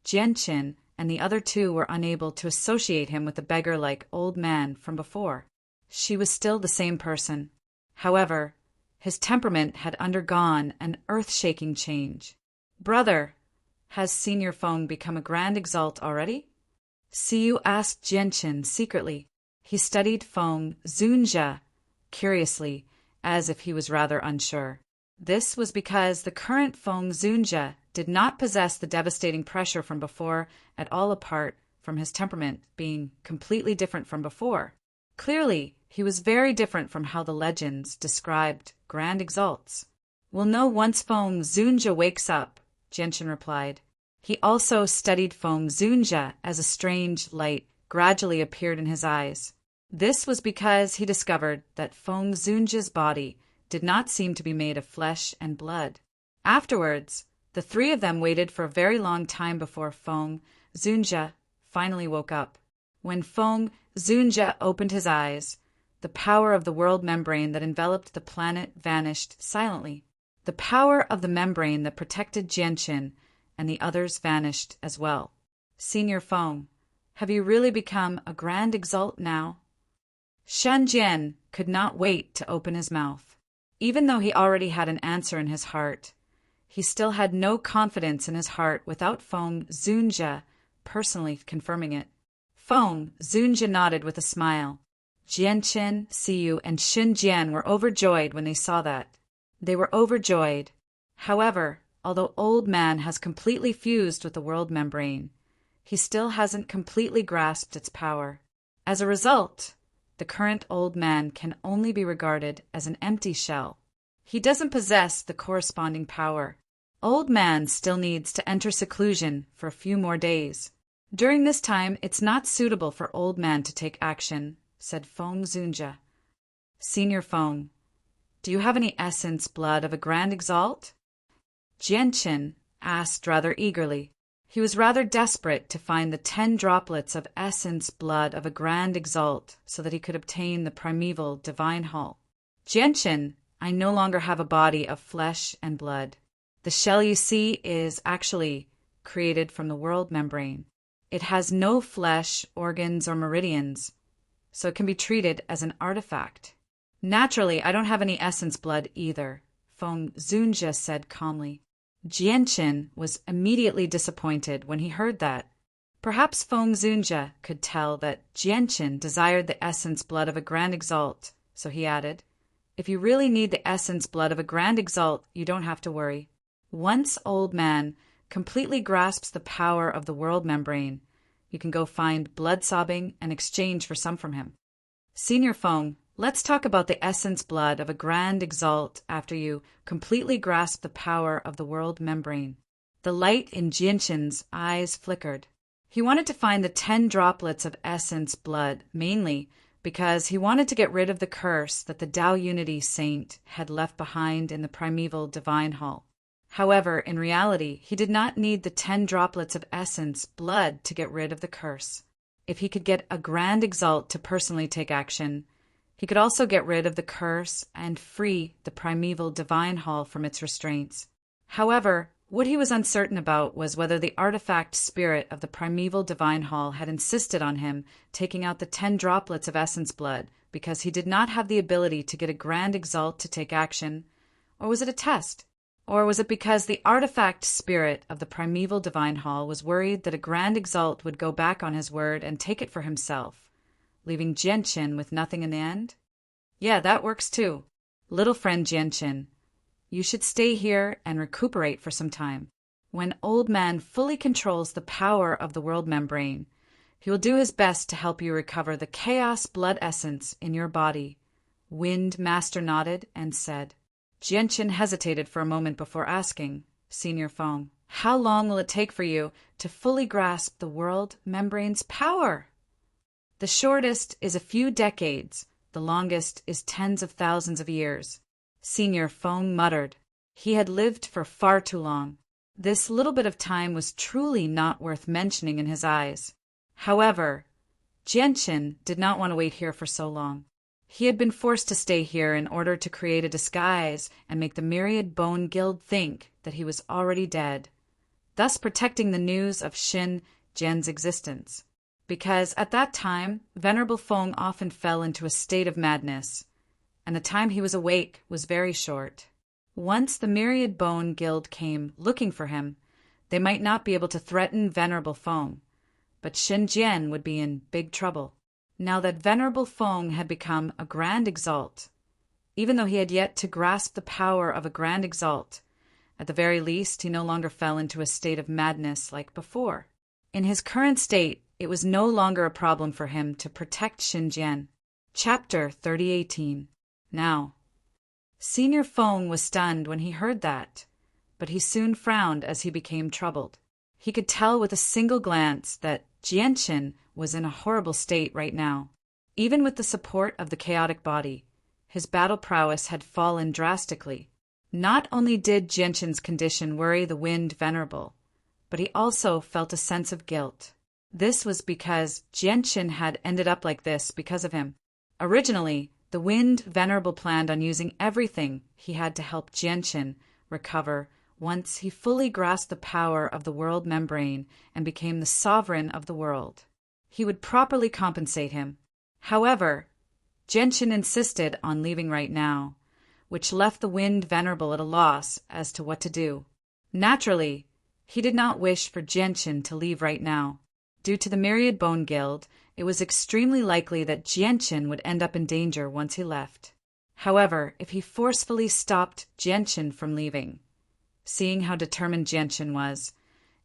Jianqin and the other two were unable to associate him with the beggar-like old man from before. She was still the same person. However, his temperament had undergone an earth-shaking change. "Brother, has Senior Feng become a Grand Exalt already?" Siyu asked Jianqin secretly. He studied Feng Zunjia curiously, as if he was rather unsure. This was because the current Feng Zunjia did not possess the devastating pressure from before at all, apart from his temperament being completely different from before. Clearly, he was very different from how the legends described Grand Exalts. "We'll know once Feng Zunjia wakes up," Jianqin replied. He also studied Feng Zunjia as a strange light gradually appeared in his eyes. This was because he discovered that Feng Zunjia's body did not seem to be made of flesh and blood. Afterwards, the three of them waited for a very long time before Feng Zunjia finally woke up. When Feng Zunjia opened his eyes, the power of the world membrane that enveloped the planet vanished silently. The power of the membrane that protected Jianqin and the others vanished as well. "Senior Feng, have you really become a Grand Exalt now?" Shenzhen could not wait to open his mouth. Even though he already had an answer in his heart, he still had no confidence in his heart without Feng Zunjia personally confirming it. Feng Zunjia nodded with a smile. Jianqin, Siyu, and Shenzhen were overjoyed when they saw that. They were overjoyed. However, although Old Man has completely fused with the world membrane, he still hasn't completely grasped its power. As a result, the current Old Man can only be regarded as an empty shell. He doesn't possess the corresponding power. Old Man still needs to enter seclusion for a few more days. "During this time, it's not suitable for Old Man to take action," said Feng Zunjia. "Senior Feng, do you have any essence blood of a Grand Exalt?" Jianqin asked rather eagerly. He was rather desperate to find the 10 droplets of essence blood of a Grand Exalt so that he could obtain the primeval divine hull. "Jianqin, I no longer have a body of flesh and blood. The shell you see is actually created from the world membrane. It has no flesh, organs, or meridians, so it can be treated as an artifact." "Naturally, I don't have any essence blood either," Feng Zunjia said calmly. Jianqin was immediately disappointed when he heard that. Perhaps Feng Zunjia could tell that Jianqin desired the essence blood of a Grand Exalt, so he added, "If you really need the essence blood of a Grand Exalt, you don't have to worry. Once Old Man completely grasps the power of the world membrane, you can go find blood sobbing and exchange for some from him. Senior Feng, let's talk about the essence blood of a Grand Exalt after you completely grasp the power of the world membrane." The light in Jianqin's eyes flickered. He wanted to find the 10 droplets of essence blood, mainly because he wanted to get rid of the curse that the Tao Unity saint had left behind in the primeval divine hull. However, in reality, he did not need the 10 droplets of essence blood to get rid of the curse. If he could get a Grand Exalt to personally take action, he could also get rid of the curse and free the primeval divine hull from its restraints. However, what he was uncertain about was whether the artifact spirit of the primeval divine hull had insisted on him taking out the 10 droplets of essence blood because he did not have the ability to get a Grand Exalt to take action, or was it a test? Or was it because the artifact spirit of the primeval divine hull was worried that a Grand Exalt would go back on his word and take it for himself, leaving Jianqin with nothing in the end? Yeah, that works too. Little friend Jianqin, you should stay here and recuperate for some time. When Old Man fully controls the power of the world membrane, he will do his best to help you recover the chaos blood essence in your body. Wind Master nodded and said. Jianqin hesitated for a moment before asking, Senior Feng, how long will it take for you to fully grasp the world membrane's power? The shortest is a few decades, the longest is tens of thousands of years. Senior Feng muttered. He had lived for far too long. This little bit of time was truly not worth mentioning in his eyes. However, Jianqin did not want to wait here for so long. He had been forced to stay here in order to create a disguise and make the Myriad Bone Guild think that he was already dead, thus protecting the news of Xin Jian's existence. Because at that time, Venerable Feng often fell into a state of madness, and the time he was awake was very short. Once the Myriad Bone Guild came looking for him, they might not be able to threaten Venerable Feng, but Xin Jian would be in big trouble. Now that Venerable Feng had become a Grand Exalt, even though he had yet to grasp the power of a Grand Exalt, at the very least he no longer fell into a state of madness like before. In his current state, it was no longer a problem for him to protect Xin Jian. Chapter 3018. Now, Senior Feng was stunned when he heard that, but he soon frowned as he became troubled. He could tell with a single glance that Jianqin was in a horrible state right now. Even with the support of the chaotic body, his battle prowess had fallen drastically. Not only did Jianqin's condition worry the Wind Venerable, but he also felt a sense of guilt. This was because Jianqin had ended up like this because of him. Originally, the Wind Venerable planned on using everything he had to help Jianqin recover once he fully grasped the power of the world membrane and became the sovereign of the world. He would properly compensate him. However, Jianqin insisted on leaving right now, which left the Wind Venerable at a loss as to what to do. Naturally, he did not wish for Jianqin to leave right now. Due to the Myriad Bone Guild, it was extremely likely that Jianqin would end up in danger once he left. However, if he forcefully stopped Jianqin from leaving, seeing how determined Jianqin was,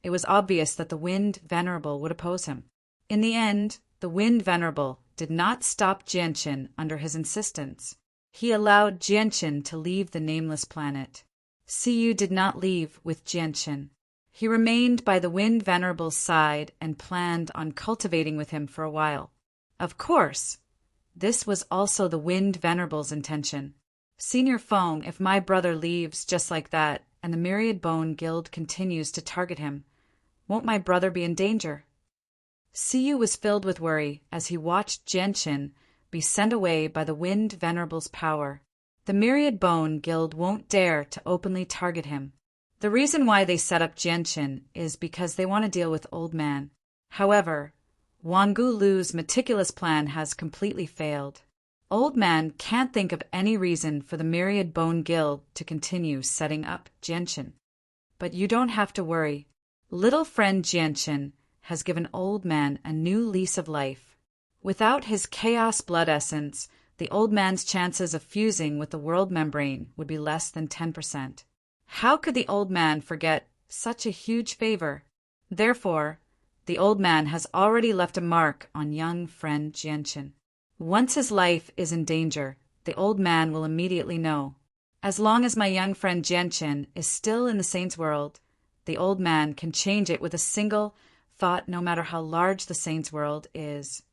it was obvious that the Wind Venerable would oppose him. In the end, the Wind Venerable did not stop Jianqin under his insistence. He allowed Jianqin to leave the nameless planet. Siyu did not leave with Jianqin. He remained by the Wind Venerable's side and planned on cultivating with him for a while. Of course, this was also the Wind Venerable's intention. Senior Feng, if my brother leaves just like that, and the Myriad Bone Guild continues to target him, won't my brother be in danger? Siyu was filled with worry as he watched Jianqin be sent away by the Wind Venerable's power. The Myriad Bone Guild won't dare to openly target him. The reason why they set up Jianqin is because they want to deal with Old Man. However, Wangu Lu's meticulous plan has completely failed. Old Man can't think of any reason for the Myriad Bone Guild to continue setting up Jianqin. But you don't have to worry. Little friend Jianqin has given Old Man a new lease of life. Without his chaos blood essence, the Old Man's chances of fusing with the world membrane would be less than 10%. How could the Old Man forget such a huge favor? Therefore, the Old Man has already left a mark on young friend Jianqin. Once his life is in danger, the Old Man will immediately know. As long as my young friend Jianqin is still in the Saint's world, the Old Man can change it with a single thought, no matter how large the Saint's world is.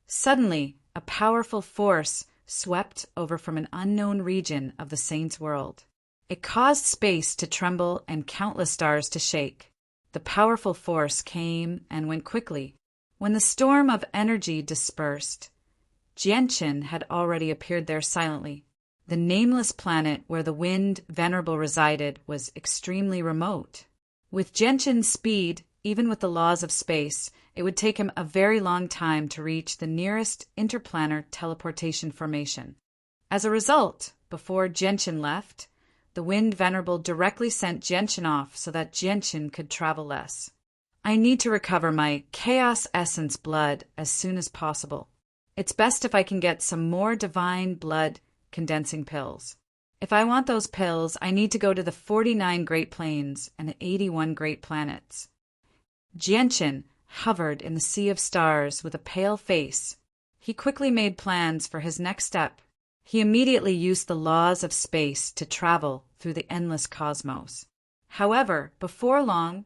Suddenly, a powerful force swept over from an unknown region of the Saint's world. It caused space to tremble and countless stars to shake. The powerful force came and went quickly. When the storm of energy dispersed, Jianqin had already appeared there silently. The nameless planet where the Wind Venerable resided was extremely remote. With Jianqin's speed, even with the laws of space, it would take him a very long time to reach the nearest interplanar teleportation formation. As a result, before Jianqin left, the Wind Venerable directly sent Jianqin off so that Jianqin could travel less. I need to recover my Chaos Essence blood as soon as possible. It's best if I can get some more divine blood condensing pills. If I want those pills, I need to go to the 49 Great Plains and the 81 Great Planets. Jianqin hovered in the sea of stars with a pale face. He quickly made plans for his next step. He immediately used the laws of space to travel through the endless cosmos. However, before long,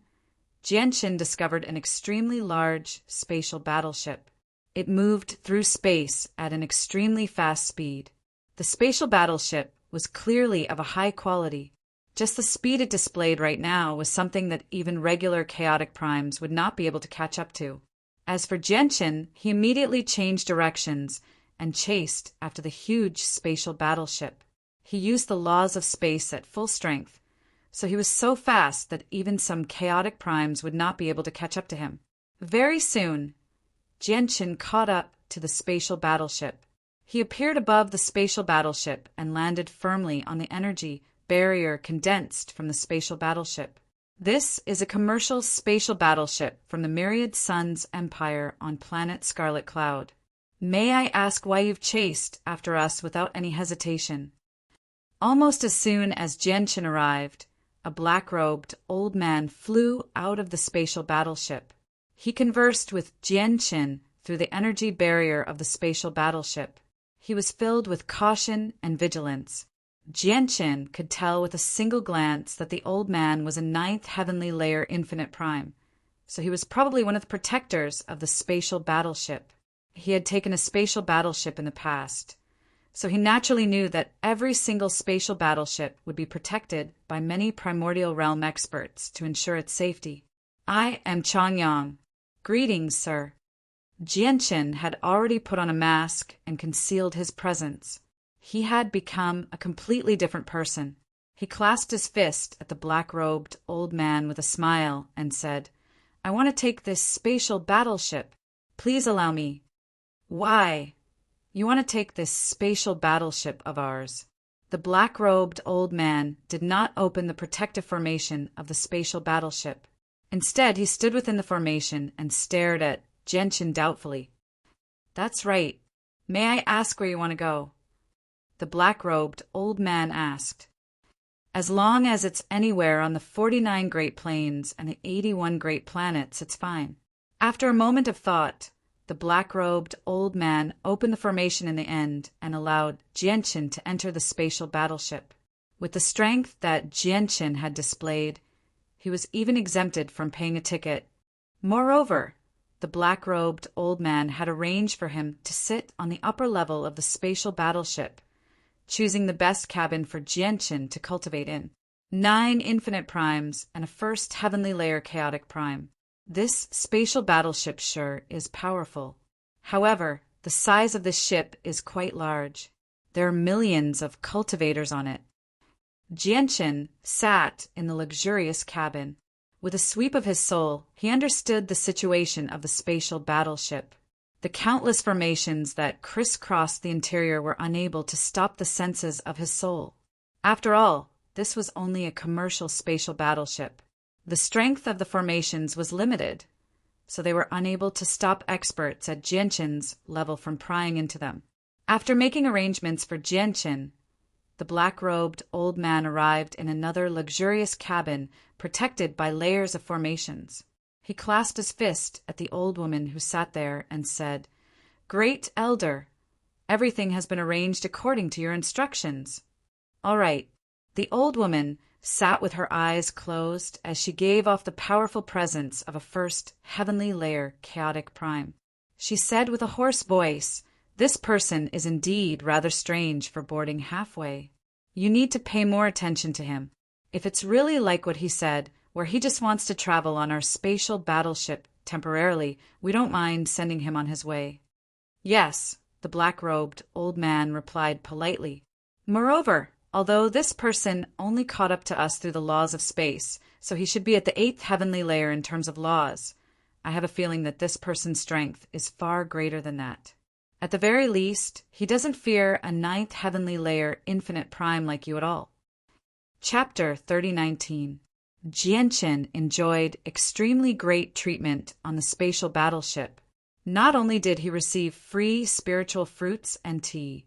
Jianqin discovered an extremely large spatial battleship. It moved through space at an extremely fast speed. The spatial battleship was clearly of a high quality. Just the speed it displayed right now was something that even regular chaotic primes would not be able to catch up to. As for Jianqin, he immediately changed directions and chased after the huge spatial battleship. He used the laws of space at full strength, so he was so fast that even some chaotic primes would not be able to catch up to him. Very soon, Jianqin caught up to the spatial battleship. He appeared above the spatial battleship and landed firmly on the energy barrier condensed from the spatial battleship. This is a commercial spatial battleship from the Myriad Suns Empire on planet Scarlet Cloud. May I ask why you've chased after us without any hesitation? Almost as soon as Jianqin arrived, a black-robed old man flew out of the spatial battleship. He conversed with Jianqin through the energy barrier of the spatial battleship. He was filled with caution and vigilance. Jianqin could tell with a single glance that the old man was a 9th heavenly layer infinite prime, so he was probably one of the protectors of the spatial battleship. He had taken a spatial battleship in the past, so he naturally knew that every single spatial battleship would be protected by many primordial realm experts to ensure its safety. I am Changyang. Greetings, sir. Jianqin had already put on a mask and concealed his presence. He had become a completely different person. He clasped his fist at the black-robed old man with a smile and said, I want to take this spatial battleship. Please allow me. Why? You want to take this spatial battleship of ours? The black-robed old man did not open the protective formation of the spatial battleship. Instead, he stood within the formation and stared at Jianqin doubtfully. That's right. May I ask where you want to go? The black-robed old man asked. As long as it's anywhere on the 49 Great Plains and the 81 Great Planets, it's fine. After a moment of thought, the black-robed old man opened the formation in the end and allowed Jianqin to enter the spatial battleship. With the strength that Jianqin had displayed, he was even exempted from paying a ticket. Moreover, the black-robed old man had arranged for him to sit on the upper level of the spatial battleship, choosing the best cabin for Jianqin to cultivate in. 9 infinite primes and a first heavenly layer chaotic prime. This spatial battleship sure is powerful. However, the size of this ship is quite large. There are millions of cultivators on it. Jianqin sat in the luxurious cabin. With a sweep of his soul, he understood the situation of the spatial battleship. The countless formations that crisscrossed the interior were unable to stop the senses of his soul. After all, this was only a commercial spatial battleship. The strength of the formations was limited, so they were unable to stop experts at Jianqin's level from prying into them. After making arrangements for Jianqin, the black-robed old man arrived in another luxurious cabin protected by layers of formations. He clasped his fist at the old woman who sat there and said, Great Elder, everything has been arranged according to your instructions. All right. The old woman sat with her eyes closed as she gave off the powerful presence of a first heavenly layer chaotic prime. She said with a hoarse voice, This person is indeed rather strange for boarding halfway. You need to pay more attention to him. If it's really like what he said, where he just wants to travel on our spatial battleship temporarily, we don't mind sending him on his way. Yes, the black-robed old man replied politely. Moreover, although this person only caught up to us through the laws of space, so he should be at the 8th heavenly layer in terms of laws, I have a feeling that this person's strength is far greater than that. At the very least, he doesn't fear a 9th heavenly layer infinite prime like you at all. Chapter 3019. Jianqin enjoyed extremely great treatment on the spatial battleship. Not only did he receive free spiritual fruits and tea,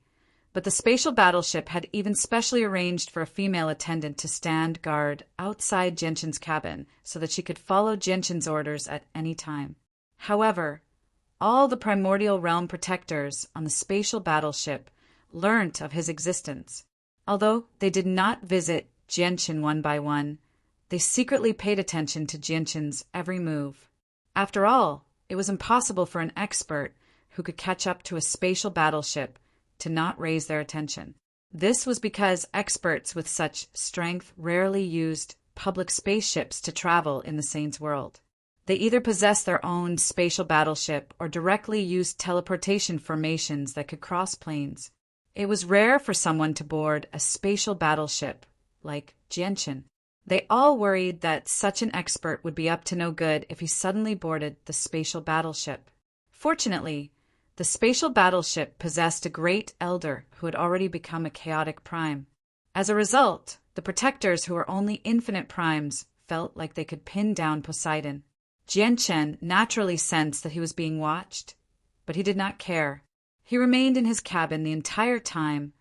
but the spatial battleship had even specially arranged for a female attendant to stand guard outside Genshin's cabin so that she could follow Genshin's orders at any time. However, all the primordial realm protectors on the spatial battleship learnt of his existence. Although they did not visit Genshin one by one, they secretly paid attention to Genshin's every move. After all, it was impossible for an expert who could catch up to a spatial battleship to not raise their attention. This was because experts with such strength rarely used public spaceships to travel in the Saint's world. They either possessed their own spatial battleship or directly used teleportation formations that could cross planes. It was rare for someone to board a spatial battleship like Genshin. They all worried that such an expert would be up to no good if he suddenly boarded the spatial battleship. Fortunately, the spatial battleship possessed a great elder who had already become a chaotic prime. As a result, the protectors who were only infinite primes felt like they could pin down Poseidon. Genshin naturally sensed that he was being watched, but he did not care. He remained in his cabin the entire time,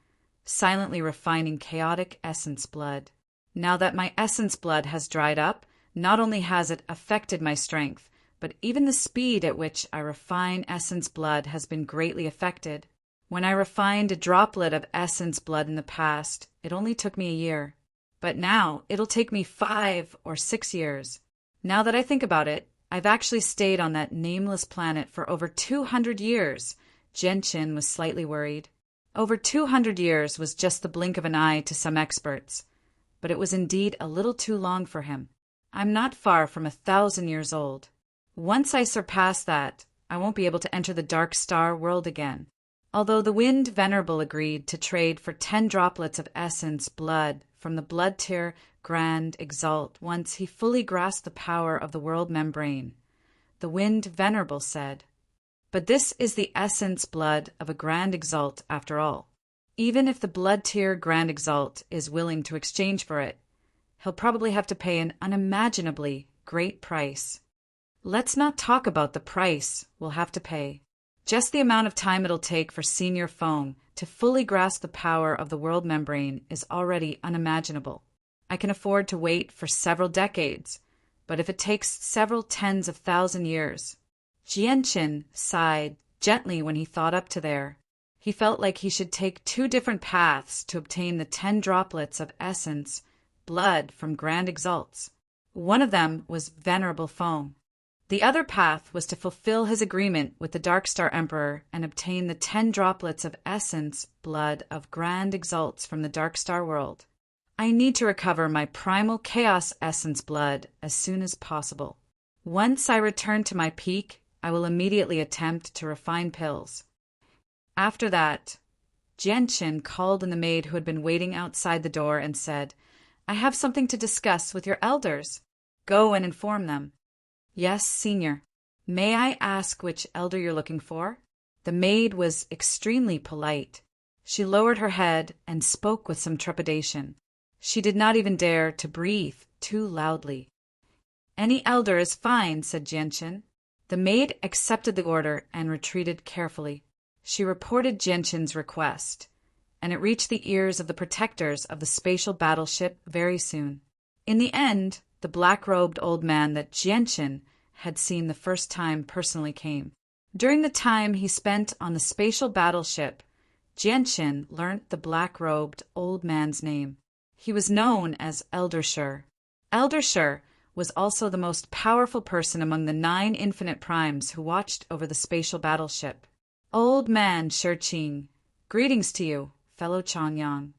silently refining chaotic essence blood. Now that my essence blood has dried up, not only has it affected my strength, but even the speed at which I refine essence blood has been greatly affected. When I refined a droplet of essence blood in the past, it only took me a year. But now it'll take me 5 or 6 years. Now that I think about it, I've actually stayed on that nameless planet for over 200 years. Genshin was slightly worried. Over 200 years was just the blink of an eye to some experts, but it was indeed a little too long for him. I'm not far from 1,000 years old. Once I surpass that, I won't be able to enter the Dark Star world again. Although the Wind Venerable agreed to trade for 10 droplets of essence blood from the blood tier Grand Exalt once he fully grasped the power of the world membrane, the Wind Venerable said, "But this is the essence blood of a Grand Exalt after all. Even if the blood tier Grand Exalt is willing to exchange for it, he'll probably have to pay an unimaginably great price. Let's not talk about the price we'll have to pay. Just the amount of time it'll take for Senior Foam to fully grasp the power of the world membrane is already unimaginable. I can afford to wait for several decades, but if it takes several tens of thousand years..." Genshin sighed gently when he thought up to there. He felt like he should take 2 different paths to obtain the 10 droplets of essence blood from Grand Exalts. One of them was Venerable Foam. The other path was to fulfill his agreement with the Darkstar Emperor and obtain the 10 droplets of essence blood of Grand Exalts from the Darkstar world. I need to recover my primal chaos essence blood as soon as possible. Once I return to my peak, I will immediately attempt to refine pills. After that, Genshin called in the maid who had been waiting outside the door and said, "I have something to discuss with your elders. Go and inform them." "Yes, Senior. May I ask which elder you're looking for?" The maid was extremely polite. She lowered her head and spoke with some trepidation. She did not even dare to breathe too loudly. "Any elder is fine," said Genshin. The maid accepted the order and retreated carefully. She reported Genshin's request, and it reached the ears of the protectors of the spatial battleship very soon. In the end, the black-robed old man that Genshin had seen the first time personally came. During the time he spent on the spatial battleship, Genshin learnt the black-robed old man's name. He was known as Elder Shur. Elder Shur was also the most powerful person among the 9 infinite primes who watched over the spatial battleship. "Old man Shurqing, greetings to you, fellow Changyang."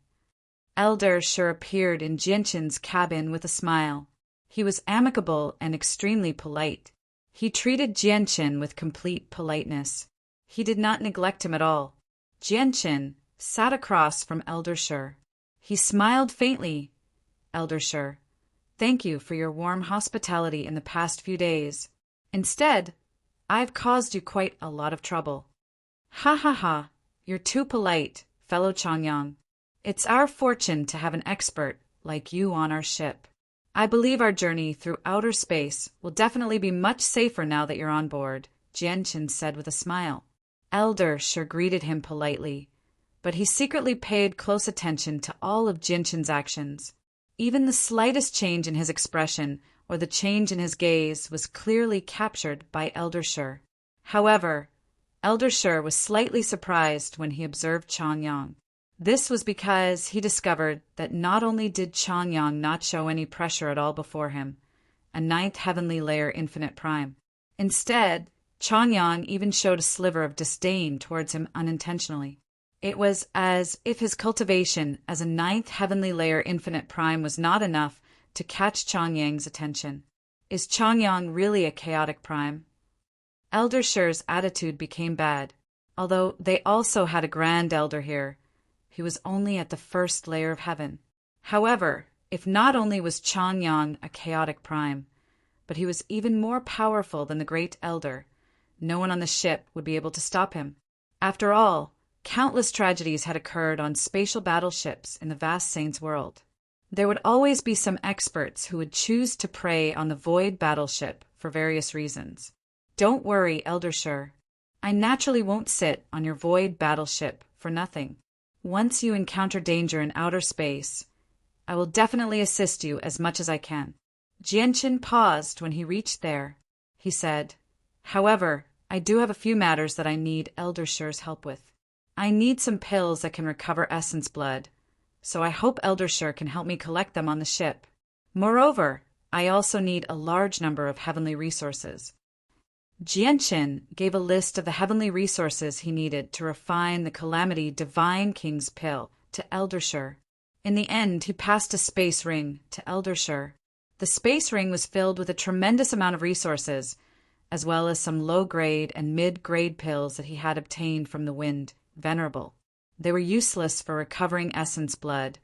Elder Shur appeared in Genshin's cabin with a smile. He was amicable and extremely polite. He treated Genshin with complete politeness. He did not neglect him at all. Genshin sat across from Elder Shur. He smiled faintly. "Elder Shur, thank you for your warm hospitality in the past few days. Instead, I've caused you quite a lot of trouble." "Ha ha ha, you're too polite, fellow Changyang. It's our fortune to have an expert like you on our ship. I believe our journey through outer space will definitely be much safer now that you're on board," Jianchen said with a smile. Elder sure greeted him politely, but he secretly paid close attention to all of Jianchen's actions. Even the slightest change in his expression or the change in his gaze was clearly captured by Elder Shi. However, Elder Shi was slightly surprised when he observed Changyang. This was because he discovered that not only did Changyang not show any pressure at all before him, a ninth heavenly layer infinite prime. Instead, Changyang even showed a sliver of disdain towards him unintentionally. It was as if his cultivation as a ninth heavenly layer infinite prime was not enough to catch Changyang's attention. Is Changyang really a chaotic prime? Elder Shi's attitude became bad. Although they also had a grand elder here, he was only at the first layer of heaven. However, if not only was Changyang a chaotic prime, but he was even more powerful than the great elder, no one on the ship would be able to stop him. After all, countless tragedies had occurred on spatial battleships in the vast Saints world. There would always be some experts who would choose to prey on the void battleship for various reasons. Don't worry, Elder Shi. I naturally won't sit on your void battleship for nothing. Once you encounter danger in outer space, I will definitely assist you as much as I can. Jianchen paused when he reached there. He said, however, I do have a few matters that I need Elder Shi's help with. I need some pills that can recover essence blood, so I hope Elder Shi can help me collect them on the ship. Moreover, I also need a large number of heavenly resources. Jianchen gave a list of the heavenly resources he needed to refine the Calamity Divine King's pill to Elder Shi. In the end, he passed a space ring to Elder Shi. The space ring was filled with a tremendous amount of resources, as well as some low-grade and mid-grade pills that he had obtained from the wind, Venerable. They were useless for recovering essence blood,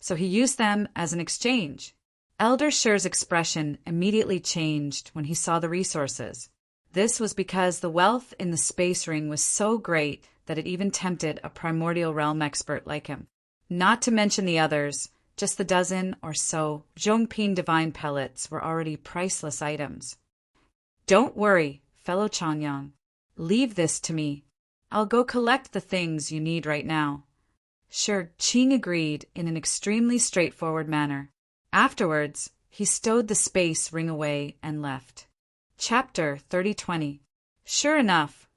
so he used them as an exchange. Elder Shi's expression immediately changed when he saw the resources. This was because the wealth in the space ring was so great that it even tempted a primordial realm expert like him. Not to mention the others, just the dozen or so Zhongping divine pellets were already priceless items. Don't worry, fellow Changyang. Leave this to me. I'll go collect the things you need right now. Sure, Qing agreed in an extremely straightforward manner. Afterwards, he stowed the space ring away and left. Chapter 3020. Sure enough,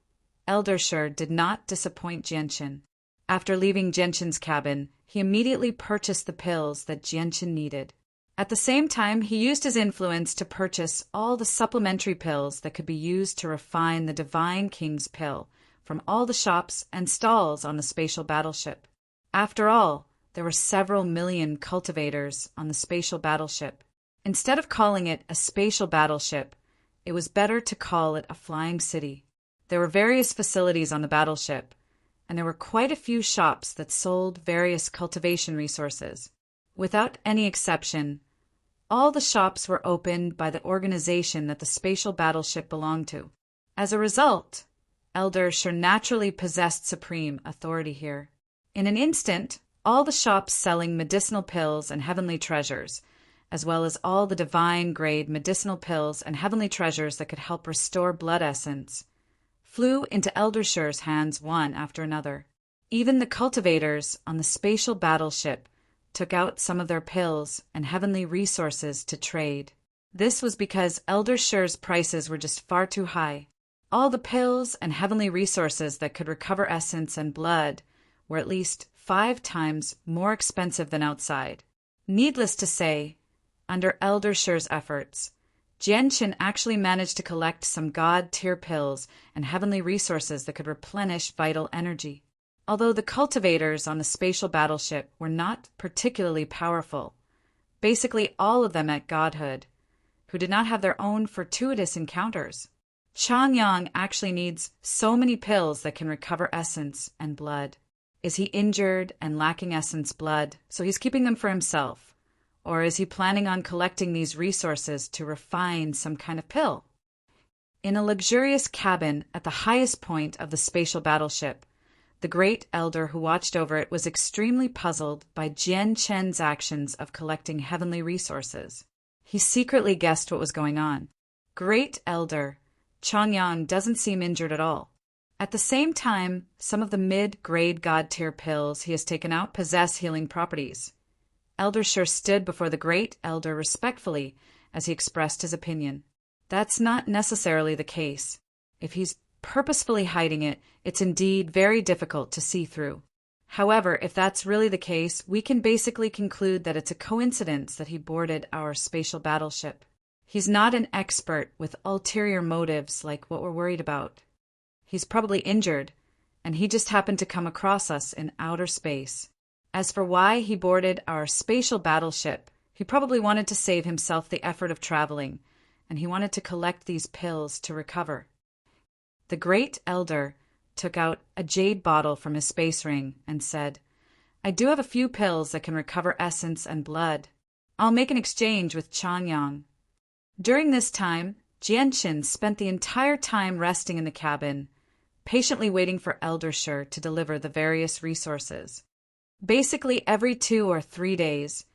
Elder Shi did not disappoint Jianchen. After leaving Jianchen's cabin, he immediately purchased the pills that Jianchen needed. At the same time, he used his influence to purchase all the supplementary pills that could be used to refine the Divine King's pill from all the shops and stalls on the spatial battleship. After all, there were several million cultivators on the spatial battleship. Instead of calling it a spatial battleship, it was better to call it a flying city. There were various facilities on the battleship, and there were quite a few shops that sold various cultivation resources. Without any exception, all the shops were opened by the organization that the spatial battleship belonged to. As a result, Elder Shi naturally possessed supreme authority here. In an instant, all the shops selling medicinal pills and heavenly treasures, as well as all the divine-grade medicinal pills and heavenly treasures that could help restore blood essence, flew into Elder Shi's hands one after another. Even the cultivators on the spatial battleship took out some of their pills and heavenly resources to trade. This was because Elder Shi's prices were just far too high. All the pills and heavenly resources that could recover essence and blood were at least 5 times more expensive than outside. Needless to say, under Elder Shi's efforts, Jianchen actually managed to collect some god-tier pills and heavenly resources that could replenish vital energy. Although the cultivators on the spatial battleship were not particularly powerful, basically all of them at godhood, who did not have their own fortuitous encounters, Changyang actually needs so many pills that can recover essence and blood. Is he injured and lacking essence blood, so he's keeping them for himself? Or is he planning on collecting these resources to refine some kind of pill? In a luxurious cabin at the highest point of the spatial battleship, the great elder who watched over it was extremely puzzled by Jianchen's actions of collecting heavenly resources. He secretly guessed what was going on. Great elder, Chongyang doesn't seem injured at all. At the same time, some of the mid-grade god-tier pills he has taken out possess healing properties. Elder Shur stood before the great elder respectfully as he expressed his opinion. That's not necessarily the case. If he's purposefully hiding it, it's indeed very difficult to see through. However, if that's really the case, we can basically conclude that it's a coincidence that he boarded our spatial battleship. He's not an expert with ulterior motives like what we're worried about. He's probably injured, and he just happened to come across us in outer space. As for why he boarded our spatial battleship, he probably wanted to save himself the effort of traveling, and he wanted to collect these pills to recover. The great elder took out a jade bottle from his space ring and said, "I do have a few pills that can recover essence and blood. I'll make an exchange with Chongyang." During this time, Jianqin spent the entire time resting in the cabin, patiently waiting for Elder Shur to deliver the various resources. Basically, every 2 or 3 days,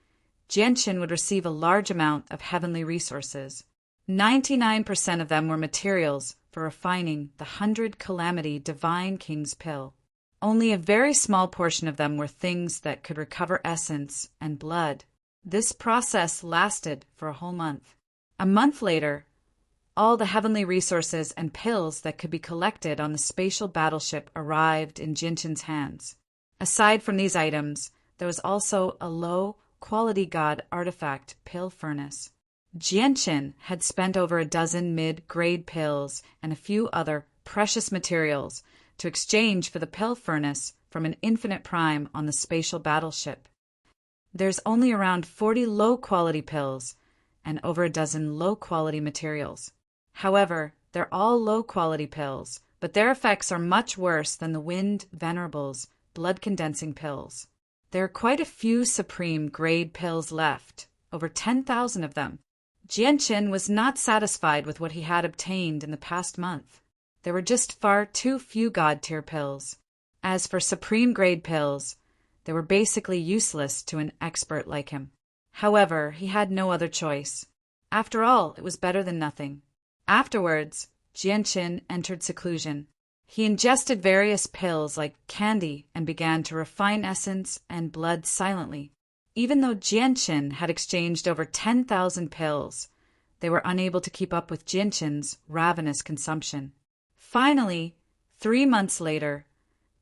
Jianqin would receive a large amount of heavenly resources. 99% of them were materials for refining the 100 Calamity Divine King's pill. Only a very small portion of them were things that could recover essence and blood. This process lasted for a whole month. A month later, all the heavenly resources and pills that could be collected on the spatial battleship arrived in Jianqin's hands. Aside from these items, there was also a low-quality god artifact pill furnace. Jianqin had spent over a dozen mid-grade pills and a few other precious materials to exchange for the pill furnace from an infinite prime on the spatial battleship. There's only around 40 low-quality pills and over a dozen low-quality materials. However, they're all low-quality pills, but their effects are much worse than the Wind Venerable's blood-condensing pills. There are quite a few supreme-grade pills left, over 10,000 of them. Jianqin was not satisfied with what he had obtained in the past month. There were just far too few god-tier pills. As for supreme-grade pills, they were basically useless to an expert like him. However, he had no other choice. After all, it was better than nothing. Afterwards, Jianqin entered seclusion. He ingested various pills like candy and began to refine essence and blood silently. Even though Jianqin had exchanged over 10,000 pills, they were unable to keep up with Jianqin's ravenous consumption. Finally, 3 months later,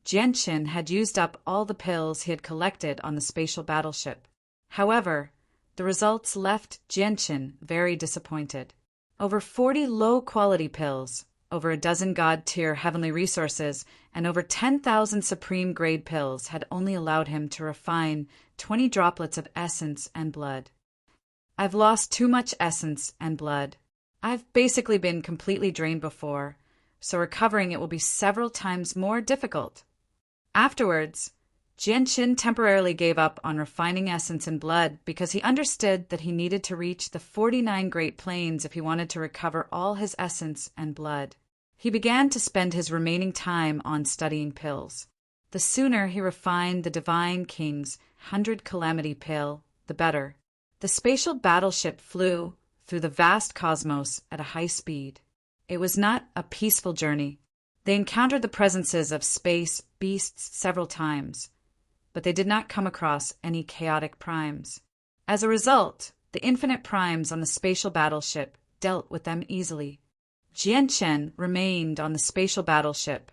Jianqin had used up all the pills he had collected on the spatial battleship. However, the results left Jianqin very disappointed. Over 40 low-quality pills, over a dozen god-tier heavenly resources, and over 10,000 supreme-grade pills had only allowed him to refine 20 droplets of essence and blood. I've lost too much essence and blood. I've basically been completely drained before, so recovering it will be several times more difficult. Afterwards, Jianqin temporarily gave up on refining essence and blood because he understood that he needed to reach the 49 Great Plains if he wanted to recover all his essence and blood. He began to spend his remaining time on studying pills. The sooner he refined the Divine King's 100 Calamity pill, the better. The spatial battleship flew through the vast cosmos at a high speed. It was not a peaceful journey. They encountered the presences of space beasts several times, but they did not come across any chaotic primes. As a result, the infinite primes on the spatial battleship dealt with them easily. Jianqin remained on the spatial battleship,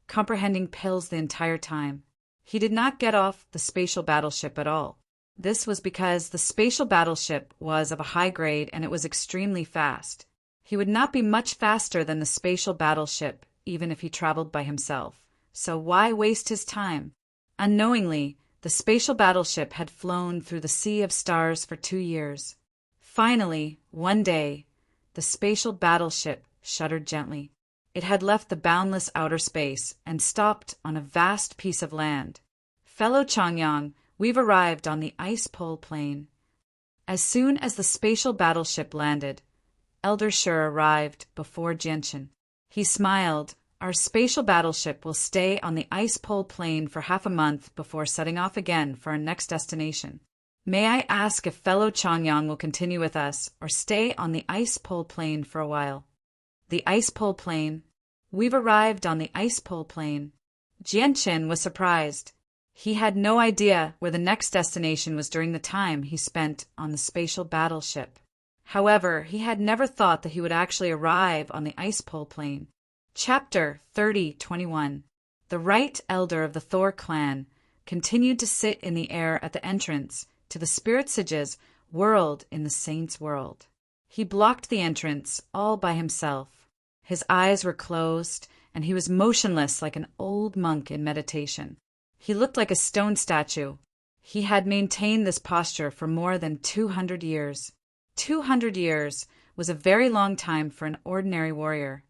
comprehending pills the entire time. He did not get off the spatial battleship at all. This was because the spatial battleship was of a high grade and it was extremely fast. He would not be much faster than the spatial battleship, even if he traveled by himself. So why waste his time? Unknowingly, the spatial battleship had flown through the sea of stars for 2 years. Finally, one day, the spatial battleship shuddered gently. It had left the boundless outer space and stopped on a vast piece of land. Fellow Chongyang, we've arrived on the ice pole plain. As soon as the spatial battleship landed, Elder Shur arrived before Jianqin. He smiled. Our spatial battleship will stay on the ice pole plain for half a month before setting off again for our next destination. May I ask if fellow Chongyang will continue with us or stay on the ice pole plain for a while? The ice pole plain. We've arrived on the ice pole plain. Jianchen was surprised. He had no idea where the next destination was during the time he spent on the spatial battleship. However, he had never thought that he would actually arrive on the ice pole plain. Chapter 30:21. The right elder of the Thor clan continued to sit in the air at the entrance to the Spirit Sage's world in the Saints' world. He blocked the entrance all by himself. His eyes were closed, and he was motionless like an old monk in meditation. He looked like a stone statue. He had maintained this posture for more than 200 years. 200 years was a very long time for an ordinary warrior.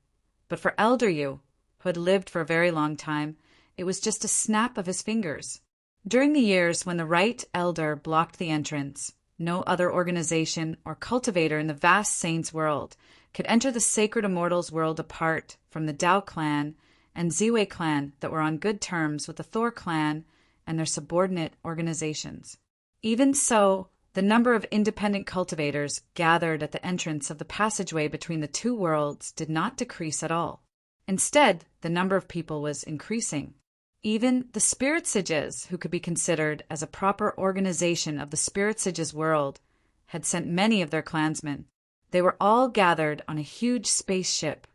But for Elder Yu, who had lived for a very long time, it was just a snap of his fingers. During the years when the right elder blocked the entrance, no other organization or cultivator in the vast Saints world could enter the sacred immortals world apart from the Dao clan and Ziwei clan that were on good terms with the Thor clan and their subordinate organizations. Even so, the number of independent cultivators gathered at the entrance of the passageway between the two worlds did not decrease at all. Instead, the number of people was increasing. Even the Spirit Sages, who could be considered as a proper organization of the Spirit Sages world, had sent many of their clansmen. They were all gathered on a huge spaceship,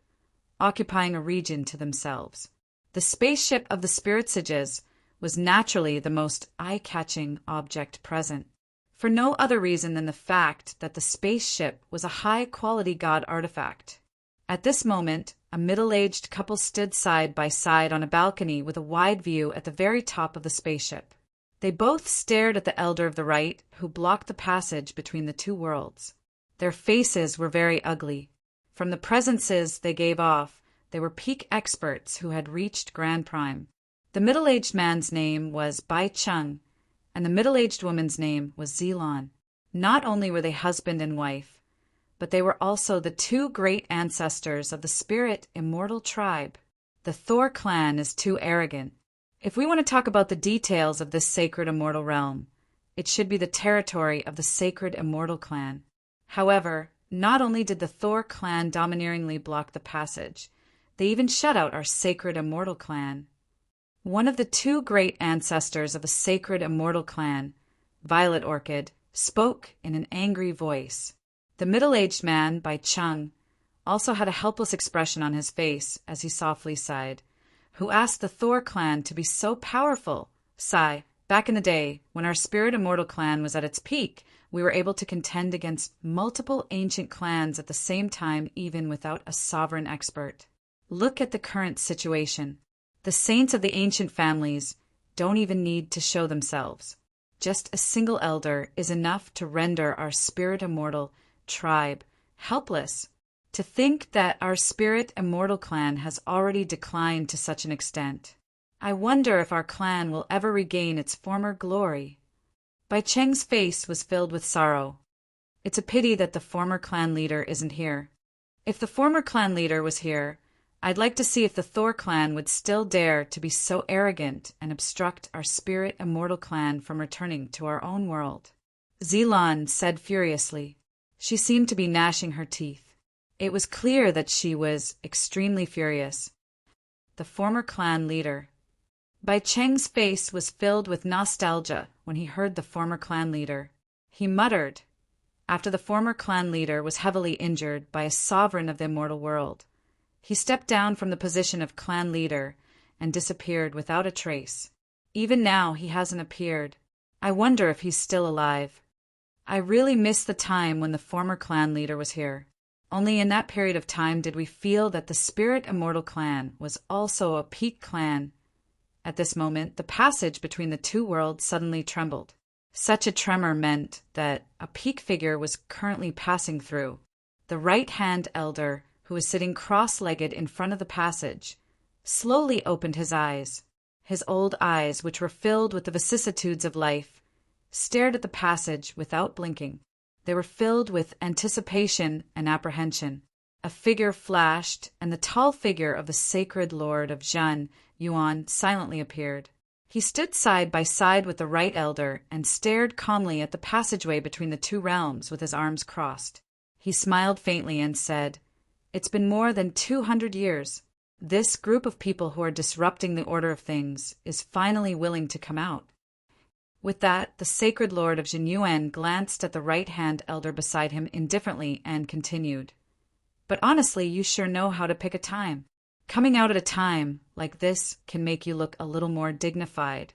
occupying a region to themselves. The spaceship of the Spirit Sages was naturally the most eye-catching object present, for no other reason than the fact that the spaceship was a high-quality god artifact. At this moment, a middle-aged couple stood side by side on a balcony with a wide view at the very top of the spaceship. They both stared at the elder of the right, who blocked the passage between the two worlds. Their faces were very ugly. From the presences they gave off, they were peak experts who had reached Grand Prime. The middle-aged man's name was Bai Chung, and the middle-aged woman's name was Zilan. Not only were they husband and wife, but they were also the two great ancestors of the spirit immortal tribe. The Thor clan is too arrogant. If we want to talk about the details of this sacred immortal realm, it should be the territory of the sacred immortal clan. However, not only did the Thor clan domineeringly block the passage, they even shut out our sacred immortal clan. One of the two great ancestors of a sacred immortal clan, Violet Orchid, spoke in an angry voice. The middle-aged man, Bai Chung, also had a helpless expression on his face as he softly sighed, who asked the Thor clan to be so powerful. Sigh, back in the day, when our spirit immortal clan was at its peak, we were able to contend against multiple ancient clans at the same time even without a sovereign expert. Look at the current situation. The saints of the ancient families don't even need to show themselves. Just a single elder is enough to render our spirit immortal tribe helpless. To think that our spirit immortal clan has already declined to such an extent. I wonder if our clan will ever regain its former glory. Bai Cheng's face was filled with sorrow. It's a pity that the former clan leader isn't here. If the former clan leader was here, I'd like to see if the Thor clan would still dare to be so arrogant and obstruct our spirit immortal clan from returning to our own world. Zilan said furiously. She seemed to be gnashing her teeth. It was clear that she was extremely furious. The former clan leader. Bai Cheng's face was filled with nostalgia when he heard the former clan leader. He muttered, after the former clan leader was heavily injured by a sovereign of the immortal world. He stepped down from the position of clan leader and disappeared without a trace. Even now he hasn't appeared. I wonder if he's still alive. I really miss the time when the former clan leader was here. Only in that period of time did we feel that the spirit immortal clan was also a peak clan. At this moment, the passage between the two worlds suddenly trembled. Such a tremor meant that a peak figure was currently passing through. The right-hand elder, who was sitting cross-legged in front of the passage, slowly opened his eyes. His old eyes, which were filled with the vicissitudes of life, stared at the passage without blinking. They were filled with anticipation and apprehension. A figure flashed, and the tall figure of the sacred lord of Zhan Yuan silently appeared. He stood side by side with the right elder and stared calmly at the passageway between the two realms with his arms crossed. He smiled faintly and said, It's been more than 200 years. This group of people who are disrupting the order of things is finally willing to come out. With that, the sacred lord of Jinyuan glanced at the right-hand elder beside him indifferently and continued. But honestly, you sure know how to pick a time. Coming out at a time like this can make you look a little more dignified.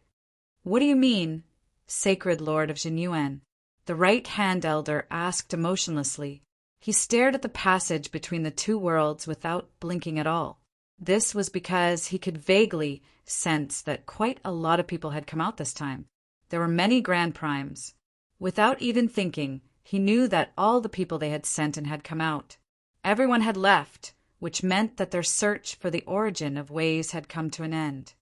What do you mean, sacred lord of Jinyuan? The right-hand elder asked emotionlessly. He stared at the passage between the two worlds without blinking at all. This was because he could vaguely sense that quite a lot of people had come out this time. There were many Grand Primes. Without even thinking, he knew that all the people they had sent and had come out. Everyone had left, which meant that their search for the origin of ways had come to an end.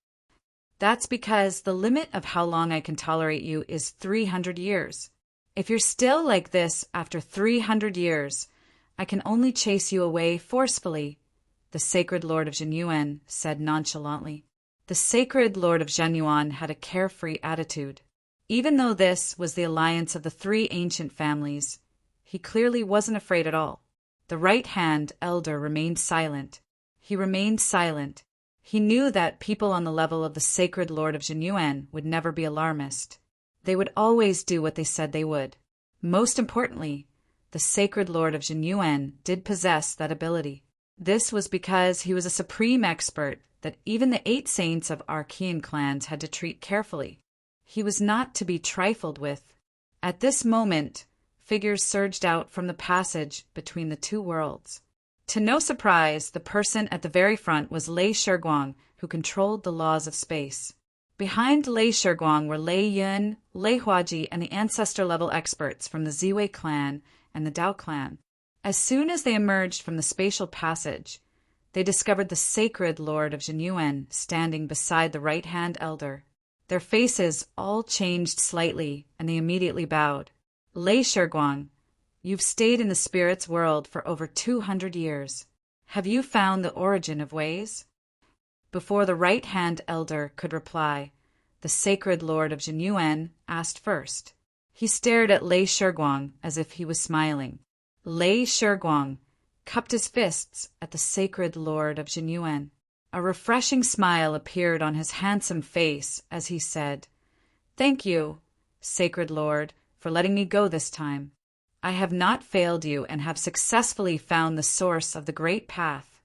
That's because the limit of how long I can tolerate you is 300 years. If you're still like this after 300 years, I can only chase you away forcefully, the sacred lord of Jinyuan said nonchalantly. The sacred lord of Jinyuan had a carefree attitude. Even though this was the alliance of the three ancient families, he clearly wasn't afraid at all. The right-hand elder remained silent. He remained silent. He knew that people on the level of the sacred lord of Jinyuan would never be alarmist. They would always do what they said they would. Most importantly, the sacred lord of Jinyuan did possess that ability. This was because he was a supreme expert that even the 8 saints of Archean clans had to treat carefully. He was not to be trifled with. At this moment, figures surged out from the passage between the two worlds. To no surprise, the person at the very front was Lei Shiguang, who controlled the laws of space. Behind Lei Shiguang were Lei Yun, Lei Huaji, and the ancestor-level experts from the Ziwei clan and the Dao clan. As soon as they emerged from the spatial passage, they discovered the sacred lord of Jinyuan standing beside the right-hand elder. Their faces all changed slightly, and they immediately bowed. Lei Shiguang, you've stayed in the spirit's world for over 200 years. Have you found the origin of ways? Before the right-hand elder could reply, the sacred lord of Jinyuan asked first. He stared at Lei Shiguang as if he was smiling. Lei Shiguang cupped his fists at the sacred lord of Jinyuan. A refreshing smile appeared on his handsome face as he said, "Thank you, sacred lord, for letting me go this time. I have not failed you and have successfully found the source of the great path."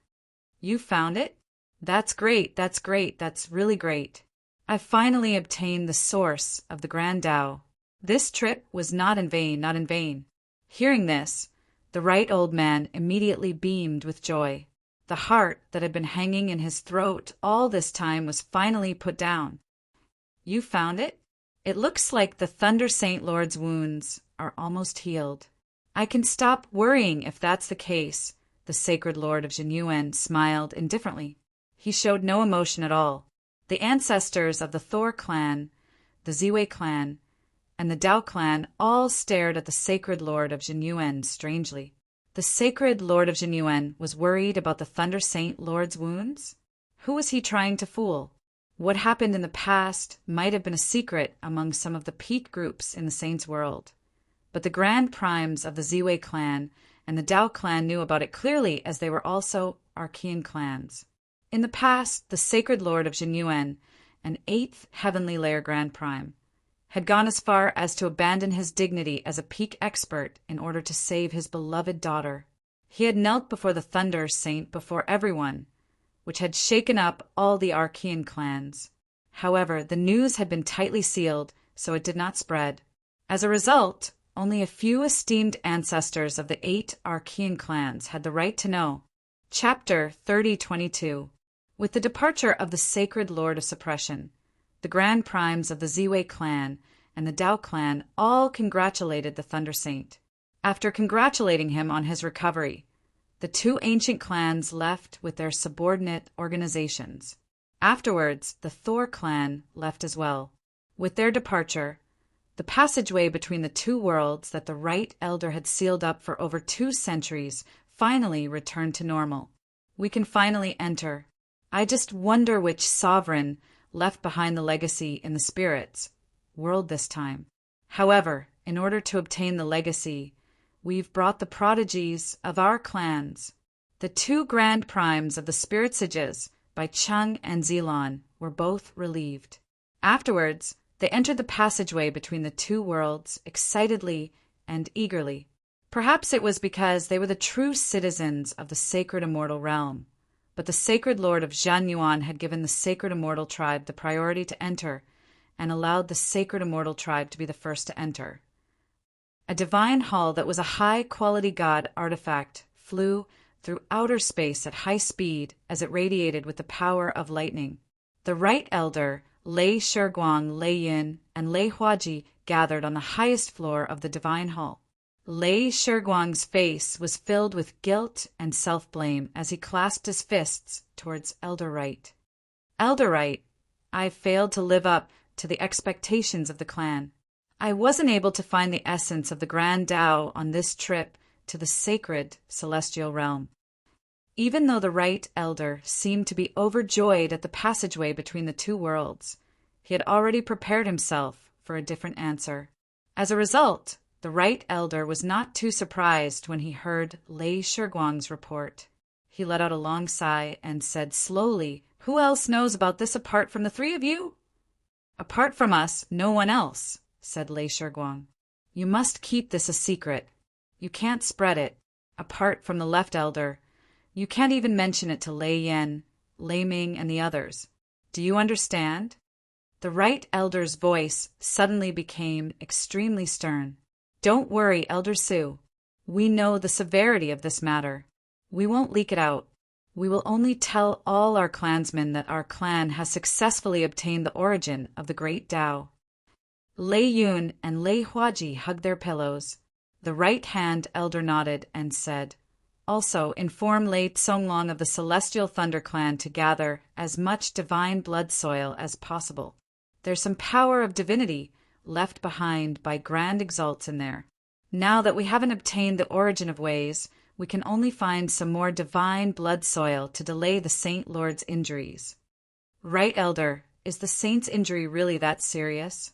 "You found it? That's great, that's really great. I finally obtained the source of the Grand Tao. This trip was not in vain. Hearing this, the right old man immediately beamed with joy. The heart that had been hanging in his throat all this time was finally put down. "You found it? It looks like the Thunder Saint Lord's wounds are almost healed. I can stop worrying if that's the case," the sacred lord of Jinyuan smiled indifferently. He showed no emotion at all. The ancestors of the Thor clan, the Ziwei clan, and the Dao clan all stared at the sacred lord of Jinyuan strangely. The sacred lord of Jinyuan was worried about the Thunder Saint Lord's wounds? Who was he trying to fool? What happened in the past might have been a secret among some of the peak groups in the Saints' world. But the Grand Primes of the Ziwei clan and the Dao clan knew about it clearly, as they were also Archean clans. In the past, the sacred lord of Jinyuan, an 8th heavenly layer Grand Prime, had gone as far as to abandon his dignity as a peak expert in order to save his beloved daughter. He had knelt before the Thunder Saint before everyone, which had shaken up all the Archean clans. However, the news had been tightly sealed, so it did not spread. As a result, only a few esteemed ancestors of the 8 Archean clans had the right to know. Chapter 3022. With the departure of the sacred lord of suppression, the Grand Primes of the Ziwei clan and the Dao clan all congratulated the Thunder Saint. After congratulating him on his recovery, the 2 ancient clans left with their subordinate organizations. Afterwards, the Thor clan left as well. With their departure, the passageway between the two worlds that the Right Elder had sealed up for over 2 centuries finally returned to normal. We can finally enter. I just wonder which sovereign left behind the legacy in the spirits world this time. However, in order to obtain the legacy, we've brought the prodigies of our clans. The two grand primes of the spirit sages, by Chung and Zilon, were both relieved. Afterwards, they entered the passageway between the two worlds excitedly and eagerly. Perhaps it was because they were the true citizens of the sacred immortal realm, but the sacred lord of Zhanyuan had given the sacred immortal tribe the priority to enter and allowed the sacred immortal tribe to be the first to enter. A divine hall that was a high-quality god artifact flew through outer space at high speed as it radiated with the power of lightning. The Right Elder, Lei Shiguang, Lei Yin, and Lei Huaji gathered on the highest floor of the divine hall. Lei Shiguang's face was filled with guilt and self-blame as he clasped his fists towards Elder Right. Elder Right, I failed to live up to the expectations of the clan. I wasn't able to find the essence of the Grand Tao on this trip to the sacred celestial realm. Even though the Right Elder seemed to be overjoyed at the passageway between the two worlds, he had already prepared himself for a different answer. As a result, the Right Elder was not too surprised when he heard Lei Shiguang's report. He let out a long sigh and said slowly, "Who else knows about this apart from the three of you?" "Apart from us, no one else," said Lei Shiguang. "You must keep this a secret. You can't spread it, apart from the Left Elder. You can't even mention it to Lei Yin, Lei Ming, and the others. Do you understand?" The Right Elder's voice suddenly became extremely stern. "Don't worry, Elder Su. We know the severity of this matter. We won't leak it out. We will only tell all our clansmen that our clan has successfully obtained the origin of the Great Tao." Lei Yun and Lei Huaji hugged their pillows. The right-hand elder nodded and said, "Also, inform Lei Tsonglong of the Celestial Thunder Clan to gather as much divine blood soil as possible. There's some power of divinity left behind by grand exalts in there. Now that we haven't obtained the origin of ways, we can only find some more divine blood soil to delay the Saint Lord's injuries." "Right, Elder, is the Saint's injury really that serious?"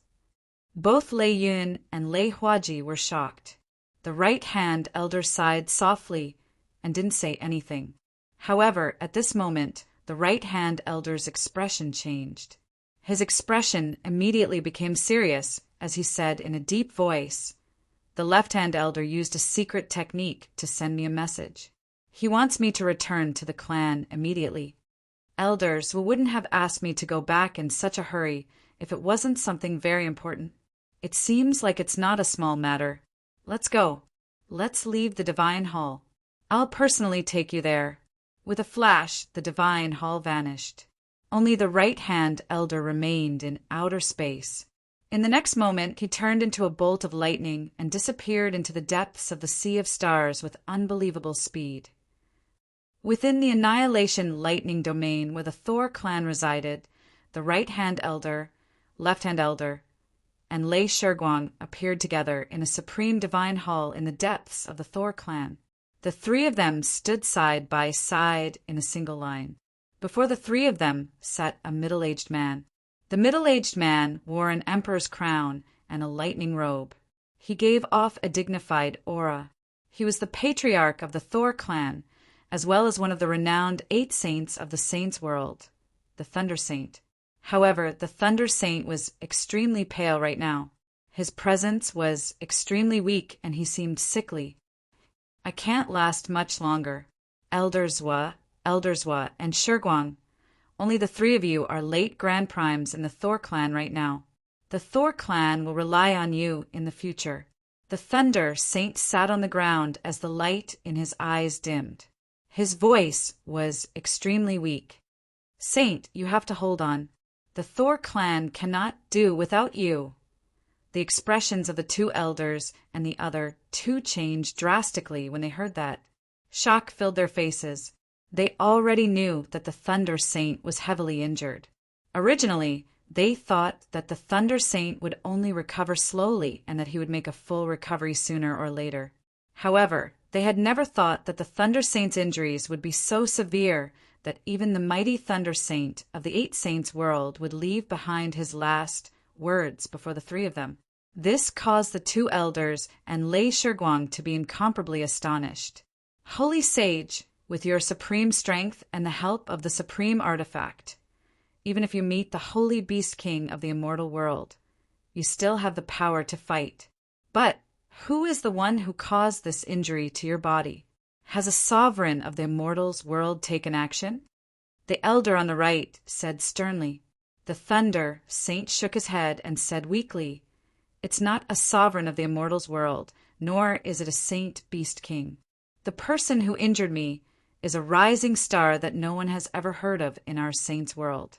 Both Lei Yun and Lei Huaji were shocked. The right-hand elder sighed softly and didn't say anything. However, at this moment, the right-hand elder's expression changed. His expression immediately became serious as he said in a deep voice, "The left-hand elder used a secret technique to send me a message. He wants me to return to the clan immediately. Elders wouldn't have asked me to go back in such a hurry if it wasn't something very important. It seems like it's not a small matter. Let's go. Let's leave the divine hall. I'll personally take you there." With a flash, the divine hall vanished. Only the right-hand elder remained in outer space. In the next moment, he turned into a bolt of lightning and disappeared into the depths of the sea of stars with unbelievable speed. Within the Annihilation Lightning domain where the Thor clan resided, the right-hand elder, left-hand elder, and Lei Shiguang appeared together in a supreme divine hall in the depths of the Thor clan. The three of them stood side by side in a single line. Before the three of them sat a middle-aged man. The middle-aged man wore an emperor's crown and a lightning robe. He gave off a dignified aura. He was the patriarch of the Thor clan, as well as one of the renowned 8 saints of the Saints' World, the Thunder Saint. However, the Thunder Saint was extremely pale right now. His presence was extremely weak and he seemed sickly. "I can't last much longer. Elder Zhua, and Shiguang. Only the three of you are late Grand Primes in the Thor clan right now. The Thor clan will rely on you in the future." The Thunder Saint sat on the ground as the light in his eyes dimmed. His voice was extremely weak. "Saint, you have to hold on. The Thor clan cannot do without you." The expressions of the two elders and the other two changed drastically when they heard that. Shock filled their faces. They already knew that the Thunder Saint was heavily injured. Originally, they thought that the Thunder Saint would only recover slowly and that he would make a full recovery sooner or later. However, they had never thought that the Thunder Saint's injuries would be so severe that even the mighty Thunder Saint of the 8 Saints' world would leave behind his last words before the three of them. This caused the two elders and Lei Shiguang to be incomparably astonished. "Holy Sage, With your supreme strength and the help of the supreme artifact, even if you meet the holy beast king of the immortal world, you still have the power to fight. But who is the one who caused this injury to your body? Has a sovereign of the immortals world taken action? The elder on the right said sternly. The thunder saint shook his head and said weakly, "It's not a sovereign of the immortals world, nor is it a saint beast king. The person who injured me is a rising star that no one has ever heard of in our saints' world."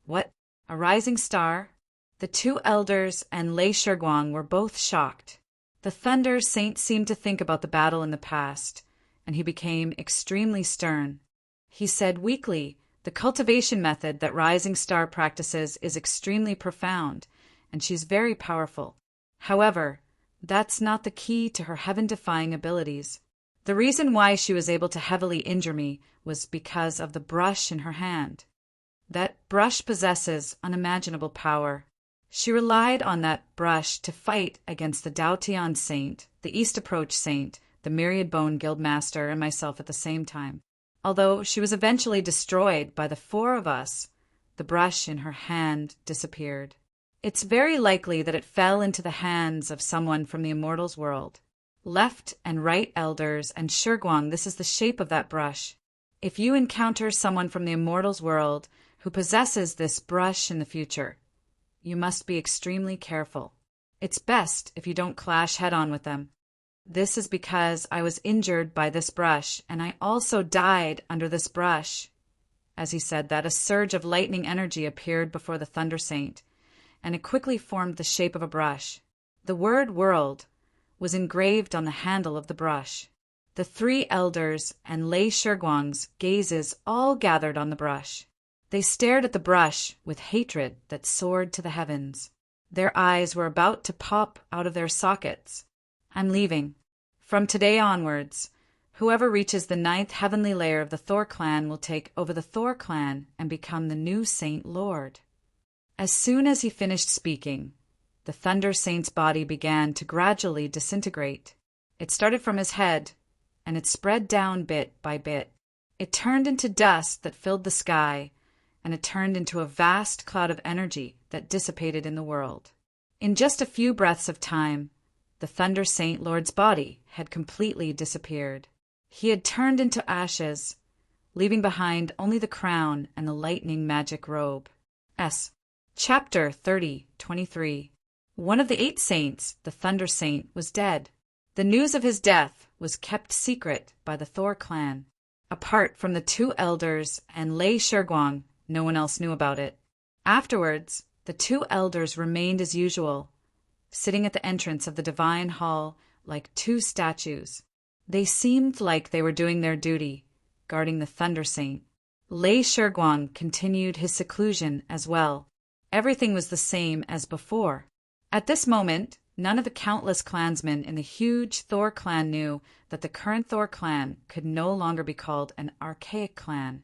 What? A rising star? The two elders and Lei Shiguang were both shocked. The thunder saint seemed to think about the battle in the past, and he became extremely stern. He said weakly, "The cultivation method that Rising Star practices is extremely profound, and she's very powerful. However, that's not the key to her heaven-defying abilities. The reason why she was able to heavily injure me was because of the brush in her hand. That brush possesses unimaginable power. She relied on that brush to fight against the Daotian saint, the East Approach saint, the Myriad Bone Guild Master, and myself at the same time. Although she was eventually destroyed by the four of us, the brush in her hand disappeared. It's very likely that it fell into the hands of someone from the immortals world. Left and right elders and Shiguang, this is the shape of that brush. If you encounter someone from the immortals world who possesses this brush in the future, you must be extremely careful. It's best if you don't clash head-on with them. This is because I was injured by this brush, and I also died under this brush." As he said that, a surge of lightning energy appeared before the Thunder Saint, and it quickly formed the shape of a brush. The word world was engraved on the handle of the brush. The three elders and Lei Shiguang's gazes all gathered on the brush. They stared at the brush with hatred that soared to the heavens. Their eyes were about to pop out of their sockets. "I'm leaving. From today onwards, whoever reaches the 9th heavenly layer of the Thor clan will take over the Thor clan and become the new Saint Lord." As soon as he finished speaking, the Thunder Saint's body began to gradually disintegrate. It started from his head, and it spread down bit by bit. It turned into dust that filled the sky, and it turned into a vast cloud of energy that dissipated in the world. In just a few breaths of time, the Thunder Saint Lord's body had completely disappeared. He had turned into ashes, leaving behind only the crown and the lightning magic robe. Chapter 30:23. One of the 8 saints, the Thunder Saint, was dead. The news of his death was kept secret by the Thor clan. Apart from the 2 elders and Lei Shiguang, no one else knew about it. Afterwards, the 2 elders remained as usual, sitting at the entrance of the Divine Hall like 2 statues. They seemed like they were doing their duty, guarding the Thunder Saint. Lei Shiguang continued his seclusion as well. Everything was the same as before. At this moment, none of the countless clansmen in the huge Thor clan knew that the current Thor clan could no longer be called an archaic clan.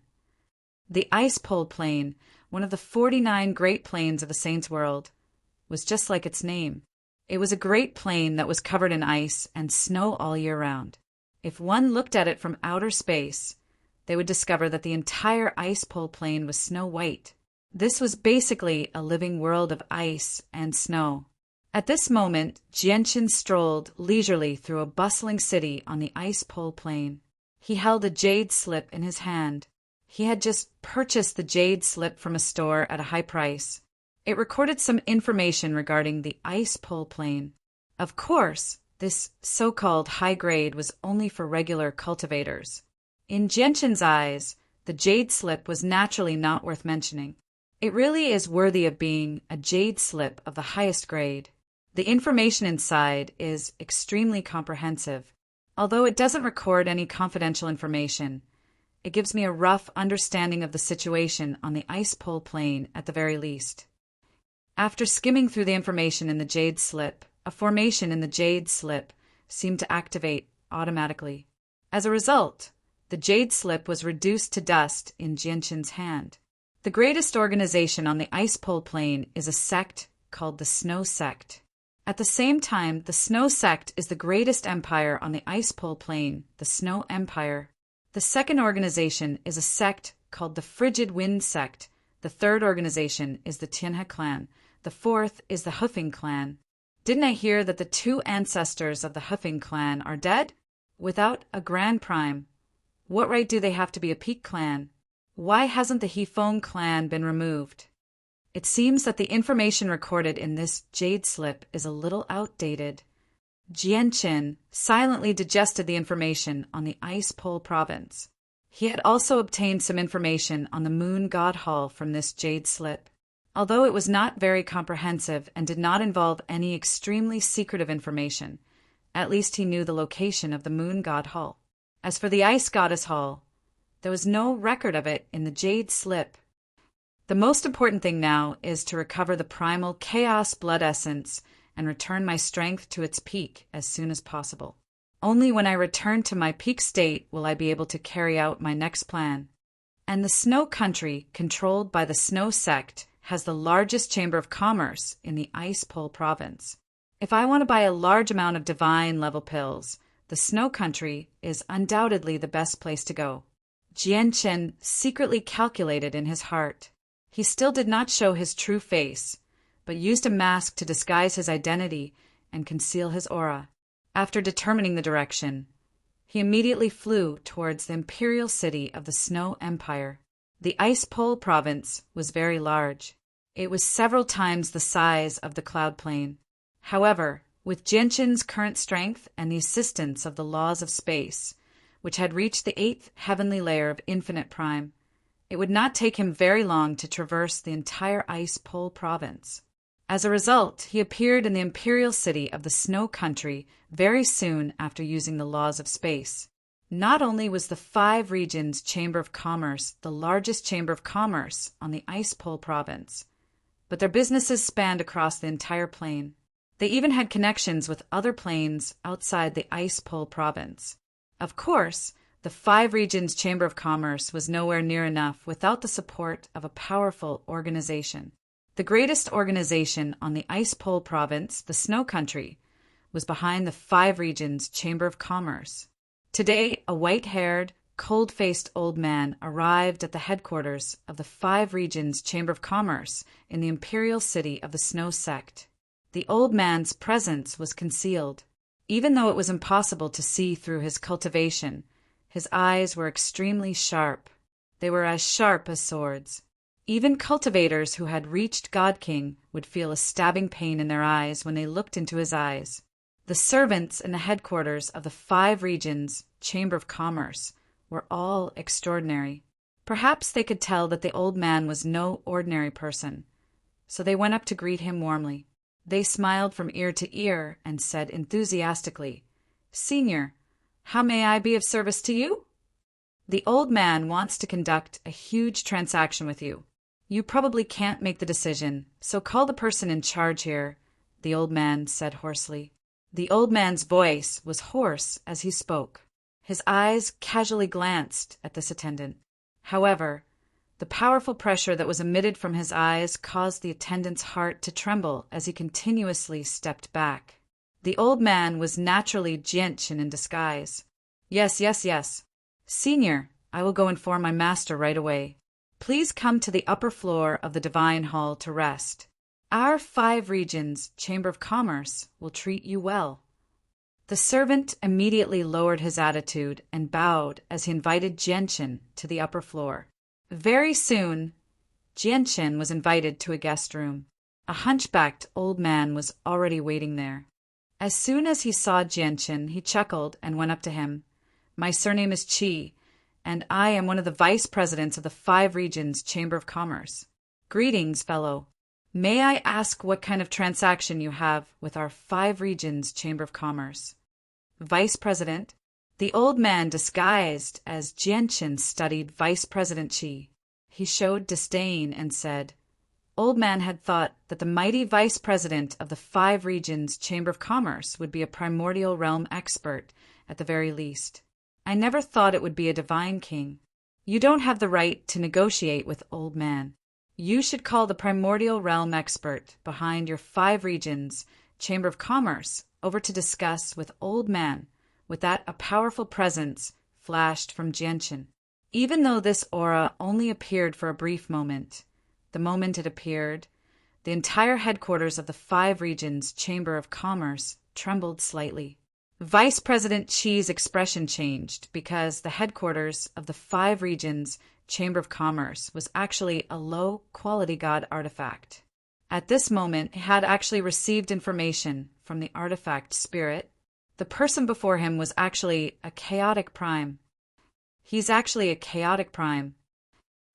The Ice Pole Plain, one of the 49 Great Plains of the Saints' World, was just like its name. It was a great plain that was covered in ice and snow all year round. If one looked at it from outer space, they would discover that the entire Ice Pole Plain was snow-white. This was basically a living world of ice and snow. At this moment, Jianqin strolled leisurely through a bustling city on the Ice Pole Plain. He held a jade slip in his hand. He had just purchased the jade slip from a store at a high price. It recorded some information regarding the Ice Pole Plain. Of course, this so-called high grade was only for regular cultivators. In Jianqin's eyes, the jade slip was naturally not worth mentioning. It really is worthy of being a jade slip of the highest grade. The information inside is extremely comprehensive. Although it doesn't record any confidential information, it gives me a rough understanding of the situation on the Ice Pole Plain at the very least. After skimming through the information in the jade slip, a formation in the jade slip seemed to activate automatically. As a result, the jade slip was reduced to dust in Jianqin's hand. The greatest organization on the Ice Pole Plain is a sect called the Snow Sect. At the same time, the Snow Sect is the greatest empire on the Ice Pole Plain, the Snow Empire. The second organization is a sect called the Frigid Wind Sect. The third organization is the Tianhe clan. The fourth is the Hufing clan. Didn't I hear that the two ancestors of the Hufing clan are dead? Without a Grand Prime. What right do they have to be a peak clan? Why hasn't the Hefeng clan been removed? It seems that the information recorded in this jade slip is a little outdated. Jianqin silently digested the information on the Ice Pole province. He had also obtained some information on the Moon God Hall from this jade slip. Although it was not very comprehensive and did not involve any extremely secretive information, at least he knew the location of the Moon God Hall. As for the Ice Goddess Hall, there was no record of it in the jade slip. The most important thing now is to recover the primal chaos blood essence and return my strength to its peak as soon as possible. Only when I return to my peak state will I be able to carry out my next plan. And the Snow Country, controlled by the Snow Sect, has the largest chamber of commerce in the Ice Pole province. If I want to buy a large amount of divine level pills, the Snow Country is undoubtedly the best place to go. Jianqin secretly calculated in his heart. He still did not show his true face, but used a mask to disguise his identity and conceal his aura. After determining the direction, he immediately flew towards the imperial city of the Snow Empire. The Ice Pole province was very large. It was several times the size of the Cloud Plain. However, with Jianqin's current strength and the assistance of the laws of space, which had reached the 8th heavenly layer of Infinite Prime, it would not take him very long to traverse the entire Ice Pole province. As a result, he appeared in the imperial city of the Snow Country very soon after using the laws of space. Not only was the 5 Regions Chamber of Commerce the largest chamber of commerce on the Ice Pole province, but their businesses spanned across the entire plain. They even had connections with other planes outside the Ice Pole province. Of course, the 5 Regions Chamber of Commerce was nowhere near enough without the support of a powerful organization. The greatest organization on the Ice Pole province, the Snow Country, was behind the 5 Regions Chamber of Commerce. Today, a white-haired, cold-faced old man arrived at the headquarters of the 5 Regions Chamber of Commerce in the imperial city of the Snow Sect. The old man's presence was concealed. Even though it was impossible to see through his cultivation, his eyes were extremely sharp. They were as sharp as swords. Even cultivators who had reached God King would feel a stabbing pain in their eyes when they looked into his eyes. The servants in the headquarters of the 5 Regions Chamber of Commerce were all extraordinary. Perhaps they could tell that the old man was no ordinary person, so they went up to greet him warmly. They smiled from ear to ear and said enthusiastically, "Senior, how may I be of service to you?" "The old man wants to conduct a huge transaction with you. You probably can't make the decision, so call the person in charge here," the old man said hoarsely. The old man's voice was hoarse as he spoke. His eyes casually glanced at this attendant. However, the powerful pressure that was emitted from his eyes caused the attendant's heart to tremble as he continuously stepped back. The old man was naturally Jianqin in disguise. Yes. Senior, I will go inform my master right away. Please come to the upper floor of the Divine Hall to rest. Our 5 Regions Chamber of Commerce will treat you well." The servant immediately lowered his attitude and bowed as he invited Jianqin to the upper floor. Very soon, Jianqin was invited to a guest room. A hunchbacked old man was already waiting there. As soon as he saw Jianqin, he chuckled and went up to him. "My surname is Qi, and I am one of the vice presidents of the 5 Regions Chamber of Commerce. Greetings, fellow. May I ask what kind of transaction you have with our 5 Regions Chamber of Commerce?" Vice President? The old man disguised as Jianqin studied Vice President Qi. He showed disdain and said, Old man had thought that the mighty vice president of the 5 Regions Chamber of Commerce would be a primordial realm expert, at the very least. I never thought it would be a divine king. You don't have the right to negotiate with old man. You should call the primordial realm expert behind your 5 Regions Chamber of Commerce over to discuss with old man, with that a powerful presence flashed from Jianchen. Even though this aura only appeared for a brief moment, the moment it appeared, the entire headquarters of the 5 Regions Chamber of Commerce trembled slightly. Vice President Qi's expression changed because the headquarters of the 5 Regions Chamber of Commerce was actually a low-quality god artifact. At this moment, he had actually received information from the artifact spirit. The person before him was actually a chaotic prime. He's actually a chaotic prime.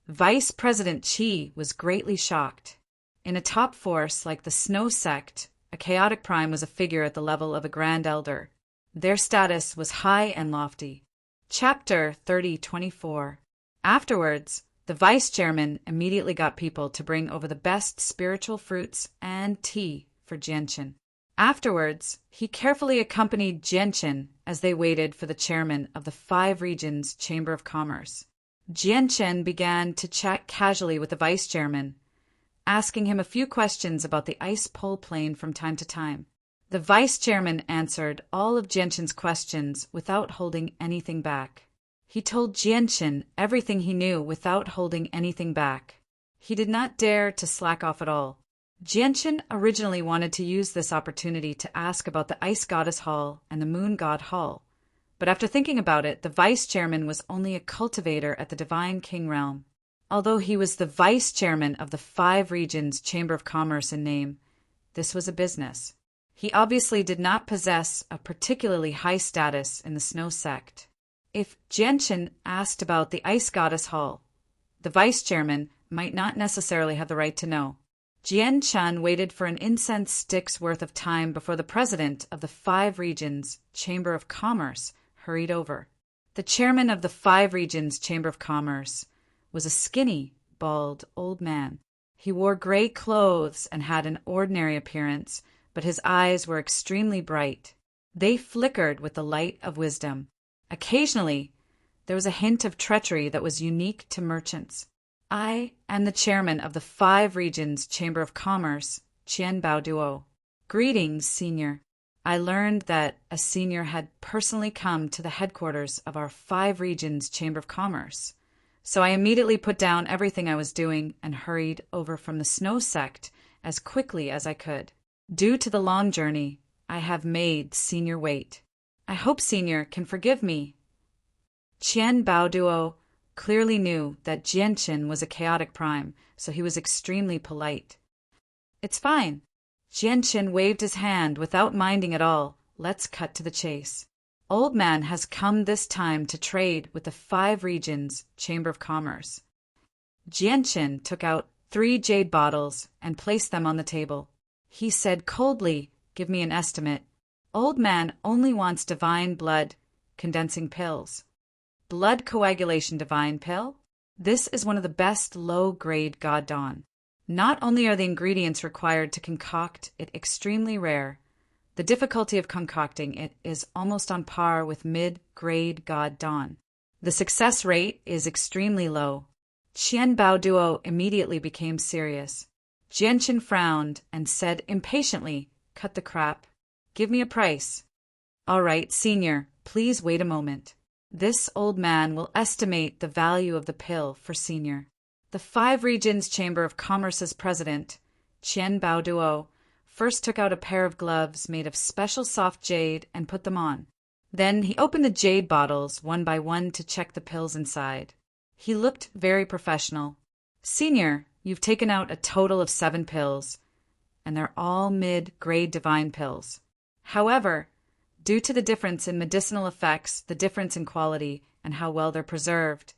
Vice President Qi was greatly shocked. In a top force like the Snow Sect, a chaotic prime was a figure at the level of a Grand Elder. Their status was high and lofty. Chapter 3024. Afterwards, the vice chairman immediately got people to bring over the best spiritual fruits and tea for Jianchen. Afterwards, he carefully accompanied Jianchen as they waited for the chairman of the 5 Regions Chamber of Commerce. Jianchen began to chat casually with the vice chairman, asking him a few questions about the ice pole plane from time to time. The vice chairman answered all of Jianchen's questions without holding anything back. He told Jianchen everything he knew without holding anything back. He did not dare to slack off at all. Jianchen originally wanted to use this opportunity to ask about the Ice Goddess Hall and the Moon God Hall, but after thinking about it, the vice chairman was only a cultivator at the Divine King Realm. Although he was the vice chairman of the 5 Regions Chamber of Commerce in name, this was a business. He obviously did not possess a particularly high status in the Snow Sect. If Jianchen asked about the Ice Goddess Hall, the vice chairman might not necessarily have the right to know. Jianchen waited for an incense stick's worth of time before the president of the 5 Regions Chamber of Commerce hurried over. The chairman of the 5 Regions Chamber of Commerce was a skinny, bald old man. He wore gray clothes and had an ordinary appearance, but his eyes were extremely bright. They flickered with the light of wisdom. Occasionally, there was a hint of treachery that was unique to merchants. I am the chairman of the 5 Regions Chamber of Commerce, Qian Bao Duo. Greetings, senior. I learned that a senior had personally come to the headquarters of our 5 Regions Chamber of Commerce, so I immediately put down everything I was doing and hurried over from the Snow Sect as quickly as I could. Due to the long journey, I have made senior wait. I hope senior can forgive me. Qian Bao Duo clearly knew that Jianchen was a chaotic prime, so he was extremely polite. It's fine. Jianchen waved his hand without minding at all. Let's cut to the chase. Old man has come this time to trade with the 5 Regions Chamber of Commerce. Jianchen took out 3 jade bottles and placed them on the table. He said coldly, "Give me an estimate." Old man only wants divine blood condensing pills. Blood coagulation divine pill? This is one of the best low-grade God Dawn. Not only are the ingredients required to concoct it extremely rare, the difficulty of concocting it is almost on par with mid-grade God Dawn. The success rate is extremely low. Qian Bao Duo immediately became serious. Jianchen frowned and said impatiently, "Cut the crap. Give me a price." "All right, senior, please wait a moment." This old man will estimate the value of the pill for senior. The 5 Regions Chamber of Commerce's president, Qian Bao Duo, first took out a pair of gloves made of special soft jade and put them on. Then he opened the jade bottles one by one to check the pills inside. He looked very professional. "Senior, you've taken out a total of 7 pills, and they're all mid-grade divine pills. However, due to the difference in medicinal effects, the difference in quality, and how well they're preserved,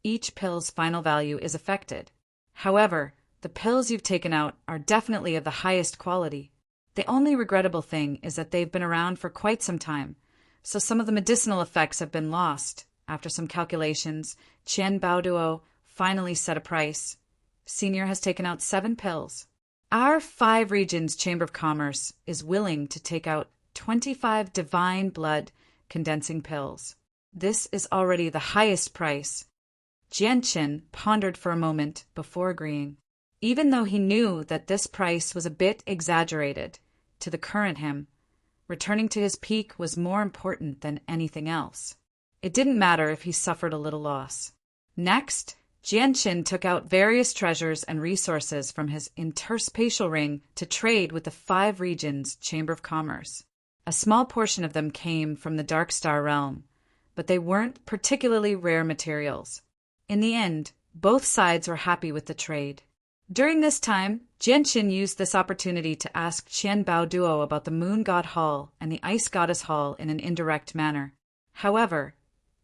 each pill's final value is affected. However, the pills you've taken out are definitely of the highest quality. The only regrettable thing is that they've been around for quite some time, so some of the medicinal effects have been lost. After some calculations, Qian Bao Duo finally set a price. Senior has taken out 7 pills. Our 5 Regions Chamber of Commerce is willing to take out 25 divine blood condensing pills. This is already the highest price." Jianchen pondered for a moment before agreeing. Even though he knew that this price was a bit exaggerated to the current him, returning to his peak was more important than anything else. It didn't matter if he suffered a little loss. Next, Jianqin took out various treasures and resources from his interspatial ring to trade with the 5 regions Chamber of Commerce. A small portion of them came from the Dark Star realm, but they weren't particularly rare materials. In the end, both sides were happy with the trade. During this time, Jianqin used this opportunity to ask Qian Baoduo about the Moon God Hall and the Ice Goddess Hall in an indirect manner. However,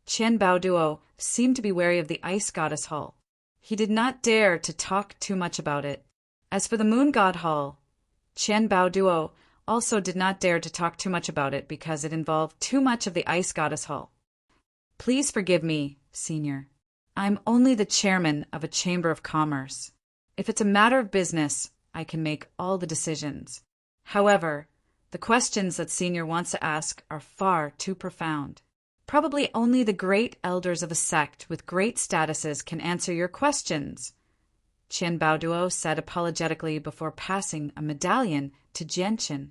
Qian Baoduo seemed to be wary of the Ice Goddess Hall. He did not dare to talk too much about it. As for the Moon God Hall, Qian Baoduo also did not dare to talk too much about it because it involved too much of the Ice Goddess Hall. Please forgive me, Senior. I'm only the chairman of a Chamber of Commerce. If it's a matter of business, I can make all the decisions. However, the questions that Senior wants to ask are far too profound. Probably only the great elders of a sect with great statuses can answer your questions, Qian Baoduo said apologetically before passing a medallion to Jianqin.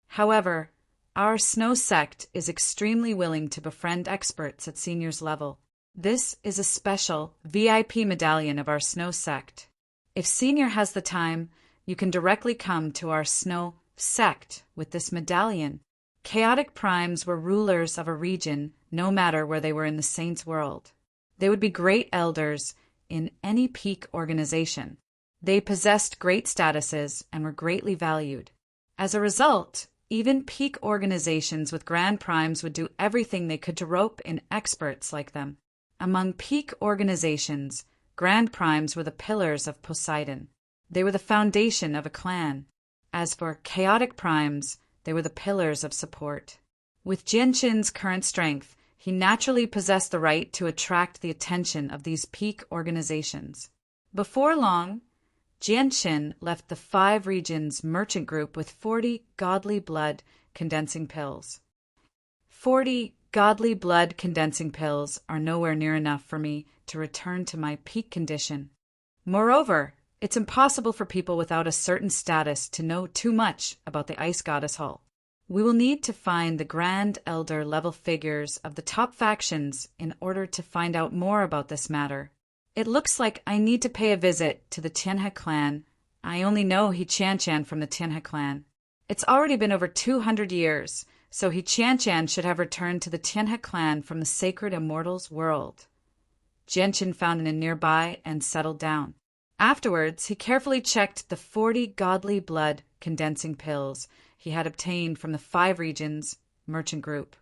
However, our Snow sect is extremely willing to befriend experts at Senior's level. This is a special VIP medallion of our Snow sect. If Senior has the time, you can directly come to our Snow sect with this medallion. Chaotic primes were rulers of a region, no matter where they were in the Saints' world. They would be great elders in any peak organization. They possessed great statuses and were greatly valued. As a result, even peak organizations with grand primes would do everything they could to rope in experts like them. Among peak organizations, grand primes were the pillars of Poseidon. They were the foundation of a clan. As for chaotic primes, they were the pillars of support. With Jianqin's current strength, he naturally possessed the right to attract the attention of these peak organizations. Before long, Jianqin left the 5 regions merchant group with 40 godly blood condensing pills. 40 godly blood condensing pills are nowhere near enough for me to return to my peak condition. Moreover, it's impossible for people without a certain status to know too much about the Ice Goddess Hall. We will need to find the Grand Elder level figures of the top factions in order to find out more about this matter. It looks like I need to pay a visit to the Tianhe clan. I only know He Qianchan from the Tianhe clan. It's already been over 200 years, so He Qianchan should have returned to the Tianhe clan from the sacred immortals world. Jianqin found a nearby and settled down. Afterwards, he carefully checked the 40 godly blood condensing pills he had obtained from the 5 regions merchant group.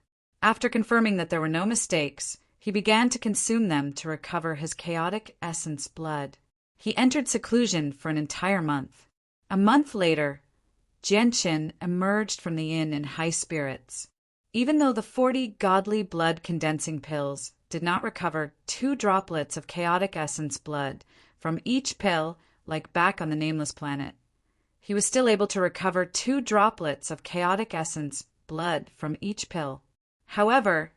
After confirming that there were no mistakes, he began to consume them to recover his chaotic essence blood. He entered seclusion for an entire month. A month later, Jianqin emerged from the inn in high spirits. Even though the 40 godly blood condensing pills did not recover 2 droplets of chaotic essence blood from each pill like back on the Nameless planet, he was still able to recover 2 droplets of chaotic essence blood from each pill. However,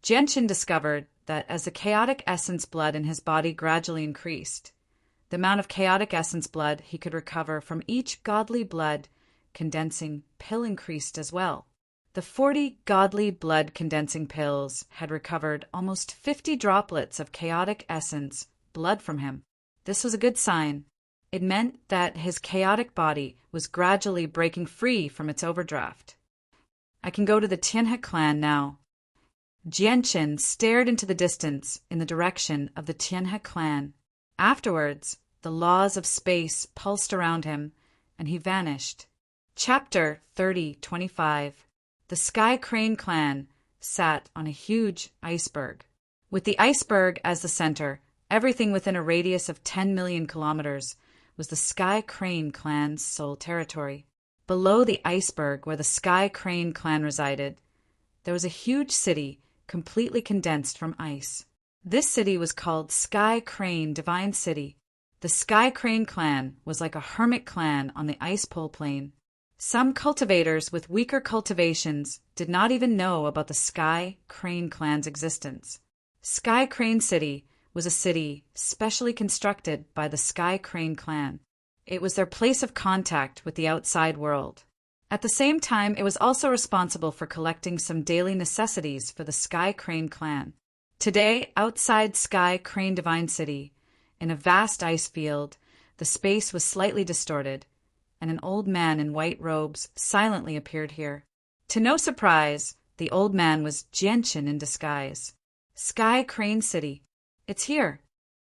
Jianqin discovered that as the chaotic essence blood in his body gradually increased, the amount of chaotic essence blood he could recover from each godly blood condensing pill increased as well. The 40 godly blood condensing pills had recovered almost 50 droplets of chaotic essence blood from him. This was a good sign. It meant that his chaotic body was gradually breaking free from its overdraft. I can go to the Tianhe clan now. Jianqin stared into the distance in the direction of the Tianhe clan. Afterwards, the laws of space pulsed around him, and he vanished. Chapter 3025. The Sky Crane clan sat on a huge iceberg. With the iceberg as the center, everything within a radius of 10 million kilometers was the Sky Crane clan's sole territory. Below the iceberg where the Sky Crane clan resided, there was a huge city completely condensed from ice. This city was called Sky Crane Divine City. The Sky Crane clan was like a hermit clan on the ice pole plain. Some cultivators with weaker cultivations did not even know about the Sky Crane clan's existence. Sky Crane City was a city specially constructed by the Sky Crane clan. It was their place of contact with the outside world. At the same time, it was also responsible for collecting some daily necessities for the Sky Crane clan. Today, outside Sky Crane Divine City, in a vast ice field, the space was slightly distorted, and an old man in white robes silently appeared here. To no surprise, the old man was Jianchen in disguise. Sky Crane City. It's here.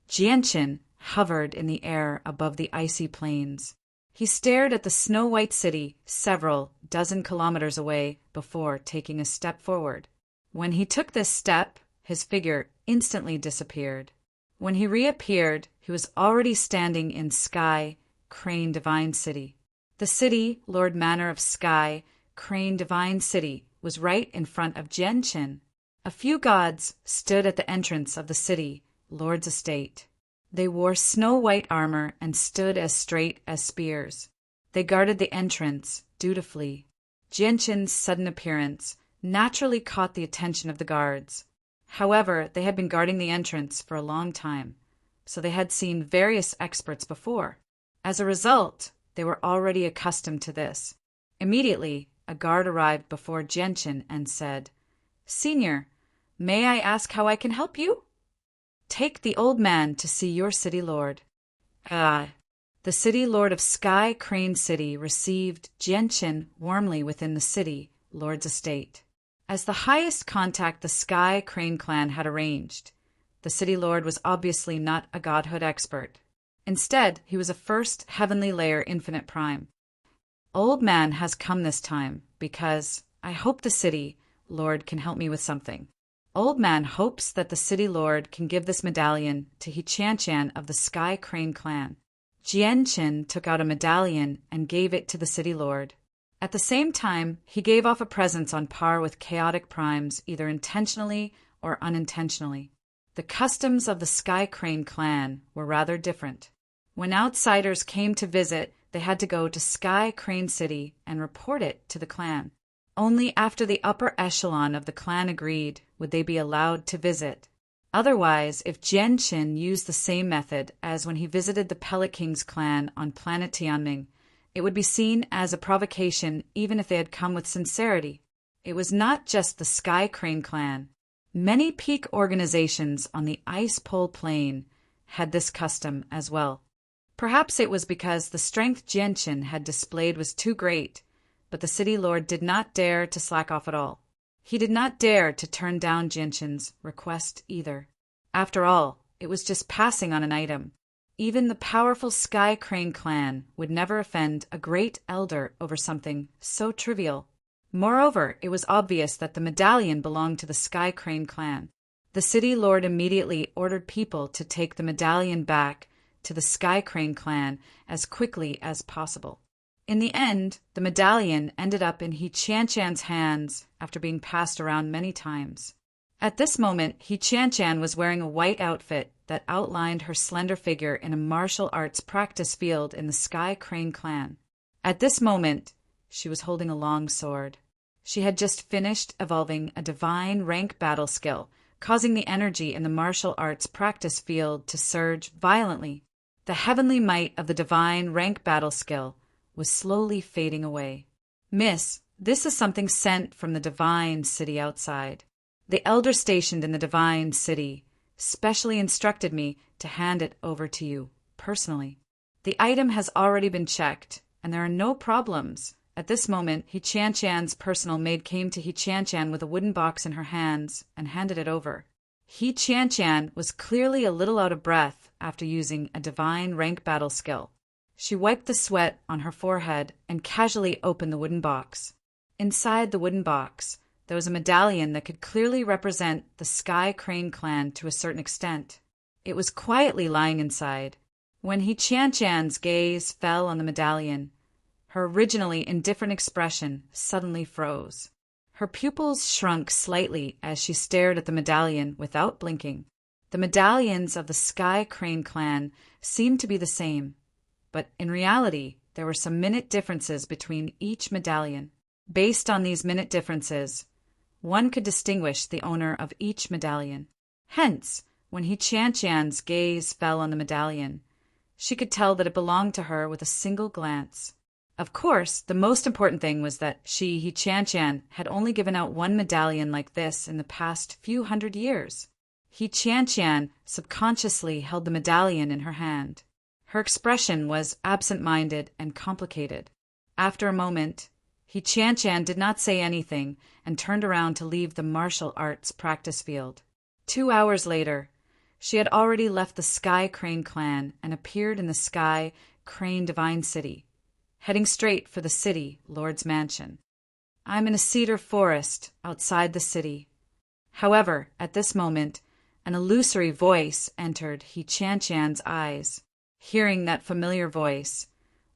Jianchen hovered in the air above the icy plains. He stared at the snow-white city several dozen kilometers away before taking a step forward. When he took this step, his figure instantly disappeared. When he reappeared, he was already standing in Sky Crane Divine City. The city, Lord Manor of Sky Crane Divine City, was right in front of Jianchen. A few gods stood at the entrance of the city, Lord's estate. They wore snow-white armor and stood as straight as spears. They guarded the entrance dutifully. Jianchen's sudden appearance naturally caught the attention of the guards. However, they had been guarding the entrance for a long time, so they had seen various experts before. As a result, they were already accustomed to this. Immediately, a guard arrived before Jianchen and said, "Senior, may I ask how I can help you?" "Take the old man to see your city lord." The city lord of Sky Crane City received Jianchen warmly within the city lord's estate. As the highest contact the Sky Crane clan had arranged, the city lord was obviously not a godhood expert. Instead, he was a first heavenly layer infinite prime. "Old man has come this time because I hope the city lord can help me with something." Old man hopes that the city lord can give this medallion to He-Chan-Chan of the Sky Crane clan. Jianchen took out a medallion and gave it to the city lord. At the same time, he gave off a presence on par with chaotic primes, either intentionally or unintentionally. The customs of the Sky Crane clan were rather different. When outsiders came to visit, they had to go to Sky Crane City and report it to the clan. Only after the upper echelon of the clan agreed would they be allowed to visit. Otherwise, if Jianchen used the same method as when he visited the Pellet King's clan on planet Tianming, it would be seen as a provocation even if they had come with sincerity. It was not just the Sky Crane clan. Many peak organizations on the Ice Pole Plain had this custom as well. Perhaps it was because the strength Jianchen had displayed was too great, but the city lord did not dare to slack off at all. He did not dare to turn down Jianchen's request either. After all, it was just passing on an item. Even the powerful Sky Crane clan would never offend a great elder over something so trivial. Moreover, it was obvious that the medallion belonged to the Sky Crane clan. The city lord immediately ordered people to take the medallion back to the Sky Crane clan as quickly as possible. In the end, the medallion ended up in He-Chan-Chan's hands after being passed around many times. At this moment, He-Chan-Chan was wearing a white outfit that outlined her slender figure in a martial arts practice field in the Sky Crane clan. At this moment, she was holding a long sword. She had just finished evolving a divine rank battle skill, causing the energy in the martial arts practice field to surge violently. The heavenly might of the divine rank battle skill was slowly fading away. "Miss, this is something sent from the divine city outside. The elder stationed in the divine city specially instructed me to hand it over to you, personally. The item has already been checked, and there are no problems." At this moment, He-Chan-Chan's personal maid came to He-Chan-Chan with a wooden box in her hands and handed it over. He-Chan-Chan was clearly a little out of breath after using a divine rank battle skill. She wiped the sweat on her forehead and casually opened the wooden box. Inside the wooden box, there was a medallion that could clearly represent the Sky Crane clan to a certain extent. It was quietly lying inside. When He-Chan-Chan's gaze fell on the medallion, her originally indifferent expression suddenly froze. Her pupils shrunk slightly as she stared at the medallion without blinking. The medallions of the Sky Crane clan seemed to be the same, but in reality, there were some minute differences between each medallion. Based on these minute differences, one could distinguish the owner of each medallion. Hence, when He-Chan-Chan's gaze fell on the medallion, she could tell that it belonged to her with a single glance. Of course, the most important thing was that she, He-Chan-Chan, had only given out one medallion like this in the past few hundred years. He Qian subconsciously held the medallion in her hand. Her expression was absent-minded and complicated. After a moment, He Qian did not say anything and turned around to leave the martial arts practice field. 2 hours later, she had already left the Sky Crane clan and appeared in the Sky Crane Divine City, heading straight for the city lord's mansion. I'm in a cedar forest outside the city. However, at this moment, an illusory voice entered He Qian's eyes. Hearing that familiar voice,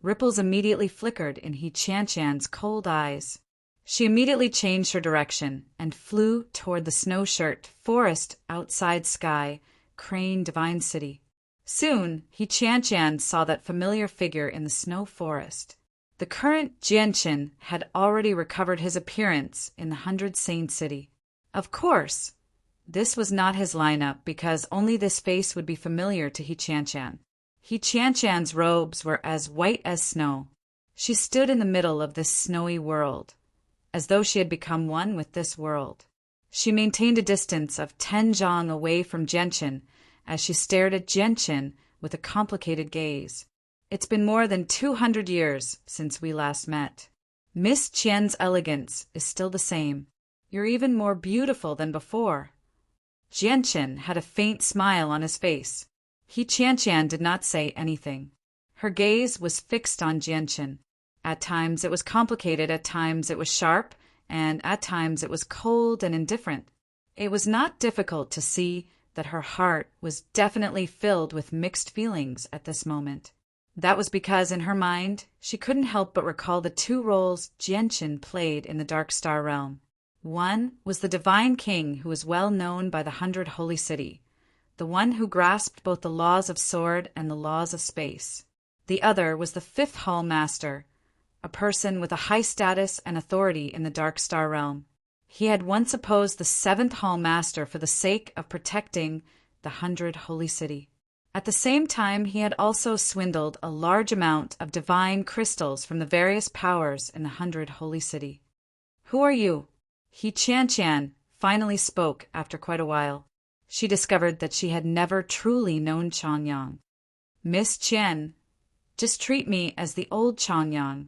ripples immediately flickered in He Qian's cold eyes. She immediately changed her direction and flew toward the snow-shirt forest outside Sky Crane Divine City. Soon, He Qian saw that familiar figure in the snow forest. The current Jianqin had already recovered his appearance in the 100 Saint City. Of course, this was not his lineup because only this face would be familiar to He Qian. He Qian's robes were as white as snow. She stood in the middle of this snowy world, as though she had become one with this world. She maintained a distance of 10 zhang away from Jianqin as she stared at Jianqin with a complicated gaze. It's been more than 200 years since we last met. Miss Qian's elegance is still the same. You're even more beautiful than before. Jianqin had a faint smile on his face. He Qian did not say anything. Her gaze was fixed on Jianqin. At times it was complicated, at times it was sharp, and at times it was cold and indifferent. It was not difficult to see that her heart was definitely filled with mixed feelings at this moment. That was because in her mind she couldn't help but recall the 2 roles Jianqin played in the Dark Star realm. One was the divine king who was well known by the 100 Holy City, the one who grasped both the laws of sword and the laws of space. The other was the 5th Hall Master, a person with a high status and authority in the Dark Star realm. He had once opposed the 7th Hall Master for the sake of protecting the 100 Holy City. At the same time, he had also swindled a large amount of divine crystals from the various powers in the 100 Holy City. Who are you? He Qian finally spoke after quite a while. She discovered that she had never truly known Changyang. Miss Qian, just treat me as the old Changyang.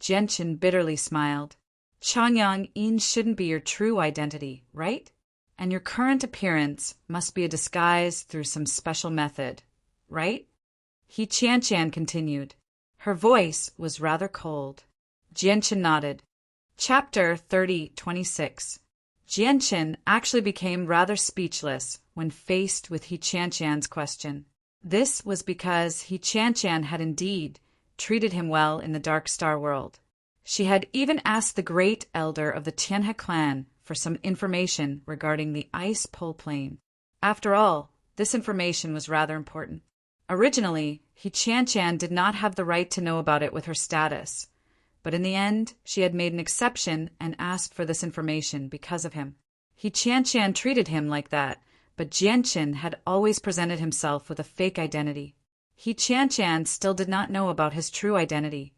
Jianqin bitterly smiled. Changyang Yin shouldn't be your true identity, right? And your current appearance must be a disguise through some special method, right? He Qian continued. Her voice was rather cold. Jianqin nodded. Chapter 30:26. Jianqin actually became rather speechless when faced with He Qian's question. This was because He Qian had indeed treated him well in the Dark Star world. She had even asked the great elder of the Tianhe clan for some information regarding the ice pole plane. After all, this information was rather important. Originally, He Qian did not have the right to know about it with her status, but in the end, she had made an exception and asked for this information because of him. He Qian treated him like that, but Jianqin had always presented himself with a fake identity. He Qian still did not know about his true identity,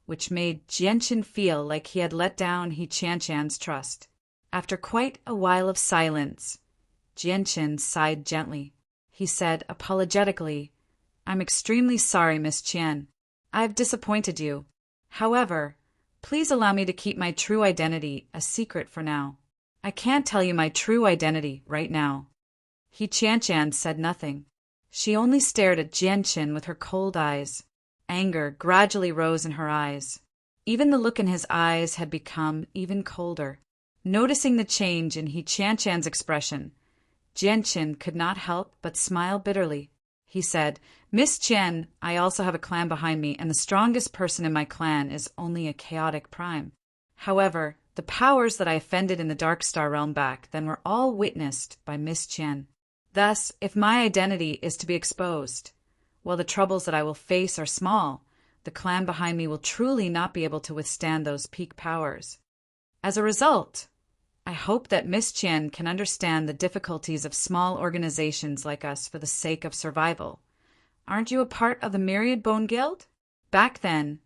which made Jianqin feel like he had let down He Qian's trust. After quite a while of silence, Jianqin sighed gently. He said apologetically, I'm extremely sorry, Miss Qian. I've disappointed you. However, please allow me to keep my true identity a secret for now. I can't tell you my true identity right now. He Qian said nothing. She only stared at Jianqin with her cold eyes. Anger gradually rose in her eyes. Even the look in his eyes had become even colder. Noticing the change in He Qian's expression, Jianqin could not help but smile bitterly. He said, Miss Qian, I also have a clan behind me, and the strongest person in my clan is only a chaotic prime. However, the powers that I offended in the Dark Star realm back then were all witnessed by Miss Qian. Thus, if my identity is to be exposed, while the troubles that I will face are small, the clan behind me will truly not be able to withstand those peak powers. As a result, I hope that Miss Qian can understand the difficulties of small organizations like us for the sake of survival. Aren't you a part of the Myriad Bone Guild? Back then,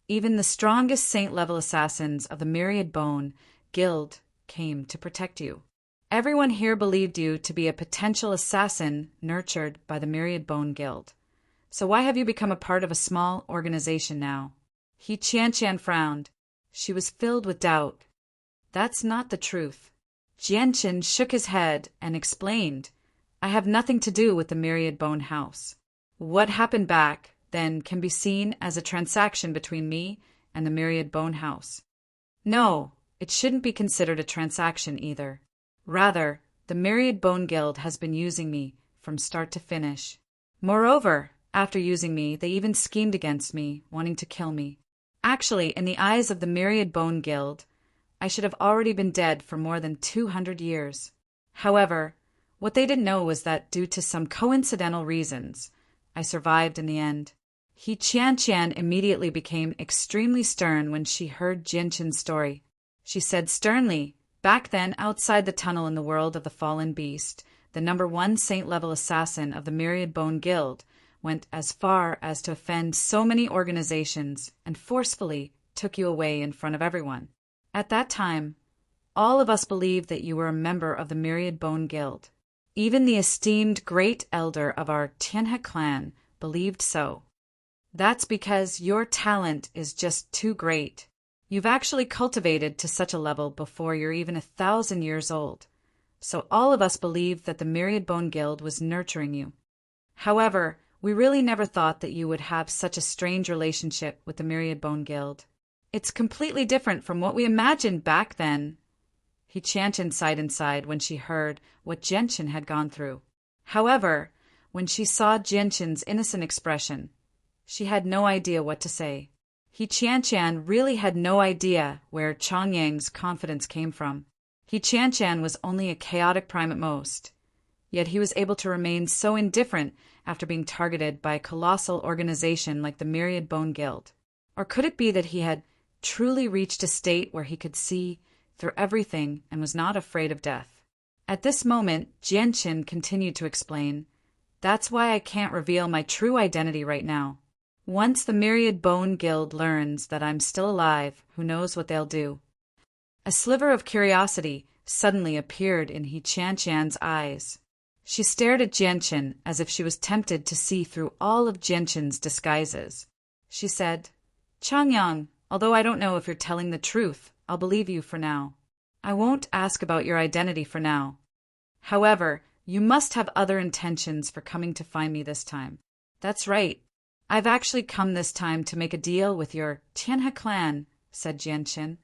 even the strongest saint-level assassins of the Myriad Bone Guild came to protect you. Everyone here believed you to be a potential assassin nurtured by the Myriad Bone Guild. So why have you become a part of a small organization now? He Qian frowned. She was filled with doubt. That's not the truth. Jianchen shook his head and explained, I have nothing to do with the Myriad Bone House. What happened back then can be seen as a transaction between me and the Myriad Bone House. No, it shouldn't be considered a transaction either. Rather, the Myriad Bone Guild has been using me from start to finish. Moreover, after using me, they even schemed against me, wanting to kill me. Actually, in the eyes of the Myriad Bone Guild, I should have already been dead for more than 200 years. However, what they didn't know was that due to some coincidental reasons, I survived in the end. He Qian immediately became extremely stern when she heard Jianchen's story. She said sternly, back then, outside the tunnel in the world of the fallen beast, the #1 saint-level assassin of the Myriad Bone Guild went as far as to offend so many organizations and forcefully took you away in front of everyone. At that time, all of us believed that you were a member of the Myriad Bone Guild. Even the esteemed great elder of our Tianhe clan believed so. That's because your talent is just too great. You've actually cultivated to such a level before you're even 1,000 years old. So all of us believed that the Myriad Bone Guild was nurturing you. However, we really never thought that you would have such a strange relationship with the Myriad Bone Guild. It's completely different from what we imagined back then. He Qian sighed inside when she heard what Jianchen had gone through. However, when she saw Jianchen's innocent expression, she had no idea what to say. He Qian really had no idea where Changyang's confidence came from. He Qian was only a chaotic prime at most, yet he was able to remain so indifferent after being targeted by a colossal organization like the Myriad Bone Guild. Or could it be that he had truly reached a state where he could see through everything and was not afraid of death? At this moment, Jianchen continued to explain, that's why I can't reveal my true identity right now. Once the Myriad Bone Guild learns that I'm still alive, who knows what they'll do. A sliver of curiosity suddenly appeared in He Qian's eyes. She stared at Jianchen as if she was tempted to see through all of Jianchen's disguises. She said, Changyang, although I don't know if you're telling the truth, I'll believe you for now. I won't ask about your identity for now. However, you must have other intentions for coming to find me this time. That's right. I've actually come this time to make a deal with your Tianhe clan, said Jianchen.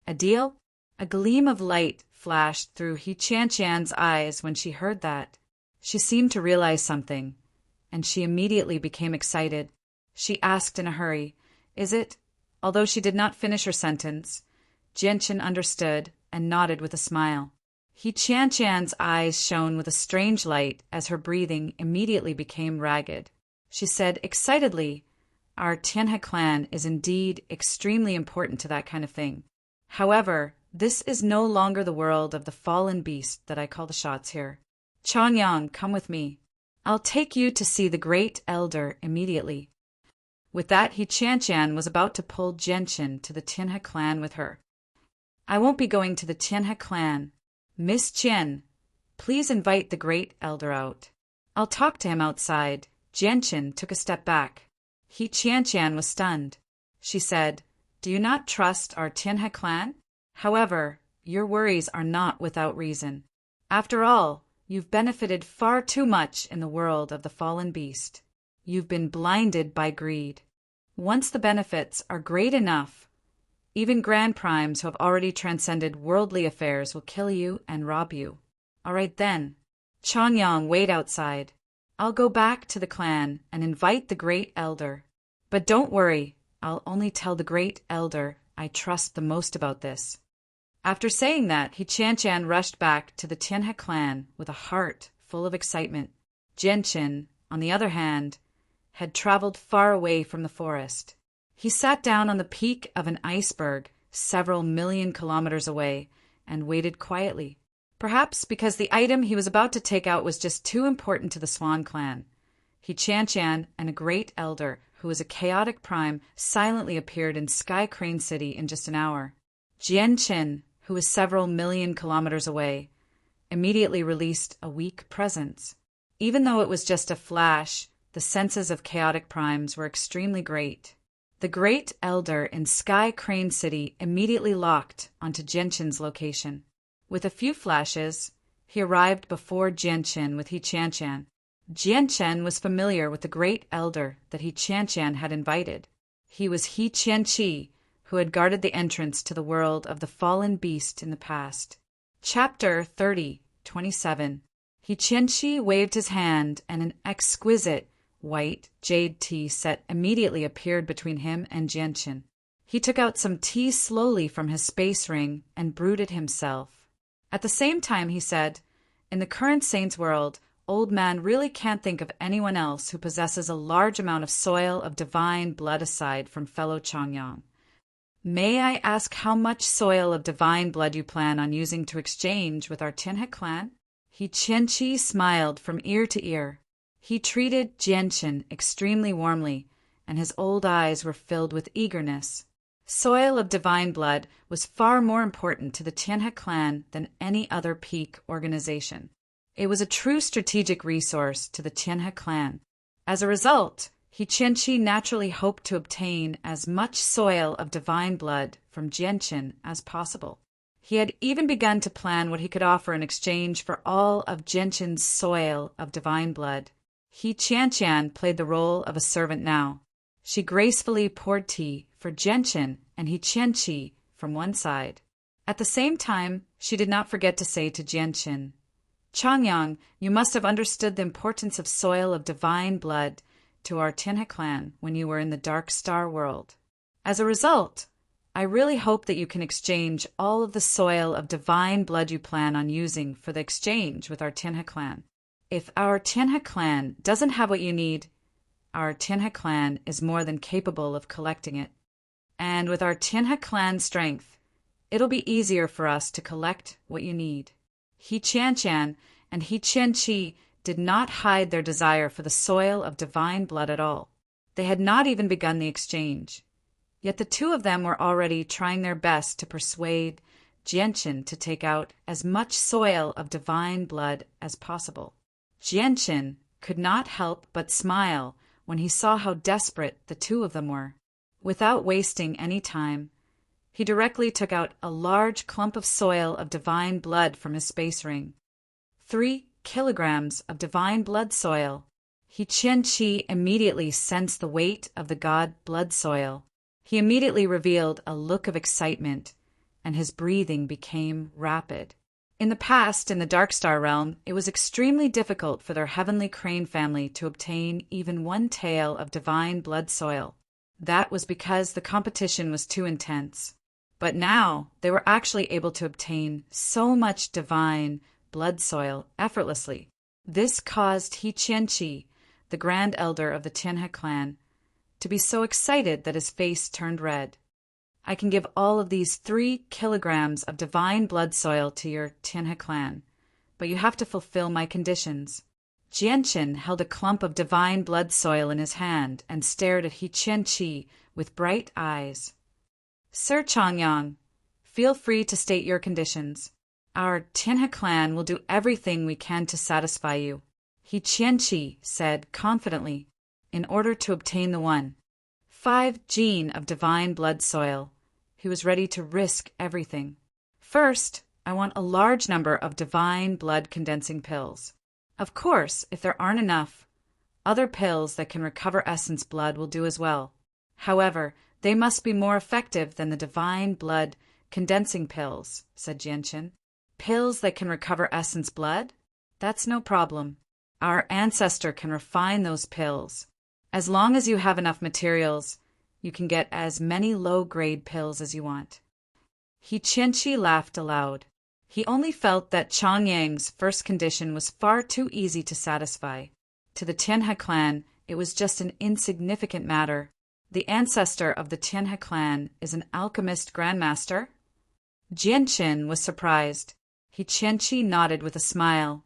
A deal? A gleam of light flashed through He Qian's eyes when she heard that. She seemed to realize something, and she immediately became excited. She asked in a hurry, Is it? Although she did not finish her sentence, Jianchen understood and nodded with a smile. He Qian's eyes shone with a strange light as her breathing immediately became ragged. She said excitedly, Our Tianhe clan is indeed extremely important to that kind of thing. However, this is no longer the world of the fallen beast that I call the shots here. Changyang, come with me. I'll take you to see the great elder immediately. With that, He Qian was about to pull Jianchen to the Tianhe clan with her. I won't be going to the Tianhe clan. Miss Qian, please invite the great elder out. I'll talk to him outside. Jianchen took a step back. He Qian was stunned. She said, Do you not trust our Tianhe clan? However, your worries are not without reason. After all, you've benefited far too much in the world of the fallen beast. You've been blinded by greed. Once the benefits are great enough, even grand primes who have already transcended worldly affairs will kill you and rob you. All right then. Changyang, wait outside. I'll go back to the clan and invite the great elder. But don't worry, I'll only tell the great elder I trust the most about this. After saying that, He Qian rushed back to the Tianhe clan with a heart full of excitement. Jianchen, on the other hand, had traveled far away from the forest. He sat down on the peak of an iceberg several million kilometers away and waited quietly. Perhaps because the item he was about to take out was just too important to the Swan clan. He Qian and a great elder, who was a chaotic prime, silently appeared in Sky Crane City in just an hour. Jianchen, who was several million kilometers away, immediately released a weak presence. Even though it was just a flash, the senses of chaotic primes were extremely great. The Great Elder in Sky Crane City immediately locked onto Genshin's location. With a few flashes, he arrived before Genshin with He-Chan-Chan. Genshin was familiar with the Great Elder that He-Chan-Chan had invited. He was He-Chan-Chi, who had guarded the entrance to the world of the fallen beast in the past. Chapter 30:27. He-Chan-Chi waved his hand, and an exquisite white jade tea set immediately appeared between him and Genshin. He took out some tea slowly from his space ring and brewed it himself. At the same time, he said, "In the current Saints world, Old Man really can't think of anyone else who possesses a large amount of soil of divine blood aside from fellow Chongyang. May I ask how much soil of divine blood you plan on using to exchange with our Tianhe clan?" He-Chan-Chi smiled from ear to ear. He treated Genshin extremely warmly, and his old eyes were filled with eagerness. Soil of divine blood was far more important to the Tianhe clan than any other peak organization. It was a true strategic resource to the Tianhe clan. As a result, He-Chan-Chi naturally hoped to obtain as much soil of divine blood from Genshin as possible. He had even begun to plan what he could offer in exchange for all of Genshin's soil of divine blood. He-Chan-Chan played the role of a servant now. She gracefully poured tea for Genshin and He-Chan-Chi from one side. At the same time, she did not forget to say to Genshin, "Chongyang, you must have understood the importance of soil of divine blood to our Tianhe clan when you were in the Dark Star world. As a result, I really hope that you can exchange all of the soil of divine blood you plan on using for the exchange with our Tianhe clan. If our Tianhe clan doesn't have what you need, our Tianhe clan is more than capable of collecting it. And with our Tianhe clan strength, it'll be easier for us to collect what you need." He-Chan-Chan and He-Chan-Chi did not hide their desire for the soil of divine blood at all. They had not even begun the exchange. Yet the two of them were already trying their best to persuade Genshin to take out as much soil of divine blood as possible. Genshin could not help but smile when he saw how desperate the two of them were. Without wasting any time, he directly took out a large clump of soil of divine blood from his space ring. 3 kilograms of divine blood soil. He-Chan-Chi immediately sensed the weight of the god blood soil. He immediately revealed a look of excitement, and his breathing became rapid. In the past, in the Dark Star realm, it was extremely difficult for their heavenly crane family to obtain even one tael of divine blood soil. That was because the competition was too intense. But now they were actually able to obtain so much divine blood soil effortlessly. This caused He-Chan-Chi, the Grand Elder of the Tianhe clan, to be so excited that his face turned red. "I can give all of these 3 kilograms of divine blood soil to your Tianhe clan, but you have to fulfill my conditions." Genshin held a clump of divine blood soil in his hand and stared at He-Chan-Chi with bright eyes. "Sir Chongyang, feel free to state your conditions. Our Tianhe clan will do everything we can to satisfy you," He-Chan-Chi said confidently, in order to obtain the 5 gene of divine blood soil. He was ready to risk everything. "First, I want a large number of divine blood condensing pills. Of course, if there aren't enough, other pills that can recover essence blood will do as well. However, they must be more effective than the divine blood condensing pills," said Genshin. "Pills that can recover essence blood? That's no problem. Our ancestor can refine those pills. As long as you have enough materials, you can get as many low-grade pills as you want." He-Chan-Chi laughed aloud. He only felt that Chongyang's first condition was far too easy to satisfy. To the Tianhe clan, it was just an insignificant matter. The ancestor of the Tianhe clan is an alchemist grandmaster? Genshin was surprised. He-Chan-Chi nodded with a smile.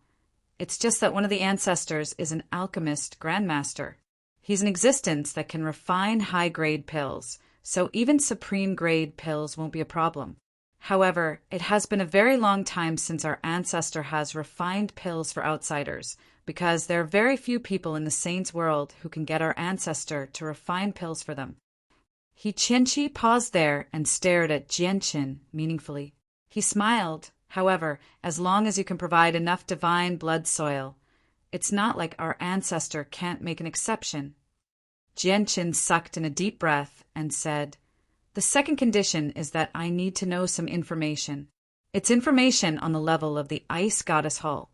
"It's just that one of the ancestors is an alchemist grandmaster. He's an existence that can refine high-grade pills, so even supreme-grade pills won't be a problem. However, it has been a very long time since our ancestor has refined pills for outsiders, because there are very few people in the saints' world who can get our ancestor to refine pills for them. He Qianqi paused there and stared at Jianqin meaningfully. He smiled, however, as long as you can provide enough divine blood soil. It's not like our ancestor can't make an exception. Jianqin sucked in a deep breath and said, "The second condition is that I need to know some information. It's information on the level of the ice goddess hull."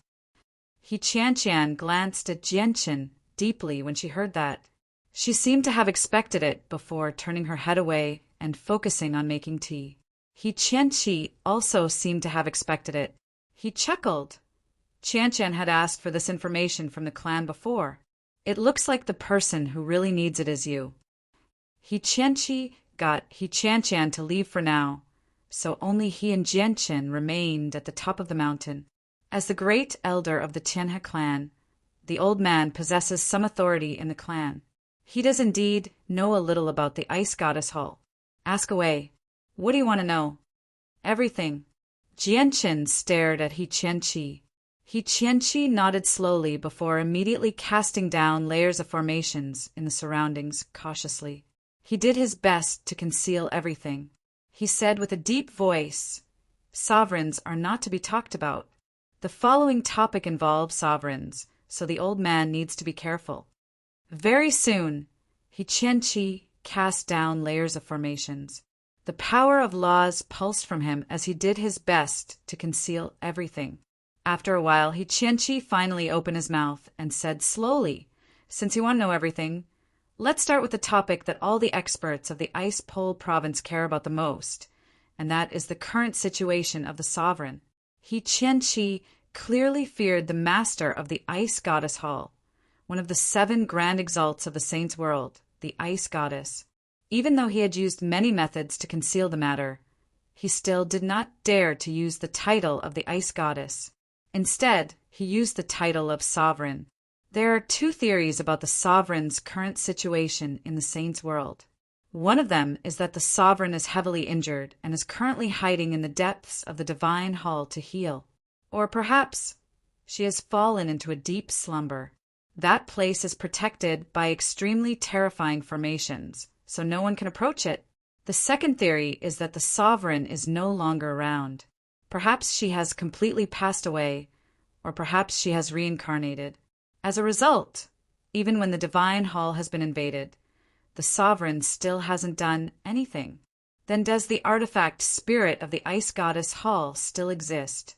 He Qianqian glanced at Jianqin deeply when she heard that. She seemed to have expected it before turning her head away and focusing on making tea. He Qianqi also seemed to have expected it. He chuckled. Qianqian had asked for this information from the clan before. It looks like the person who really needs it is you. He Qianqi got He Qianqian to leave for now, so only he and Jianqin remained at the top of the mountain. As the great elder of the Tianhe clan, the old man possesses some authority in the clan. He does indeed know a little about the ice goddess hull. Ask away. What do you want to know? Everything. Jianqin stared at He Qianqi. He Qianqi nodded slowly before immediately casting down layers of formations in the surroundings cautiously. He did his best to conceal everything. He said with a deep voice, "Sovereigns are not to be talked about. The following topic involves sovereigns, so the old man needs to be careful." Very soon, He Qianqi cast down layers of formations. The power of laws pulsed from him as he did his best to conceal everything. After a while, He Qianqi finally opened his mouth and said slowly, "Since you want to know everything, let's start with the topic that all the experts of the Ice Pole province care about the most, and that is the current situation of the sovereign." He Qianqi clearly feared the master of the ice goddess hall, one of the 7 grand exalts of the saints' world, the ice goddess. Even though he had used many methods to conceal the matter, he still did not dare to use the title of the ice goddess. Instead, he used the title of sovereign. There are 2 theories about the sovereign's current situation in the saints' world. One of them is that the sovereign is heavily injured and is currently hiding in the depths of the divine hall to heal. Or perhaps she has fallen into a deep slumber. That place is protected by extremely terrifying formations, so no one can approach it. The second theory is that the sovereign is no longer around. Perhaps she has completely passed away, or perhaps she has reincarnated. As a result, even when the divine hall has been invaded, the sovereign still hasn't done anything. Then does the artifact spirit of the ice goddess hall still exist?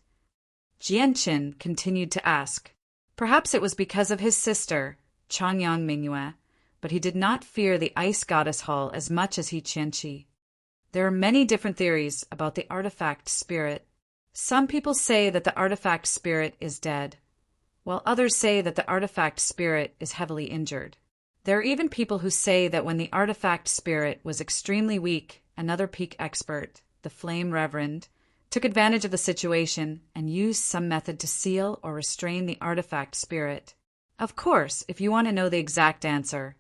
Jianqin continued to ask. Perhaps it was because of his sister, Changyang Mingyue, but he did not fear the ice goddess hall as much as He Qianqi. There are many different theories about the artifact spirit. Some people say that the artifact spirit is dead, while others say that the artifact spirit is heavily injured. There are even people who say that when the artifact spirit was extremely weak, another peak expert, the Flame Reverend, took advantage of the situation and used some method to seal or restrain the artifact spirit. Of course, if you want to know the exact answer,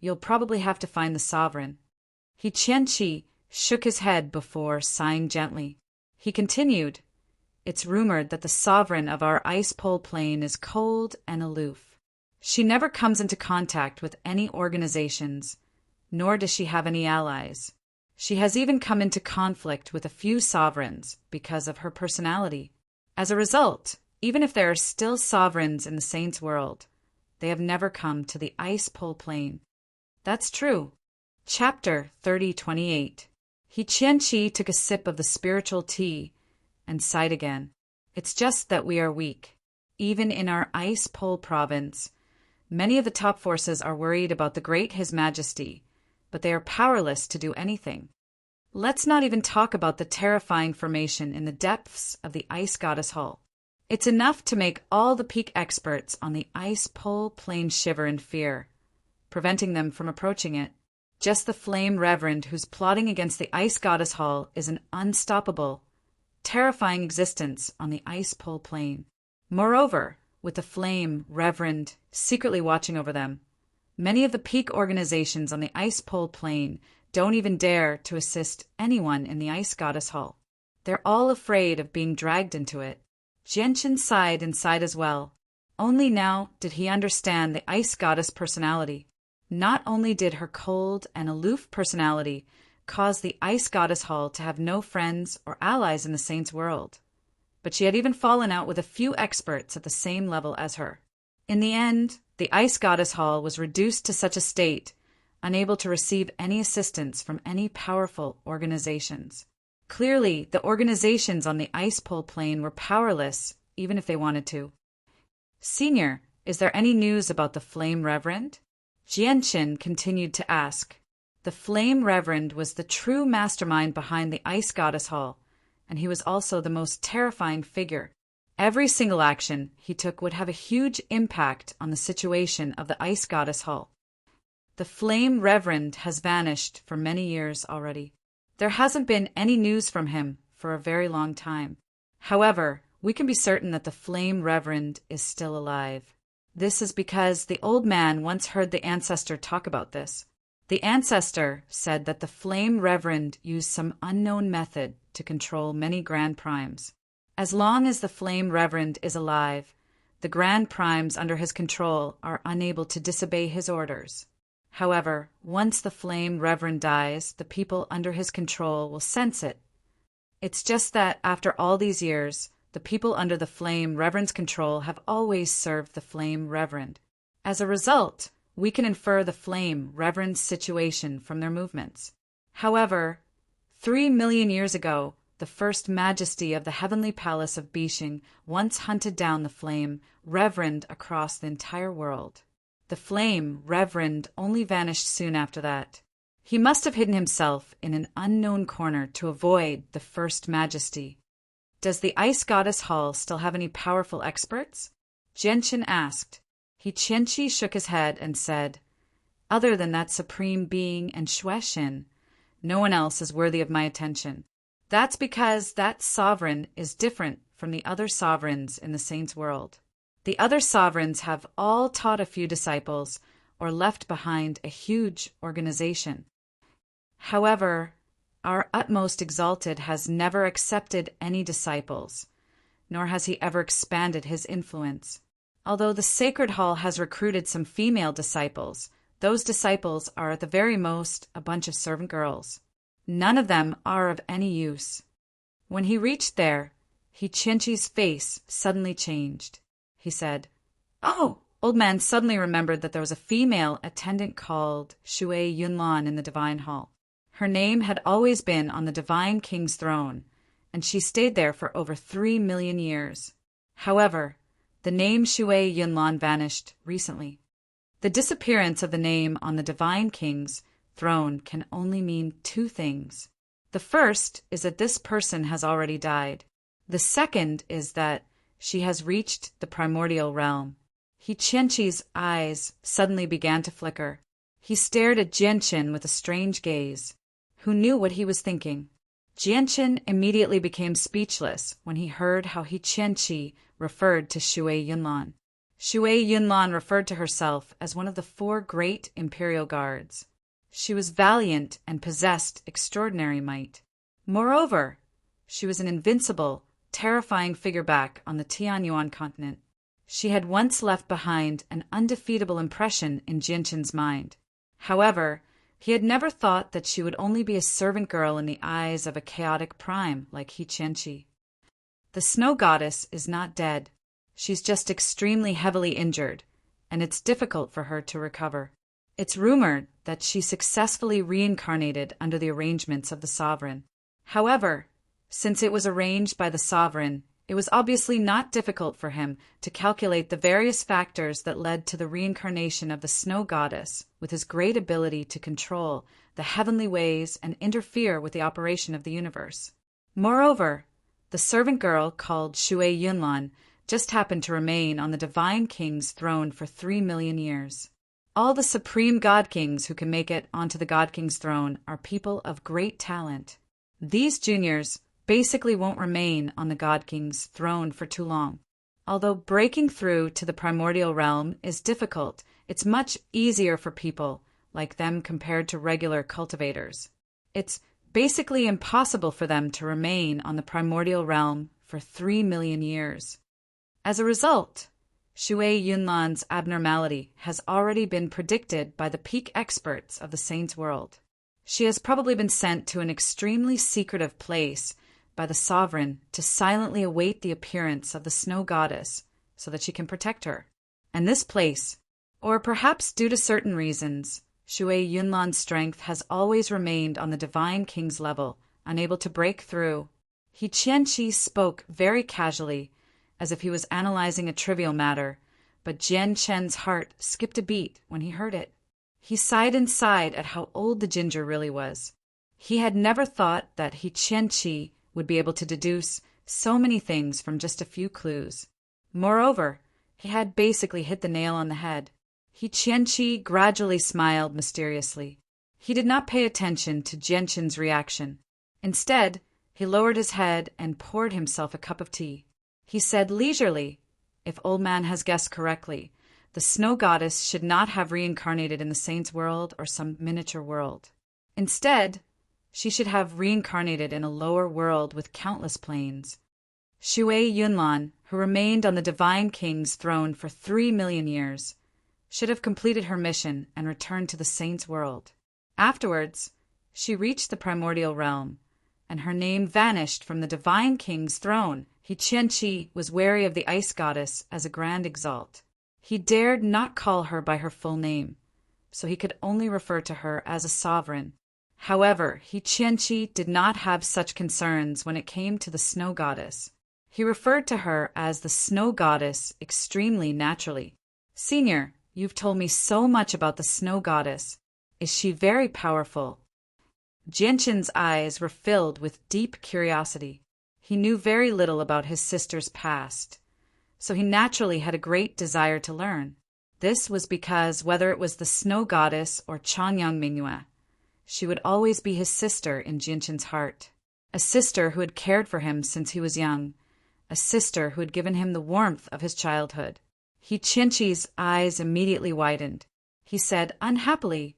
you'll probably have to find the sovereign. He Qianqi shook his head before sighing gently. He continued, "It's rumored that the sovereign of our ice pole plane is cold and aloof. She never comes into contact with any organizations, nor does she have any allies. She has even come into conflict with a few sovereigns because of her personality. As a result, even if there are still sovereigns in the saints' world, they have never come to the ice pole plane." That's true. Chapter 30:28. He Qianqi took a sip of the spiritual tea and sighed again. It's just that we are weak. Even in our ice pole province, many of the top forces are worried about the great His Majesty, but they are powerless to do anything. Let's not even talk about the terrifying formation in the depths of the ice goddess hull. It's enough to make all the peak experts on the ice pole plane shiver in fear, preventing them from approaching it. Just the Flame Reverend who's plotting against the ice goddess hall is an unstoppable, terrifying existence on the ice pole plane. Moreover, with the Flame Reverend secretly watching over them, many of the peak organizations on the ice pole plane don't even dare to assist anyone in the ice goddess hall. They're all afraid of being dragged into it. Jianchen sighed inside as well. Only now did he understand the ice goddess personality. Not only did her cold and aloof personality cause the ice goddess hall to have no friends or allies in the saints' world, but she had even fallen out with a few experts at the same level as her. In the end, the ice goddess hall was reduced to such a state, unable to receive any assistance from any powerful organizations. Clearly, the organizations on the ice pole plane were powerless, even if they wanted to. Senior, is there any news about the Flame Reverend? Jianchen continued to ask. The Flame Reverend was the true mastermind behind the Ice Goddess Hall, and he was also the most terrifying figure. Every single action he took would have a huge impact on the situation of the Ice Goddess Hall. The Flame Reverend has vanished for many years already. There hasn't been any news from him for a very long time. However, we can be certain that the Flame Reverend is still alive. This is because the old man once heard the ancestor talk about this. The ancestor said that the Flame Reverend used some unknown method to control many Grand Primes. As long as the Flame Reverend is alive, the Grand Primes under his control are unable to disobey his orders. However, once the Flame Reverend dies, the people under his control will sense it. It's just that after all these years, the people under the Flame Reverend's control have always served the Flame Reverend. As a result, we can infer the Flame Reverend's situation from their movements. However, 3 million years ago, the first majesty of the heavenly palace of Bishing once hunted down the Flame Reverend across the entire world. The Flame Reverend only vanished soon after that. He must have hidden himself in an unknown corner to avoid the first majesty. Does the Ice Goddess Hall still have any powerful experts? Jianchen asked. Qianqi shook his head and said, other than that supreme being and Shueishin, no one else is worthy of my attention. That's because that sovereign is different from the other sovereigns in the saints' world. The other sovereigns have all taught a few disciples or left behind a huge organization. However, our utmost exalted has never accepted any disciples, nor has he ever expanded his influence. Although the Sacred Hall has recruited some female disciples, those disciples are at the very most a bunch of servant girls. None of them are of any use. When he reached there, Qianqi's face suddenly changed. He said, "Oh!" Old Man suddenly remembered that there was a female attendant called Shui Yunlan in the Divine Hall. Her name had always been on the Divine King's throne, and she stayed there for over 3 million years. However, the name Shui Yunlan vanished recently. The disappearance of the name on the Divine King's throne can only mean 2 things. The first is that this person has already died. The second is that she has reached the primordial realm. Qianqi's eyes suddenly began to flicker. He stared at Jianchen with a strange gaze. Who knew what he was thinking? Jianchen immediately became speechless when he heard how Qianqi referred to Shui Yunlan. Shui Yunlan referred to herself as one of the 4 great imperial guards. She was valiant and possessed extraordinary might. Moreover, she was an invincible, terrifying figure back on the Tianyuan continent. She had once left behind an undefeatable impression in Jianchen's mind. However, he had never thought that she would only be a servant girl in the eyes of a chaotic prime like Qianqi. The snow goddess is not dead. She's just extremely heavily injured, and it's difficult for her to recover. It's rumored that she successfully reincarnated under the arrangements of the sovereign. However, since it was arranged by the sovereign, it was obviously not difficult for him to calculate the various factors that led to the reincarnation of the snow goddess with his great ability to control the heavenly ways and interfere with the operation of the universe. Moreover, the servant girl called Shui Yunlan just happened to remain on the Divine King's throne for 3 million years. All the supreme God Kings who can make it onto the God King's throne are people of great talent. These juniors basically won't remain on the God King's throne for too long. Although breaking through to the primordial realm is difficult, it's much easier for people like them compared to regular cultivators. It's basically impossible for them to remain on the primordial realm for 3 million years. As a result, Shui Yunlan's abnormality has already been predicted by the peak experts of the Saint's world. She has probably been sent to an extremely secretive place by the sovereign to silently await the appearance of the snow goddess so that she can protect her. And this place, or perhaps due to certain reasons, Shui Yunlan's strength has always remained on the divine king's level, unable to break through. He Qianqi spoke very casually, as if he was analyzing a trivial matter, but Jian Chen's heart skipped a beat when he heard it. He sighed inside at how old the ginger really was. He had never thought that He Qianqi would be able to deduce so many things from just a few clues. Moreover, he had basically hit the nail on the head. He Qianqi gradually smiled mysteriously. He did not pay attention to Jianchen's reaction. Instead, he lowered his head and poured himself a cup of tea. He said leisurely, "If old man has guessed correctly, the snow goddess should not have reincarnated in the saint's world or some miniature world. Instead, she should have reincarnated in a lower world with countless planes. Shui Yunlan, who remained on the divine king's throne for 3 million years, should have completed her mission and returned to the saint's world. Afterwards, she reached the primordial realm, and her name vanished from the divine king's throne. He Qianqi was wary of the ice goddess as a grand exalt. He dared not call her by her full name, so he could only refer to her as a sovereign. However, He Qianqi did not have such concerns when it came to the snow goddess. He referred to her as the snow goddess extremely naturally. "Senior, you've told me so much about the snow goddess. Is she very powerful?" Jianchen's eyes were filled with deep curiosity. He knew very little about his sister's past, so he naturally had a great desire to learn. This was because whether it was the snow goddess or Changyang Mingyue, she would always be his sister in Jianchen's heart, a sister who had cared for him since he was young, a sister who had given him the warmth of his childhood. He Qianqi's eyes immediately widened. He said unhappily,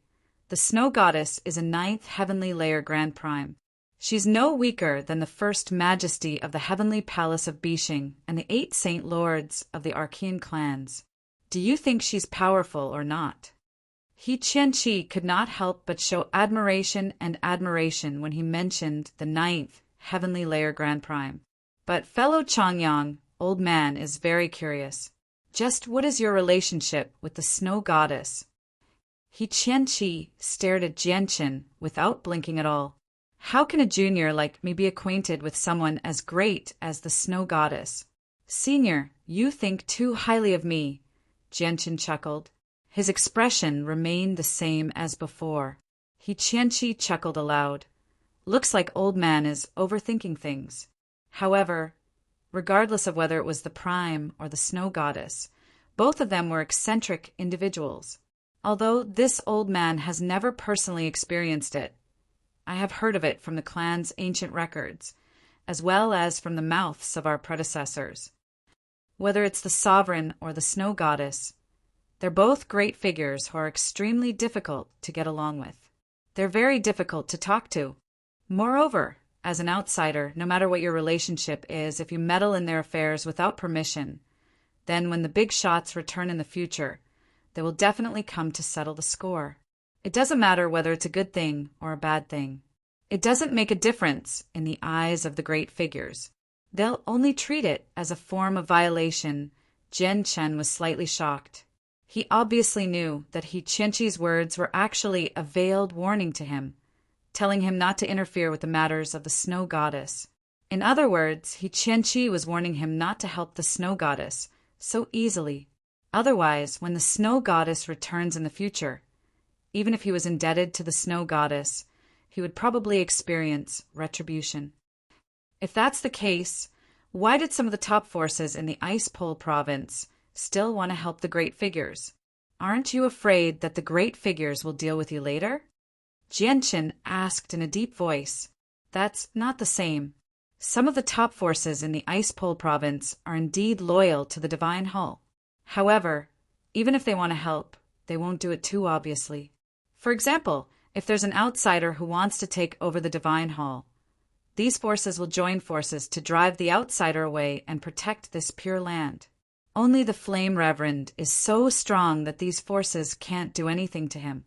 "The snow goddess is a 9th heavenly layer grand prime. She's no weaker than the first majesty of the heavenly palace of Bishing and the 8 saint lords of the Archean clans. Do you think she's powerful or not?" He Qianqi could not help but show admiration when he mentioned the 9th heavenly layer grand prime. "But fellow Changyang, old man is very curious. Just what is your relationship with the snow goddess?" He Qianqi stared at Jianchen without blinking at all. "How can a junior like me be acquainted with someone as great as the snow goddess?" "Senior, you think too highly of me," Jianchen chuckled. His expression remained the same as before. He Qianqi chuckled aloud. "Looks like old man is overthinking things." However, regardless of whether it was the prime or the snow goddess, both of them were eccentric individuals. Although this old man has never personally experienced it, I have heard of it from the clan's ancient records, as well as from the mouths of our predecessors. Whether it's the sovereign or the snow goddess, they're both great figures who are extremely difficult to get along with. They're very difficult to talk to. Moreover, as an outsider, no matter what your relationship is, if you meddle in their affairs without permission, then when the big shots return in the future, they will definitely come to settle the score. It doesn't matter whether it's a good thing or a bad thing. It doesn't make a difference in the eyes of the great figures. They'll only treat it as a form of violation. Jian Chen was slightly shocked. He obviously knew that He Qianqi's words were actually a veiled warning to him, telling him not to interfere with the matters of the snow goddess. In other words, He Qianqi was warning him not to help the snow goddess so easily. Otherwise, when the snow goddess returns in the future, even if he was indebted to the snow goddess, he would probably experience retribution. If that's the case, why did some of the top forces in the Ice Pole province still want to help the great figures? Aren't you afraid that the great figures will deal with you later? Jianchen asked in a deep voice. That's not the same. Some of the top forces in the Ice Pole province are indeed loyal to the Divine Hull. However, even if they want to help, they won't do it too obviously. For example, If there's an outsider who wants to take over the divine hall, these forces will join forces to drive the outsider away and protect this pure land. Only the Flame Reverend is so strong that these forces can't do anything to him.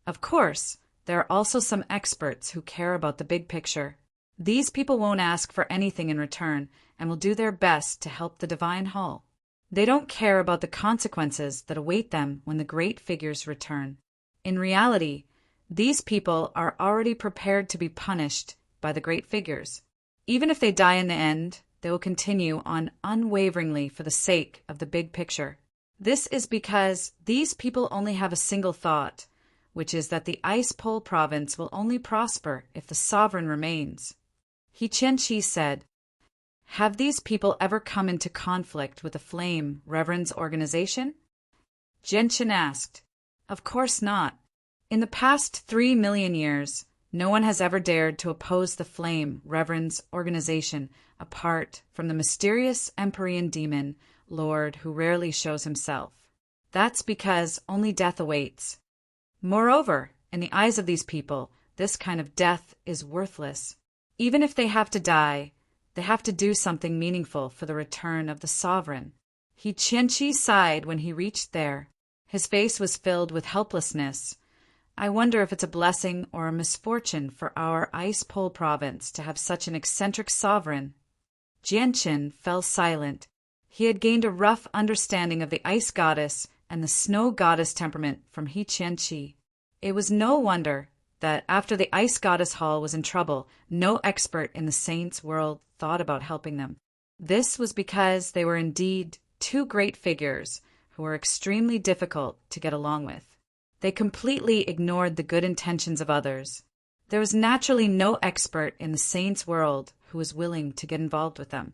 Of course, there are also some experts who care about the big picture. These people won't ask for anything in return and will do their best to help the divine hall. They don't care about the consequences that await them when the great figures return. In reality, these people are already prepared to be punished by the great figures. Even if they die in the end, they will continue on unwaveringly for the sake of the big picture. This is because these people only have a single thought, which is that the Ice Pole province will only prosper if the sovereign remains. He Qianqi said, "Have these people ever come into conflict with the Flame Reverend's organization?" Genshin asked, "Of course not. In the past 3 million years, no one has ever dared to oppose the Flame Reverend's organization apart from the mysterious Empyrean demon lord who rarely shows himself. That's because only death awaits. Moreover, in the eyes of these people, this kind of death is worthless. Even if they have to die, they have to do something meaningful for the return of the sovereign." He Qianqi sighed when he reached there. His face was filled with helplessness. "I wonder if it's a blessing or a misfortune for our Ice Pole province to have such an eccentric sovereign." Genshin fell silent. He had gained a rough understanding of the ice goddess and the snow goddess temperament from He Qianqi. It was no wonder that after the ice goddess hall was in trouble, no expert in the saints' world thought about helping them. This was because they were indeed two great figures who were extremely difficult to get along with. They completely ignored the good intentions of others. There was naturally no expert in the saints' world who was willing to get involved with them.